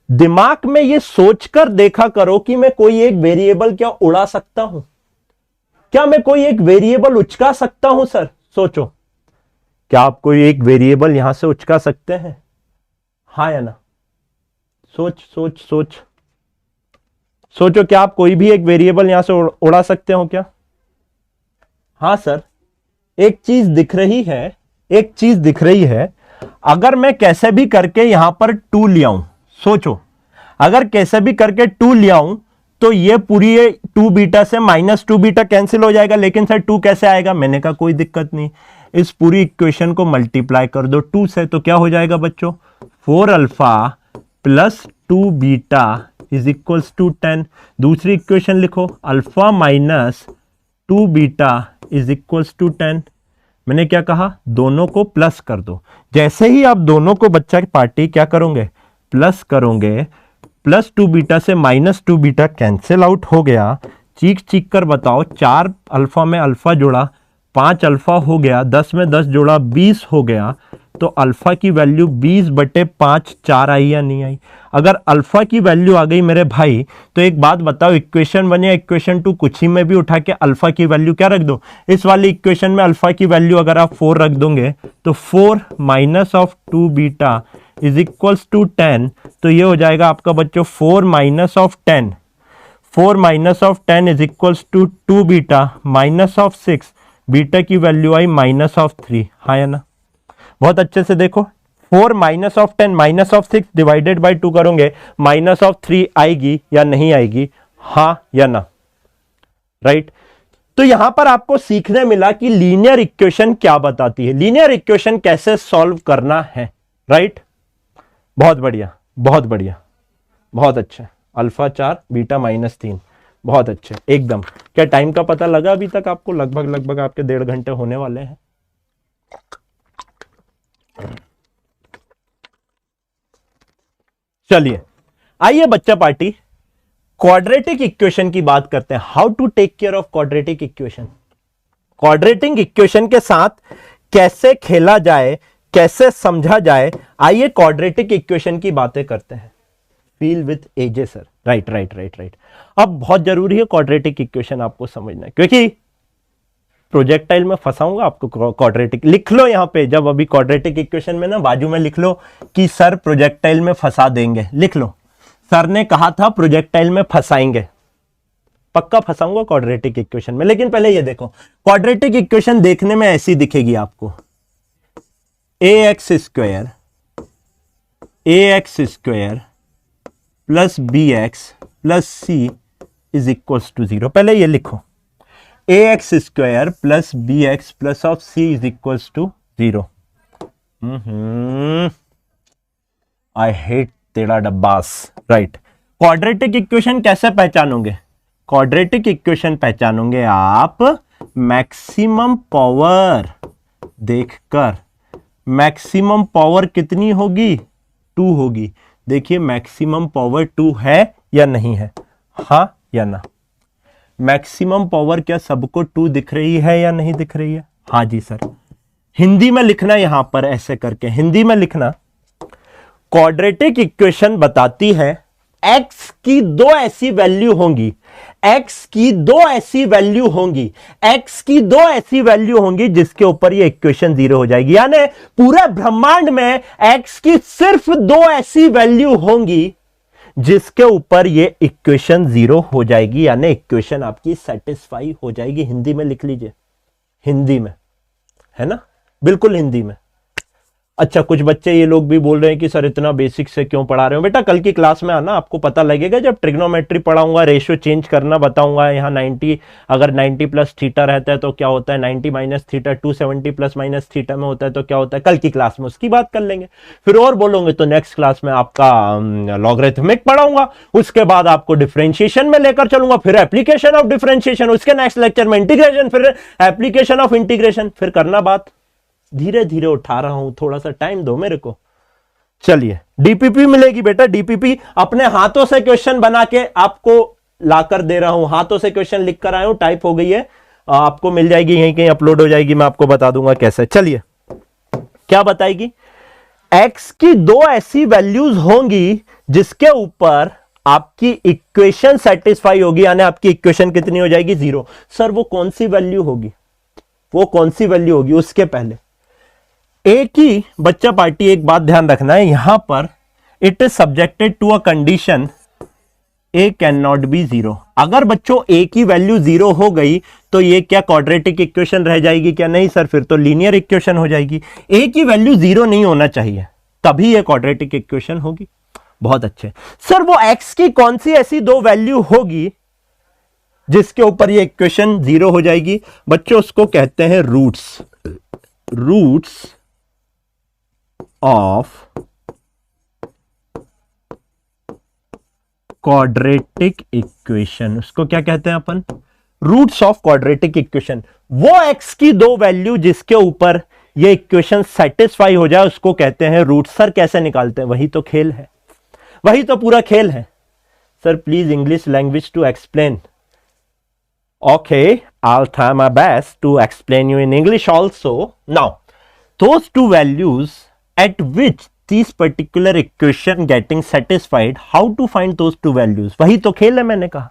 दिमाग में ये सोचकर देखा करो कि मैं कोई एक वेरिएबल क्या उड़ा सकता हूं, क्या मैं कोई एक वेरिएबल उचका सकता हूं? सर सोचो, क्या आप कोई एक वेरिएबल यहां से उचका सकते हैं? हाँ या ना? सोच सोच सोच सोचो, क्या आप कोई भी एक वेरिएबल यहां से उड़ा सकते हो क्या? हाँ सर, एक चीज दिख रही है, एक चीज दिख रही है, अगर मैं कैसे भी करके यहां पर 2 ले आऊं, सोचो अगर कैसे भी करके 2 ले आऊं, तो ये पूरी 2 बीटा से -2 बीटा कैंसिल हो जाएगा, लेकिन सर 2 कैसे आएगा? मैंने कहा कोई दिक्कत नहीं, इस पूरी इक्वेशन को मल्टीप्लाई कर दो 2 से, तो क्या हो जाएगा बच्चों? 4 alpha plus 2 beta is equals to 10। दूसरी इक्वेशन लिखो, alpha minus 2 beta is equals to 10। मैंने क्या कहा? दोनों को प्लस कर दो। जैसे ही आप दोनों को बच्चा की पार्टी क्या करोगे? प्लस करोगे, +2 बीटा से -2 बीटा कैंसिल आउट हो गया। चीख चीख कर बताओ, 4 अल्फा में अल्फा जोड़ा 5 अल्फा हो गया, 10 में 10 जोड़ा 20 हो गया, तो अल्फा की वैल्यू 20/5 4 आई या नहीं आई? अगर अल्फा की वैल्यू आ गई मेरे भाई, तो एक बात बताओ, इक्वेशन 1 या इक्वेशन 2 कुछ ही में भी उठा के अल्फा की वैल्यू क्या रख दो? इस वाली इक्वेशन में अल्फा की वैल्यू अगर आप 4 रख दोगे, तो 4 minus of 2 beta is equals to 10, तो ये हो जाएगा आपका बच्चों 4 minus of 10, 4 minus of 10 is equals to 2 beta minus of 6, beta की वैल्यू आई -3। हाँ या ना? बहुत अच्छे से देखो, 4 minus of 10 minus of 6 divided by 2 करोगे, -3 आएगी या नहीं आएगी? हाँ या ना? राइट। तो यहां पर आपको सीखने मिला कि लीनियर इक्वेशन क्या बताती है, लीनियर इक्वेशन कैसे सॉल्व करना है। राइट, बहुत बढ़िया, बहुत बढ़िया, बहुत अच्छा। अल्फा 4 बीटा -3, बहुत अच्छे एकदम। क्या टाइम का पता लगा अभी तक आपको? लगभग आपके 1.5 घंटे होने वाले हैं। चलिए आइए बच्चा पार्टी क्वाड्रेटिक इक्वेशन की बात करते हैं। How to take care of quadratic equation. Quadratic equation के साथ कैसे खेला जाए, कैसे समझा जाए, आइए क्वाड्रेटिक इक्वेशन की बातें करते हैं। Feel with AJ sir, right. अब बहुत जरूरी है क्वाड्रेटिक इक्वेशन आपको समझना है, क्योंकि प्रोजेक्टाइल में फंसाऊंगा आपको। क्वाड्रेटिक लिख लो यहां पे, जब अभी क्वाड्रेटिक इक्वेशन में ना बाजू में लिख लो कि सर प्रोजेक्टाइल में फंसा देंगे, लिख लो सर ने कहा था प्रोजेक्टाइल में फंसाएंगे। पक्का फंसाऊंगा क्वाड्रेटिक इक्वेशन में। लेकिन पहले ये देखो, क्वाड्रेटिक इक्वेशन देखने में ऐसी दिखेगी आपको, ax square plus bx plus c is equals to 0। पहले ये लिखो, ax square plus bx plus of c is equals to 0। I hate तेरा डब्बास, राइट। क्वाड्रेटिक इक्वेशन कैसे पहचानोगे? क्वाड्रेटिक इक्वेशन पहचानोगे आप मैक्सिमम पावर देखकर। मैक्सिमम पावर कितनी होगी? 2 होगी। देखिए मैक्सिमम पावर 2 है या नहीं है, हाँ या ना? मैक्सिमम पावर क्या सबको 2 दिख रही है या नहीं दिख रही है? हाँ जी सर। हिंदी में लिखना, यहां पर ऐसे करके हिंदी में लिखना, क्वाड्रेटिक इक्वेशन बताती है x की 2 ऐसी वैल्यू होंगी, x की 2 ऐसी वैल्यू होंगी, x की 2 ऐसी वैल्यू होंगी जिसके ऊपर ये इक्वेशन 0 हो जाएगी। यानी पूरे ब्रह्मांड में x की सिर्फ 2 ऐसी वैल्यू होंगी जिसके ऊपर ये इक्वेशन 0 हो जाएगी, यानी इक्वेशन आपकी सेटिस्फाई हो जाएगी। हिंदी में लिख लीजिए, हिंदी में, है ना, बिल्कुल हिंदी में। अच्छा, कुछ बच्चे ये लोग भी बोल रहे हैं कि सर इतना बेसिक से क्यों पढ़ा रहे हो? बेटा कल की क्लास में आना, आपको पता लगेगा। जब ट्रिग्नोमेट्री पढ़ाऊंगा, रेशियो चेंज करना बताऊंगा। यहाँ 90, अगर 90 प्लस थीटा रहता है तो क्या होता है, 90 minus theta 270 plus minus theta में होता है तो क्या होता है, कल की क्लास में उसकी बात कर लेंगे। फिर और बोलोगे तो नेक्स्ट क्लास में आपका लॉगरिथमिक पढ़ाऊंगा, उसके बाद आपको डिफरेंशिएशन में लेकर चलूंगा, फिर एप्लीकेशन ऑफ डिफरेंशिएशन, उसके नेक्स्ट लेक्चर में इंटीग्रेशन, फिर एप्लीकेशन ऑफ इंटीग्रेशन, फिर करना बात। धीरे धीरे उठा रहा हूं, थोड़ा सा टाइम दो मेरे को। चलिए डीपीपी मिलेगी बेटा, डीपीपी अपने हाथों से क्वेश्चन बना के आपको लाकर दे रहा हूं। हाथों से क्वेश्चन लिख कर आया हूं, टाइप हो गई है, आपको मिल जाएगी, यहीं कहीं अपलोड हो जाएगी, मैं आपको बता दूंगा कैसे। चलिए क्या बताएगी? x की 2 ऐसी वैल्यूज होंगी जिसके ऊपर आपकी इक्वेशन सेटिस्फाई होगी, यानी आपकी इक्वेशन कितनी हो जाएगी? 0। सर वो कौन सी वैल्यू होगी, वो कौन सी वैल्यू होगी? उसके पहले एक ही बच्चा पार्टी एक बात ध्यान रखना है, यहां पर it is subjected to a condition a can not be 0। अगर बच्चों ए की वैल्यू 0 हो गई तो ये क्या क्वाड्रेटिक इक्वेशन रह जाएगी क्या? नहीं सर, फिर तो लीनियर इक्वेशन हो जाएगी। ए की वैल्यू 0 नहीं होना चाहिए, तभी ये क्वाड्रेटिक इक्वेशन होगी। बहुत अच्छे सर, वो एक्स की कौन सी ऐसी 2 वैल्यू होगी जिसके ऊपर ये इक्वेशन 0 हो जाएगी? बच्चों उसको कहते हैं roots, roots of quadratic equation. उसको क्या कहते हैं अपन? Roots of quadratic equation. वो एक्स की 2 वैल्यू जिसके ऊपर ये इक्वेशन सेटिस्फाई हो जाए उसको कहते हैं रूट्स। सर कैसे निकालते हैं? वही तो खेल है, वही तो पूरा खेल है। Sir please English language to explain. Okay, I'll try my best to explain you in English also. Now, those 2 values at which this particular equation getting satisfied, how to find those 2 values? वही तो खेल है, मैंने कहा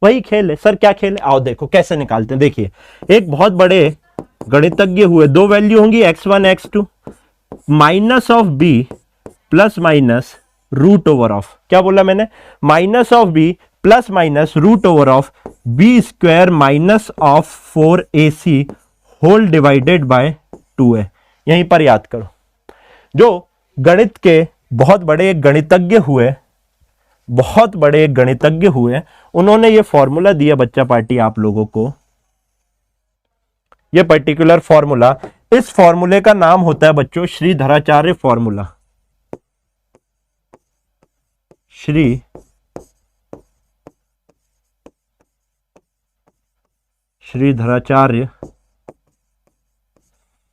वही खेल है। Sir क्या खेल है? आओ देखो कैसे निकालते हैं। देखिए एक बहुत बड़े गणितज्ञ हुए, 2 वैल्यू होंगी x1 x2 minus of b plus minus root over of, क्या बोला मैंने? Minus of b plus minus root over of B square minus of 4ac whole divided by 2a। यहीं पर याद करो, जो गणित के बहुत बड़े गणितज्ञ हुए, बहुत बड़े गणितज्ञ हुए, उन्होंने ये फॉर्मूला दिया बच्चा पार्टी आप लोगों को, ये पर्टिकुलर फॉर्मूला। इस फॉर्मूले का नाम होता है बच्चों श्रीधराचार्य फॉर्मूला। श्रीधराचार्य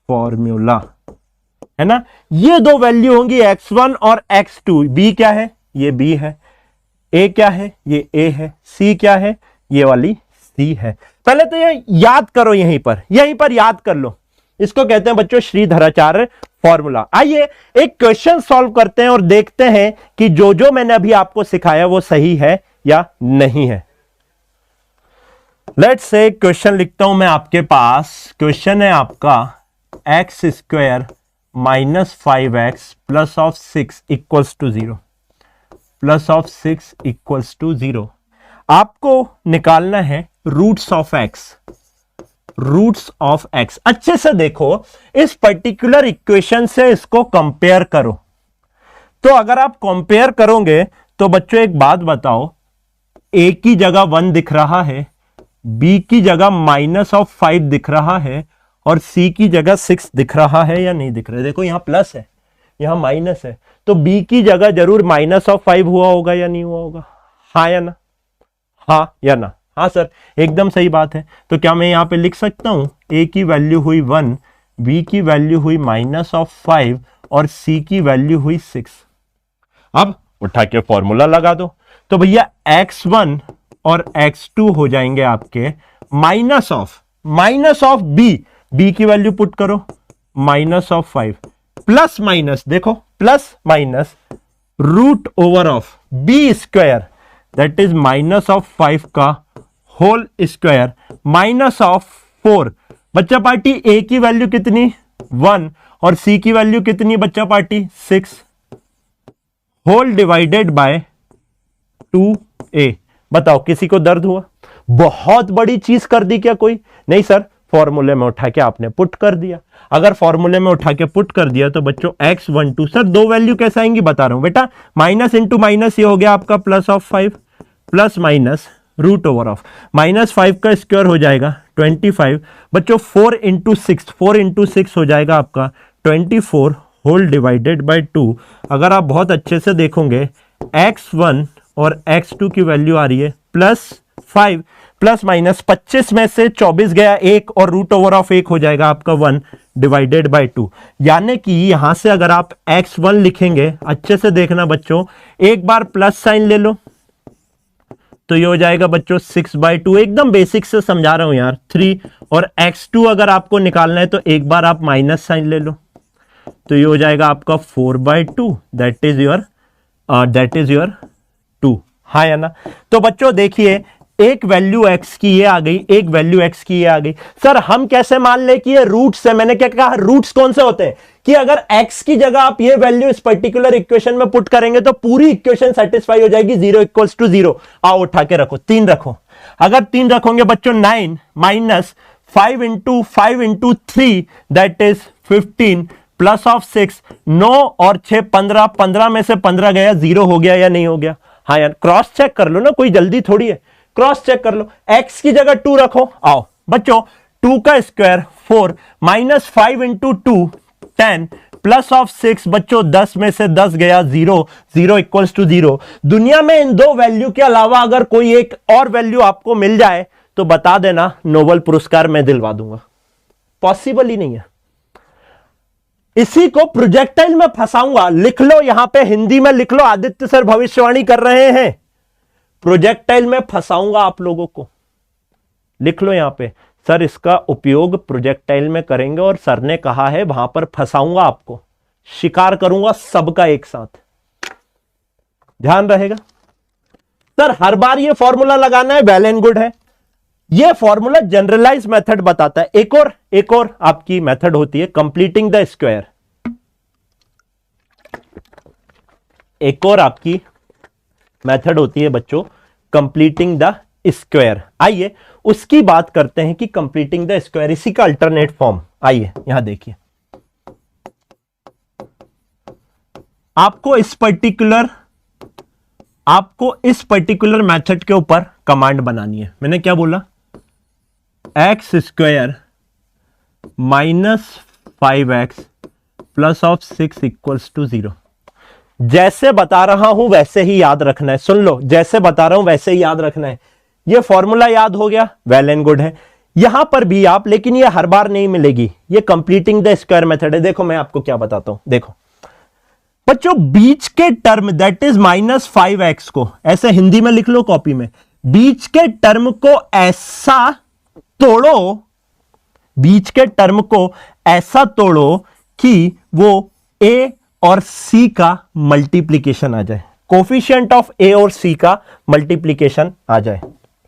फॉर्मूला, है ना। ये दो वैल्यू होंगी x1 और x2। b क्या है, ये b है। a क्या है, ये a है। c क्या है, ये वाली c है। पहले तो ये याद करो, यहीं पर याद कर लो। इसको कहते हैं बच्चों श्रीधराचार्य फॉर्मूला। आइए एक क्वेश्चन सॉल्व करते हैं और देखते हैं कि जो जो मैंने अभी आपको सिखाया वो सही है या नहीं है। लेट्स से क्वेश्चन लिखता हूं मैं आपके पास। क्वेश्चन है आपका x square minus 5x plus of 6 equals to 0, plus of 6 equals to 0। आपको निकालना है roots of x, roots of x। अच्छे से देखो, इस पर्टिकुलर इक्वेशन से इसको कंपेयर करो। तो अगर आप कंपेयर करोगे तो बच्चों एक बात बताओ, a की जगह 1 दिख रहा है, b की जगह माइनस ऑफ 5 दिख रहा है और c की जगह 6 दिख रहा है या नहीं दिख रहा है। देखो यहां प्लस है, यहां माइनस है, तो b की जगह जरूर माइनस ऑफ 5 हुआ होगा या नहीं हुआ होगा, हाँ या ना, हाँ या ना। हाँ सर, एकदम सही बात है। तो क्या मैं यहां पे लिख सकता हूं a की वैल्यू हुई 1, b की वैल्यू हुई माइनस ऑफ 5 और c की वैल्यू हुई 6। अब उठा के फॉर्मूला लगा दो। तो भैया x1 और x2 हो जाएंगे आपके माइनस ऑफ b की वैल्यू पुट करो माइनस ऑफ 5 प्लस माइनस, देखो plus minus root over of b square that is minus of 5 का होल स्क्वायर माइनस ऑफ 4। बच्चा पार्टी a की वैल्यू कितनी 1 और c की वैल्यू कितनी बच्चा party 6 whole divided by 2a। बताओ किसी को दर्द हुआ? बहुत बड़ी चीज कर दी क्या कोई? नहीं सर, फॉर्मूले में उठा के आपने पुट कर दिया। अगर फॉर्मूले में उठा के पुट कर दिया तो बच्चों x12, सर दो वैल्यू कैसे आएंगी बता रहा हूं बेटा, माइनस इंटू माइनस ये हो गया आपका plus of 5 plus minus root over of minus 5 का स्क्वायर हो जाएगा 25। बच्चों 4 इंटू 6 हो जाएगा आपका 24 होल डिवाइडेड बाय 2। अगर आप बहुत अच्छे से देखोगे x1 और x2 की वैल्यू आ रही है प्लस 5 प्लस माइनस 25 में से 24 गया 1 और रूट ओवर ऑफ 1 हो जाएगा आपका 1 डिवाइडेड बाय 2। यानी कि यहां से अगर आप x1 लिखेंगे, अच्छे से देखना बच्चों, एक बार प्लस साइन ले लो तो ये हो जाएगा बच्चों 6/2। एकदम बेसिक से समझा रहा हूं यार, 3। और x2 अगर आपको निकालना है तो एक बार आप माइनस साइन ले लो तो ये हो जाएगा आपका 4/2 दैट इज योर 2। हाँ या ना। तो बच्चों देखिए, एक वैल्यू x की ये आ गई, एक वैल्यू x की ये आ गई। सर हम कैसे मान ले कि ये रूट्स है? मैंने क्या कहा, रूट्स कौन से होते हैं कि अगर x की जगह आप ये वैल्यू इस पर्टिकुलर इक्वेशन में पुट करेंगे तो पूरी इक्वेशन सेटिस्फाई हो जाएगी, 0 इक्वल्स टू 0। आओ उठा के रखो, 3 रखो। अगर 3 रखोगे बच्चों 9 minus 5 into 3 that is 15 plus of 6, 9 और 6 15, 15 में से 15 गया, 0 हो गया या नहीं हो गया? हाँ यार, क्रॉस चेक कर लो ना, कोई जल्दी थोड़ी है, क्रॉस चेक कर लो। x की जगह 2 रखो। आओ बच्चों, 2 का square 4 minus 5 into 2 10 plus of 6, बच्चों 10 में से 10 गया, 0 0 इक्वल्स टू 0। दुनिया में इन दो वैल्यू के अलावा अगर कोई एक और वैल्यू आपको मिल जाए तो बता देना, नोबेल पुरस्कार मैं दिलवा दूंगा। पॉसिबल ही नहीं है। इसी को प्रोजेक्टाइल में फंसाऊंगा। लिख लो, यहां पे हिंदी में लिख लो, आदित्य सर भविष्यवाणी कर रहे हैं, प्रोजेक्टाइल में फंसाऊंगा आप लोगों को। लिख लो यहां पे, सर इसका उपयोग प्रोजेक्टाइल में करेंगे और सर ने कहा है वहां पर फंसाऊंगा आपको, शिकार करूंगा सबका एक साथ। ध्यान रहेगा। सर हर बार ये फॉर्मूला लगाना है, वेल एंड गुड है। ये फॉर्मूला जनरलाइज मेथड बताता है। एक और आपकी मेथड होती है कंप्लीटिंग द स्क्वायर। एक और आपकी मेथड होती है बच्चों कंप्लीटिंग द स्क्वायर। आइए उसकी बात करते हैं कि कंप्लीटिंग द स्क्वायर, इसी का अल्टरनेट फॉर्म। आइए यहां देखिए, आपको इस पर्टिकुलर मेथड के ऊपर कमांड बनानी है। मैंने क्या बोला, x square minus 5x plus of 6 equals to 0। जैसे बता रहा हूं वैसे ही याद रखना है। सुन लो, जैसे बता रहा हूं वैसे ही याद रखना है। ये फॉर्मूला याद हो गया, वेल एंड गुड है। यहां पर भी आप, लेकिन ये हर बार नहीं मिलेगी, ये कंप्लीटिंग द स्क्वायर मेथड है। देखो मैं आपको क्या बताता हूं, देखो बच्चों, बीच के टर्म दैट इज -5x को ऐसे हिंदी में लिख लो कॉपी में, बीच के टर्म को ऐसा तोड़ो, बीच के टर्म को ऐसा तोड़ो कि वो a और c का मल्टीप्लीकेशन आ जाए, कोफिशिएंट ऑफ a और c का मल्टीप्लीकेशन आ जाए।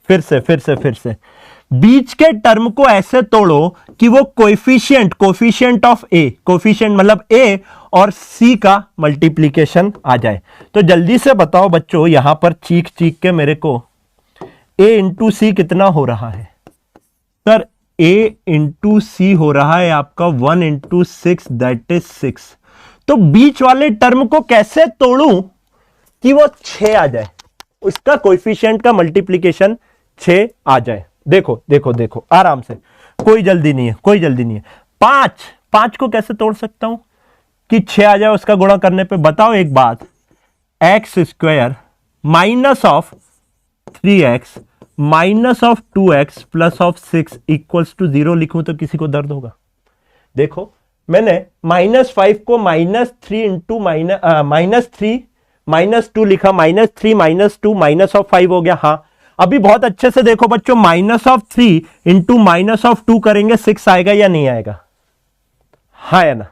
फिर से बीच के टर्म को ऐसे तोड़ो कि वो कोफिशिएंट ऑफ a, कोफिशिएंट मतलब a और c का मल्टीप्लीकेशन आ जाए। तो जल्दी से बताओ बच्चों, यहां पर चीख के मेरे को a इंटू सी कितना हो रहा है? सर a इंटू सी हो रहा है आपका 1 इंटू 6 दैट इज 6। तो बीच वाले टर्म को कैसे तोड़ूं कि वो 6 आ जाए, उसका कोएफिशिएंट का मल्टीप्लिकेशन 6 आ जाए। देखो आराम से, कोई जल्दी नहीं है। 5 को कैसे तोड़ सकता हूं कि 6 आ जाए उसका गुणा करने पे? बताओ एक बात, x square minus of 3x minus of 2x plus of 6 equals to 0 लिखूं तो किसी को दर्द होगा? देखो मैंने -5 को -3 इंटू -2 लिखा, -3 -2 माइनस ऑफ 5 हो गया। हाँ, अभी बहुत अच्छे से देखो बच्चों, -3 इंटू -2 करेंगे 6 आएगा या नहीं आएगा? हाँ या ना?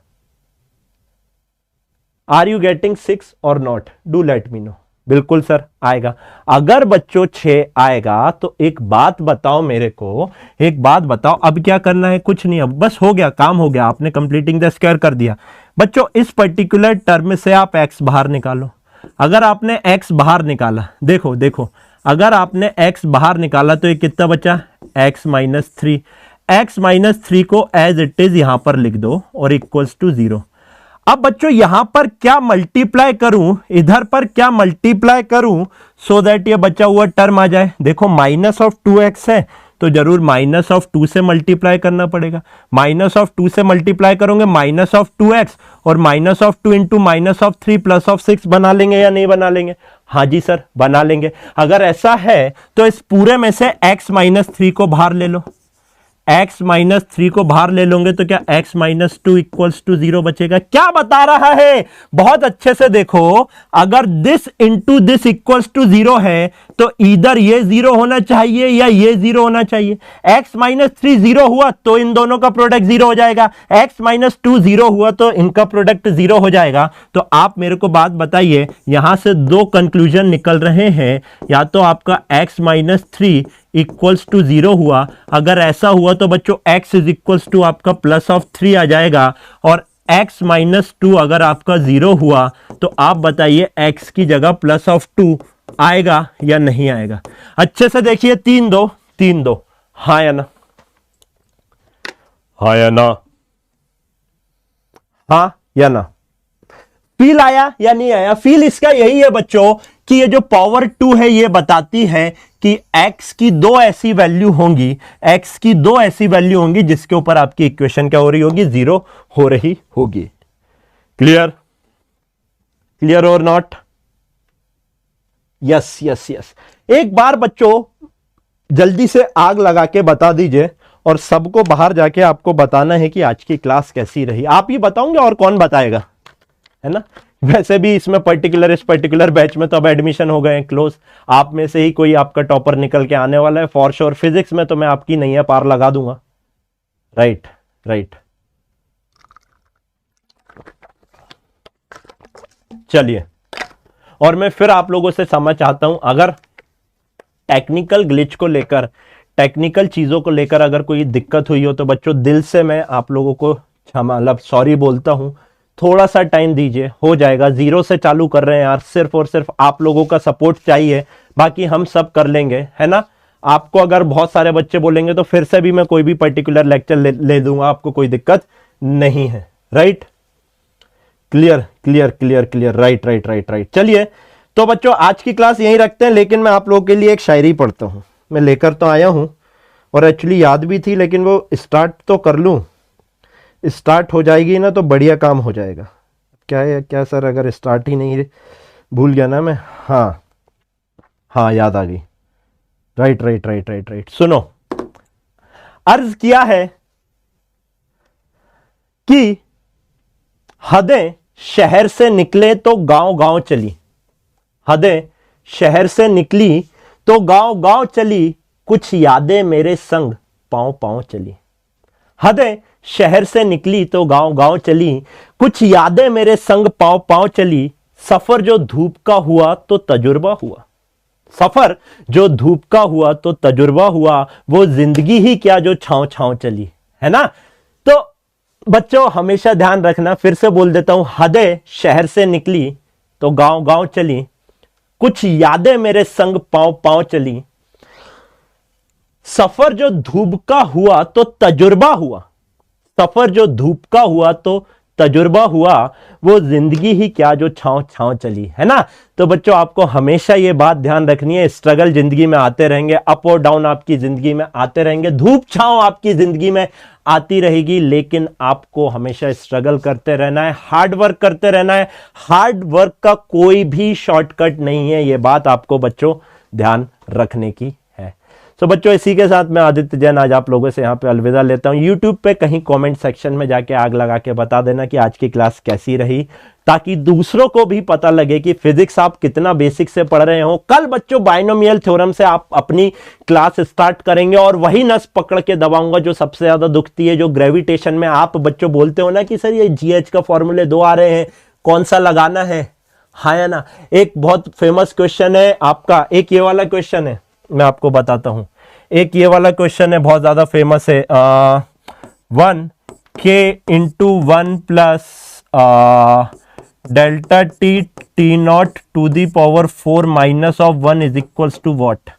आर यू गेटिंग 6 और not? Do let me know. बिल्कुल सर आएगा। अगर बच्चों 6 आएगा तो एक बात बताओ मेरे को, एक बात बताओ, अब क्या करना है? कुछ नहीं, अब बस हो गया, काम हो गया, आपने कंप्लीटिंग द स्क्वायर कर दिया। बच्चों इस पर्टिकुलर टर्म से आप x बाहर निकालो। अगर आपने x बाहर निकाला, देखो अगर आपने x बाहर निकाला तो ये कितना बचा? x -3 को एज इट इज यहां पर लिख दो और इक्वल्स टू 0। अब बच्चों यहां पर क्या मल्टीप्लाई करूं, इधर पर क्या मल्टीप्लाई करूं सो दैट ये बचा हुआ टर्म आ जाए? देखो -2x है तो जरूर -2 से मल्टीप्लाई करना पड़ेगा। -2 से मल्टीप्लाई करोगे -2x और -2 इंटू -3 प्लस ऑफ 6 बना लेंगे या नहीं बना लेंगे? हाँ जी सर बना लेंगे। अगर ऐसा है तो इस पूरे में से x -3 को बाहर ले लो, x -3 को बाहर ले लोगे तो क्या x -2 इक्वल्स टू 0 बचेगा? क्या बता रहा है? बहुत अच्छे से देखो, अगर this into this equals to 0 है तो इधर ये 0 होना चाहिए या ये 0 होना चाहिए। x -3 0 हुआ तो इन दोनों का प्रोडक्ट 0 हो जाएगा, x -2 0 हुआ तो इनका प्रोडक्ट 0 हो जाएगा। तो आप मेरे को बात बताइए, यहां से दो कंक्लूजन निकल रहे हैं, या तो आपका x -3 इक्वल्स टू 0 हुआ, अगर ऐसा हुआ तो बच्चों x इज इक्वल्स टू आपका प्लस ऑफ 3 आ जाएगा, और x -2 अगर आपका 0 हुआ तो आप बताइए x की जगह प्लस ऑफ 2 आएगा या नहीं आएगा? अच्छे से देखिए, 3 2 हाँ या ना? हाँ या ना? हाँ या ना? फील आया या नहीं आया? फील इसका यही है बच्चों कि ये जो पावर 2 है ये बताती है कि x की दो ऐसी वैल्यू होंगी, x की दो ऐसी वैल्यू होंगी जिसके ऊपर आपकी इक्वेशन क्या हो रही होगी? 0 हो रही होगी। क्लियर और नॉट? यस। एक बार बच्चों जल्दी से आग लगा के बता दीजिए, और सबको बाहर जाके आपको बताना है कि आज की क्लास कैसी रही। आप ही बताओगे और कौन बताएगा, है ना? वैसे भी इसमें इस पर्टिकुलर बैच में तो अब एडमिशन हो गए हैं क्लोज। आप में से ही कोई आपका टॉपर निकल के आने वाला है फॉर श्योर। फिजिक्स में तो मैं आपकी नहीं है पार लगा दूंगा। राइट। चलिए, और मैं फिर आप लोगों से समझ चाहता हूं, अगर टेक्निकल ग्लिच को लेकर, टेक्निकल चीजों को लेकर अगर कोई दिक्कत हुई हो तो बच्चों दिल से मैं आप लोगों को मतलब सॉरी बोलता हूं। थोड़ा सा टाइम दीजिए, हो जाएगा। 0 से चालू कर रहे हैं यार, सिर्फ और सिर्फ आप लोगों का सपोर्ट चाहिए, बाकी हम सब कर लेंगे, है ना? आपको अगर बहुत सारे बच्चे बोलेंगे तो फिर से भी मैं कोई भी पर्टिकुलर लेक्चर ले दूंगा, आपको कोई दिक्कत नहीं है। राइट? क्लियर। राइट। चलिए तो बच्चों आज की क्लास यहीं रखते हैं, लेकिन मैं आप लोगों के लिए एक शायरी पढ़ता हूं। मैं लेकर तो आया हूं और एक्चुअली याद भी थी, लेकिन वो स्टार्ट तो कर लूं। स्टार्ट हो जाएगी ना तो बढ़िया काम हो जाएगा। क्या है क्या सर, अगर स्टार्ट ही नहीं भूल गया ना मैं। हाँ हाँ, याद आ गई। Right right right right right. सुनो, अर्ज किया है कि हदें शहर से निकले तो गांव गांव चली। हदें शहर से निकली तो गांव गांव चली, कुछ यादें मेरे संग पांव पांव चली। हदें शहर से निकली तो गांव गांव चली, कुछ यादें मेरे संग पांव पांव चली। सफर जो धूप का हुआ तो तजुर्बा हुआ। सफर जो धूप का हुआ तो तजुर्बा हुआ, वो जिंदगी ही क्या जो छांव छांव चली, है ना। तो बच्चों हमेशा ध्यान रखना, फिर से बोल देता हूं, हदें शहर से निकली तो गांव गांव चली, कुछ यादें मेरे संग पांव पांव चली। सफर जो धूप का हुआ तो तजुर्बा हुआ। सफर जो धूप का हुआ तो तजुर्बा हुआ, वो जिंदगी ही क्या जो छांव छांव चली, है ना। तो बच्चों आपको हमेशा ये बात ध्यान रखनी है, स्ट्रगल जिंदगी में आते रहेंगे, अप और डाउन आपकी जिंदगी में आते रहेंगे, धूप छांव आपकी जिंदगी में आती रहेगी, लेकिन आपको हमेशा स्ट्रगल करते रहना है, हार्ड वर्क करते रहना है। हार्ड वर्क का कोई भी शॉर्टकट नहीं है, ये बात आपको बच्चों ध्यान रखने की है। तो बच्चों इसी के साथ मैं आदित्य जैन आज आप लोगों से यहाँ पे अलविदा लेता हूँ। यूट्यूब पे कहीं कमेंट सेक्शन में जाके आग लगा के बता देना कि आज की क्लास कैसी रही, ताकि दूसरों को भी पता लगे कि फिजिक्स आप कितना बेसिक से पढ़ रहे हो। कल बच्चों बाइनोमियल थ्योरम से आप अपनी क्लास स्टार्ट करेंगे और वही नस पकड़ के दबाऊंगा जो सबसे ज्यादा दुखती है, जो ग्रेविटेशन में आप बच्चों बोलते हो ना कि सर ये जीएच का फॉर्मूले 2 आ रहे हैं, कौन सा लगाना है, हाँ या ना। एक बहुत फेमस क्वेश्चन है आपका, एक ये वाला क्वेश्चन है, मैं आपको बताता हूं। एक ये वाला क्वेश्चन है, बहुत ज्यादा फेमस है, 1k into 1 plus delta T T naught to the power 4 minus of 1 is equals to watt.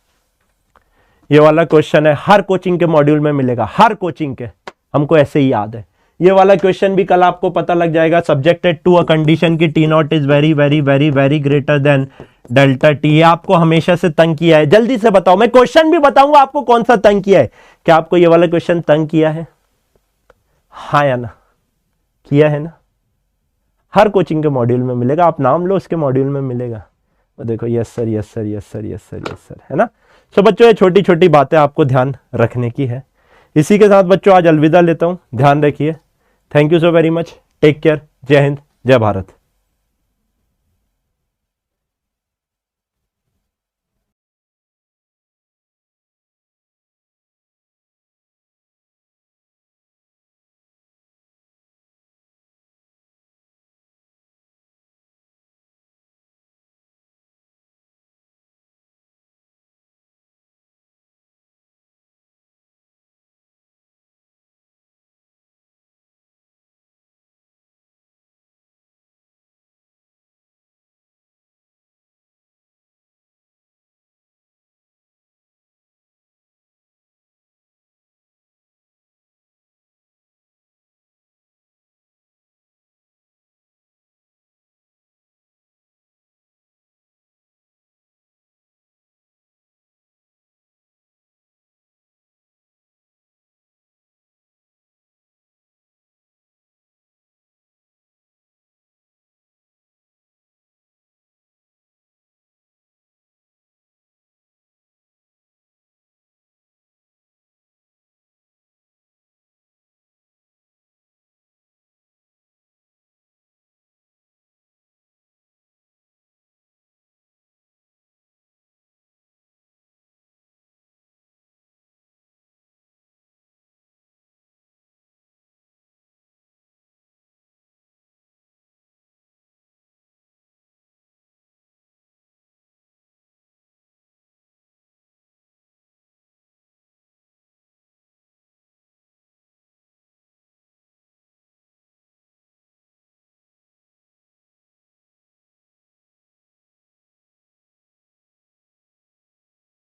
ये वाला क्वेश्चन है, हर कोचिंग के मॉड्यूल में मिलेगा, हर कोचिंग के, हमको ऐसे ही याद है। ये वाला क्वेश्चन भी कल आपको पता लग जाएगा। सब्जेक्टेड टू अ कंडीशन की T not is very very very very greater than delta T. आपको हमेशा से तंग किया है, जल्दी से बताओ, मैं क्वेश्चन भी बताऊंगा आपको कौन सा तंग किया है। क्या आपको ये वाला क्वेश्चन तंग किया है, हाँ या ना, किया है ना। हर कोचिंग के मॉड्यूल में मिलेगा, आप नाम लो उसके मॉड्यूल में मिलेगा। तो देखो yes sir yes sir yes sir yes sir yes sir, है ना। तो बच्चों ये छोटी छोटी बातें आपको ध्यान रखने की है। इसी के साथ बच्चों आज अलविदा लेता हूं, ध्यान रखिए। Thank you so very much, take care, जय हिंद, जय भारत।